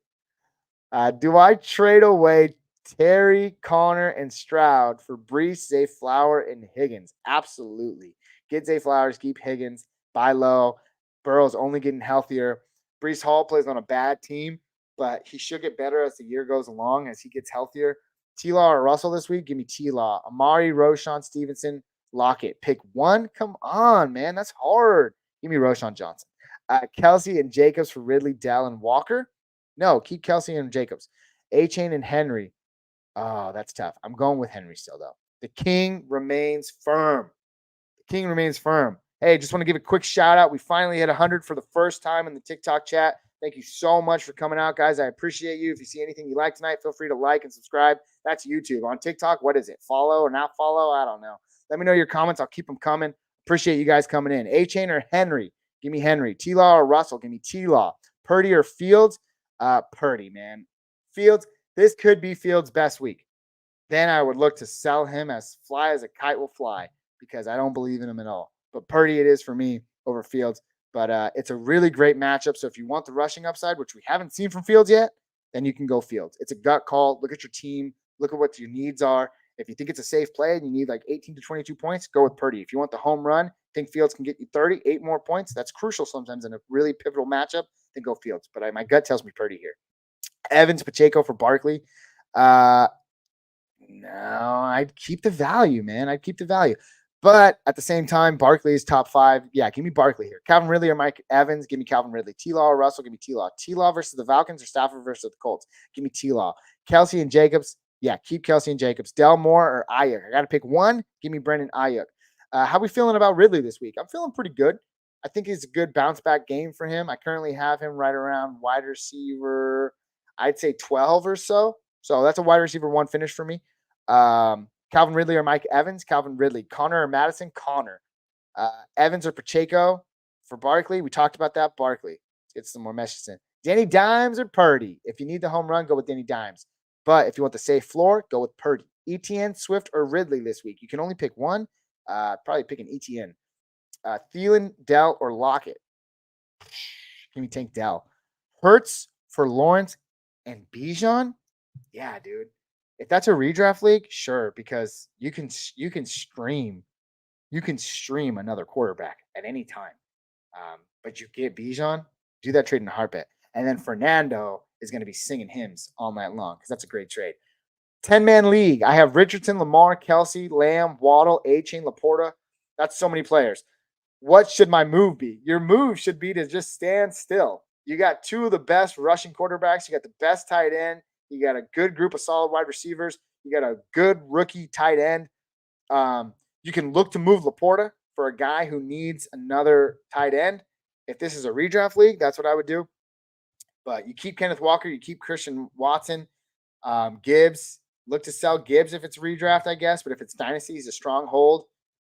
[SPEAKER 3] Do I trade away Terry, Connor, and Stroud for Brees, Zay Flower, and Higgins? Absolutely. Get Zay Flowers, keep Higgins, buy low. Burrow's only getting healthier. Brees Hall plays on a bad team, but he should get better as the year goes along, as he gets healthier. T-Law or Russell this week? Give me T-Law. Amari, Roshan, Stevenson, Lockett. Pick one? Come on, man. That's hard. Give me Roshan Johnson. Kelsey and Jacobs for Ridley, Dell, and Walker. No, keep Kelsey and Jacobs. Achane and Henry. Oh, that's tough. I'm going with Henry still, though. The king remains firm. Hey, just want to give a quick shout out. We finally hit 100 for the first time in the TikTok chat. Thank you so much for coming out, guys. I appreciate you. If you see anything you like tonight, feel free to like and subscribe. That's YouTube. On TikTok, what is it? Follow or not follow? I don't know. Let me know your comments. I'll keep them coming. Appreciate you guys coming in. Achane or Henry? Give me Henry. T-Law or Russell? Give me T-Law. Purdy or Fields? Purdy, man. Fields, this could be Fields' best week. Then I would look to sell him as fly as a kite will fly because I don't believe in him at all. But Purdy it is for me over Fields. But it's a really great matchup. So if you want the rushing upside, which we haven't seen from Fields yet, then you can go Fields. It's a gut call. Look at your team. Look at what your needs are. If you think it's a safe play and you need like 18 to 22 points, go with Purdy. If you want the home run, think Fields can get you 38 more points. That's crucial sometimes in a really pivotal matchup. Then go Fields. But my gut tells me Purdy here. Evans, Pacheco for Barkley. No, I'd keep the value, man. I'd keep the value. But at the same time, Barkley is top 5. Yeah, give me Barkley here. Calvin Ridley or Mike Evans, give me Calvin Ridley. T-Law or Russell, give me T-Law. T-Law versus the Falcons or Stafford versus the Colts? Give me T-Law. Kelsey and Jacobs, yeah, keep Kelsey and Jacobs. Del Moore or Ayuk? I got to pick one. Give me Brendan Ayuk. How we feeling about Ridley this week? I'm feeling pretty good. I think it's a good bounce back game for him. I currently have him right around wide receiver, I'd say 12 or so. So that's a wide receiver 1 finish for me. Calvin Ridley or Mike Evans? Calvin Ridley. Connor or Madison? Connor. Evans or Pacheco for Barkley? We talked about that. Barkley. Let's get some more messages in. Danny Dimes or Purdy? If you need the home run, go with Danny Dimes. But if you want the safe floor, go with Purdy. ETN, Swift, or Ridley this week? You can only pick one. Probably pick an ETN. Thielen, Dell, or Lockett? Give me Tank Dell. Hurts for Lawrence and Bijan? Yeah, dude. If that's a redraft league, sure, because you can stream another quarterback at any time. But you get Bijan, do that trade in a heartbeat. And then Fernando is going to be singing hymns all night long because that's a great trade. 10-man league. I have Richardson, Lamar, Kelsey, Lamb, Waddle, Achane, Laporta. That's so many players. What should my move be? Your move should be to just stand still. You got 2 of the best rushing quarterbacks. You got the best tight end. You got a good group of solid wide receivers. You got a good rookie tight end. You can look to move Laporta for a guy who needs another tight end. If this is a redraft league, that's what I would do. But you keep Kenneth Walker. You keep Christian Watson. Gibbs. Look to sell Gibbs if it's redraft, I guess. But if it's dynasty, he's a strong hold.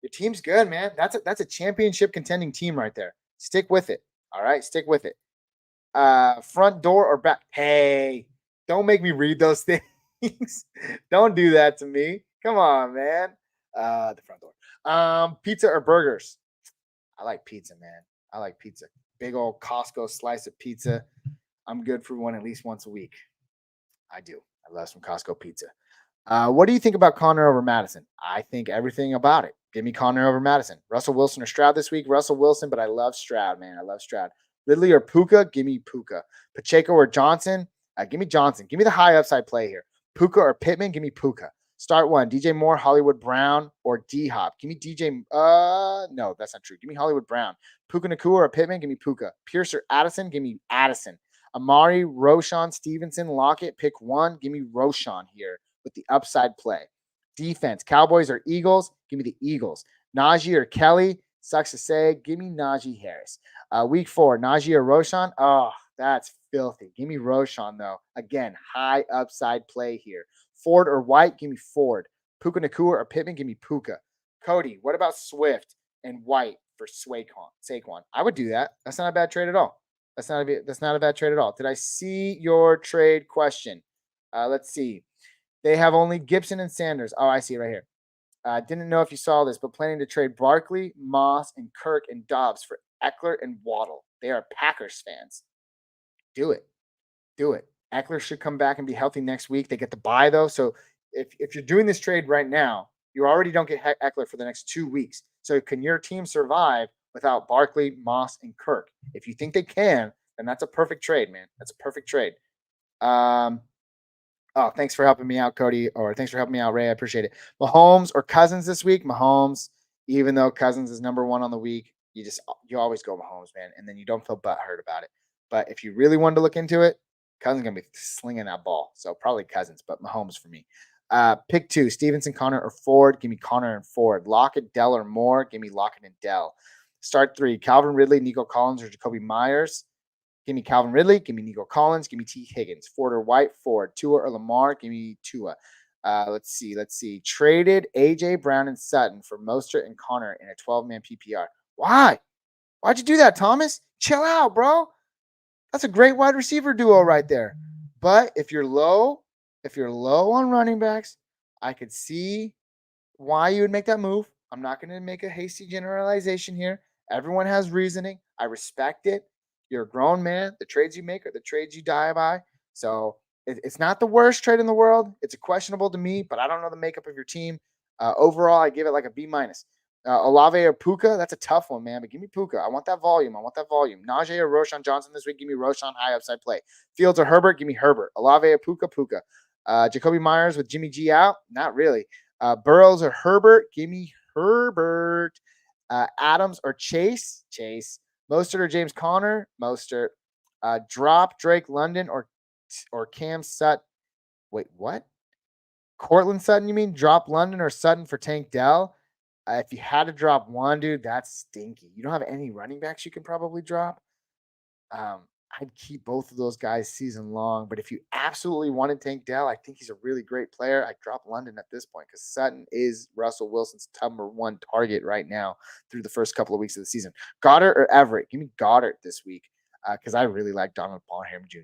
[SPEAKER 3] Your team's good, man. That's a championship contending team right there. Stick with it. All right? Stick with it. Front door or back? Hey, don't make me read those things. Don't do that to me. Come on, man. The front door. Pizza or burgers? I like pizza, man. I like pizza. Big old Costco slice of pizza. I'm good for one at least once a week. I do. I love some Costco pizza. What do you think about Connor over Madison? I think everything about it. Give me Connor over Madison. Russell Wilson or Stroud this week? Russell Wilson, but I love Stroud, man. I love Stroud. Ridley or Puka? Give me Puka. Pacheco or Johnson? Give me Johnson. Give me the high upside play here. Puka or Pittman? Give me Puka. Start one. DJ Moore, Hollywood Brown, or D-Hop. Give me DJ. No, that's not true. Give me Hollywood Brown. Puka Nacua or Pittman? Give me Puka. Pierce or Addison? Give me Addison. Amari, Roshan, Stevenson, Lockett. Pick one. Give me Roshan here with the upside play. Defense. Cowboys or Eagles? Give me the Eagles. Najee or Kelly? Sucks to say. Give me Najee Harris. Week 4. Najee or Roshan? Oh, that's filthy. Give me Roshan, though. Again, high upside play here. Ford or White? Give me Ford. Puka Nacua or Pittman? Give me Puka. Cody, what about Swift and White for Saquon? I would do that. That's not a bad trade at all. That's not a bad trade at all. Did I see your trade question? Let's see. They have only Gibson and Sanders. Oh, I see it right here. Didn't know if you saw this, but planning to trade Barkley, Moss, and Kirk and Dobbs for Eckler and Waddle. They are Packers fans. Do it. Eckler should come back and be healthy next week. They get the bye, though. So if you're doing this trade right now, you already don't get Eckler for the next 2 weeks. So can your team survive without Barkley, Moss, and Kirk? If you think they can, then that's a perfect trade, man. That's a perfect trade. Oh, thanks for helping me out, Cody, or thanks for helping me out, Ray. I appreciate it. Mahomes or Cousins this week? Mahomes, even though Cousins is number 1 on the week, you always go Mahomes, man, and then you don't feel butthurt about it. But if you really wanted to look into it, Cousins is going to be slinging that ball. So probably Cousins, but Mahomes for me. Pick 2, Stevenson, Connor, or Ford. Give me Connor and Ford. Lockett, Dell, or Moore. Give me Lockett and Dell. Start 3, Calvin Ridley, Nico Collins, or Jacoby Myers. Give me Calvin Ridley. Give me Nico Collins. Give me T. Higgins. Ford or White. Ford. Tua or Lamar. Give me Tua. Let's see. Traded A.J. Brown and Sutton for Mostert and Connor in a 12-man PPR. Why? Why'd you do that, Thomas? Chill out, bro. That's a great wide receiver duo right there. But if you're low on running backs, I could see why you would make that move. I'm not going to make a hasty generalization here. Everyone has reasoning. I respect it. You're a grown man. The trades you make are the trades you die by. So it's not the worst trade in the world. It's questionable to me, but I don't know the makeup of your team. Overall, I give it like a B-. Olave or Puka, that's a tough one, man. But give me Puka. I want that volume. Najee or Roshan Johnson this week, give me Roshan, high upside play. Fields or Herbert, give me Herbert. Olave or Puka. Jacoby Myers with Jimmy G out, not really. Burrows or Herbert, give me Herbert. Adams or Chase. Mostert or James Conner? Mostert. Drop Drake London or Cam Sutton. Wait, what? Cortland Sutton, you mean? Drop London or Sutton for Tank Dell? If you had to drop one, dude, that's stinky. You don't have any running backs you can probably drop. I'd keep both of those guys season long. But if you absolutely wanted Tank Dell, I think he's a really great player. I'd drop London at this point because Sutton is Russell Wilson's number 1 target right now through the first couple of weeks of the season. Goddard or Everett? Give me Goddard this week because I really like Donald Bonham Jr.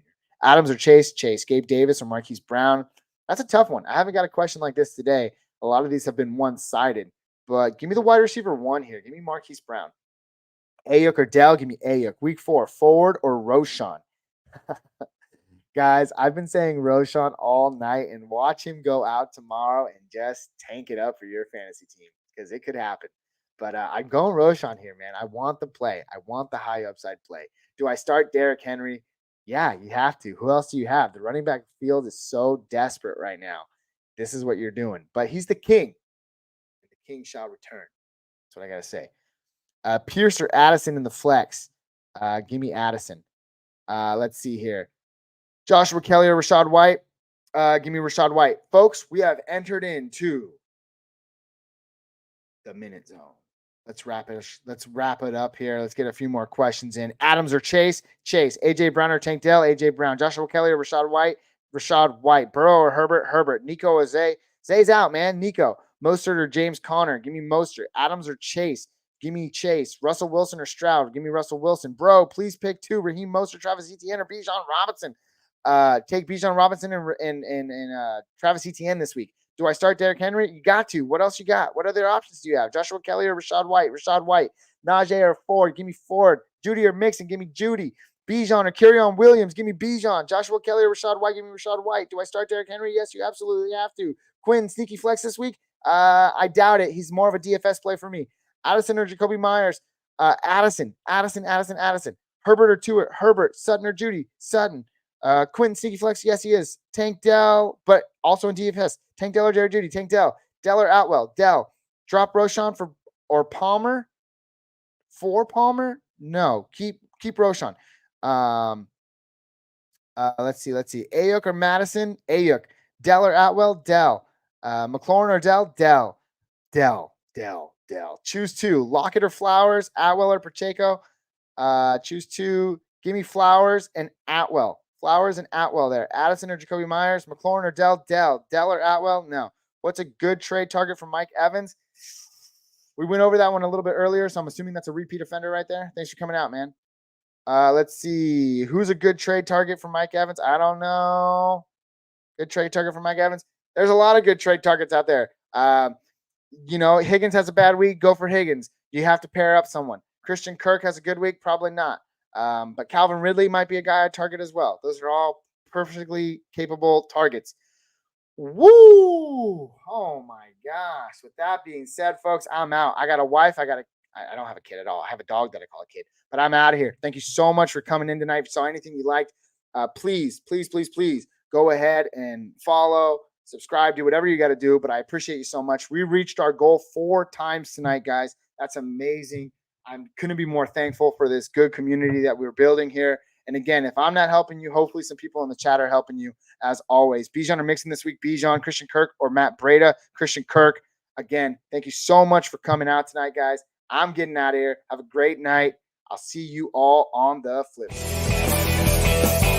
[SPEAKER 3] Adams or Chase? Gabe Davis or Marquise Brown? That's a tough one. I haven't got a question like this today. A lot of these have been one-sided. But give me the wide receiver 1 here. Give me Marquise Brown. Ayuk or Dell? Give me Ayuk. Week 4, Ford or Roshan? Guys, I've been saying Roshan all night, and watch him go out tomorrow and just tank it up for your fantasy team because it could happen. But I'm going Roshan here, man. I want the play. I want the high upside play. Do I start Derrick Henry? Yeah, you have to. Who else do you have? The running back field is so desperate right now. This is what you're doing. But he's the king. The king shall return. That's what I got to say. Pierce or Addison in the flex? Give me Addison. Let's see here. Joshua Kelly or Rachaad White? Give me Rachaad White. Folks, we have entered into the minute zone. Let's wrap it up here. Let's get a few more questions in. Adams or Chase? AJ Brown or Tank Dell? AJ Brown. Joshua Kelly or Rachaad White? Rachaad White. Burrow or Herbert? Herbert. Nico or Zay? Zay's out, man. Nico. Mostert or James Conner? Give me Mostert. Adams or Chase? Give me Chase. Russell Wilson or Stroud? Give me Russell Wilson. Bro, please pick 2. Raheem Mostert, Travis Etienne, or Bijan Robinson. Take Bijan Robinson and Travis Etienne this week. Do I start Derrick Henry? You got to. What else you got? What other options do you have? Joshua Kelly or Rachaad White? Rachaad White. Najee or Ford? Give me Ford. Judy or Mixon? Give me Judy. Bijan or Kerryon Williams? Give me Bijan. Joshua Kelly or Rachaad White? Give me Rachaad White. Do I start Derrick Henry? Yes, you absolutely have to. Quinn, sneaky flex this week? I doubt it. He's more of a DFS play for me. Addison or Jacoby Myers? Addison. Herbert or Tua? Herbert. Sutton or Judy? Sutton. Quentin Sneaky Flex, yes, he is. Tank Dell, but also in DFS. Tank Dell or Jerry Judy? Tank Dell. Dell or Atwell? Dell. Drop Roshan or Palmer? For Palmer? No. Keep Roshan. Let's see. Ayuk or Madison? Ayuk. Dell or Atwell? Dell. McLaurin or Dell? Dell. Choose two. Lockett or Flowers? Atwell or Pacheco? Choose two. Give me Flowers and Atwell. Flowers and Atwell there. Addison or Jacoby Myers? McLaurin or Dell? Dell or Atwell? No. What's a good trade target for Mike Evans? We went over that one a little bit earlier, so I'm assuming that's a repeat offender right there. Thanks for coming out, man. Let's see. Who's a good trade target for Mike Evans? I don't know. Good trade target for Mike Evans. There's a lot of good trade targets out there. Higgins has a bad week. Go for Higgins. You have to pair up someone. Christian Kirk has a good week. Probably not. But Calvin Ridley might be a guy I target as well. Those are all perfectly capable targets. Woo! Oh my gosh. With that being said, folks, I'm out. I got a wife. I don't have a kid at all. I have a dog that I call a kid, but I'm out of here. Thank you so much for coming in tonight. If you saw anything you liked, please go ahead and follow, subscribe, do whatever you got to do. But I appreciate you so much. We reached our goal 4 times tonight, guys. That's amazing. I couldn't be more thankful for this good community that we're building here. And again, if I'm not helping you, hopefully some people in the chat are helping you as always. Bijan or mixing this week, Bijan, Christian Kirk, or Matt Breida. Christian Kirk. Again, thank you so much for coming out tonight, guys. I'm getting out of here. Have a great night. I'll see you all on the flip side.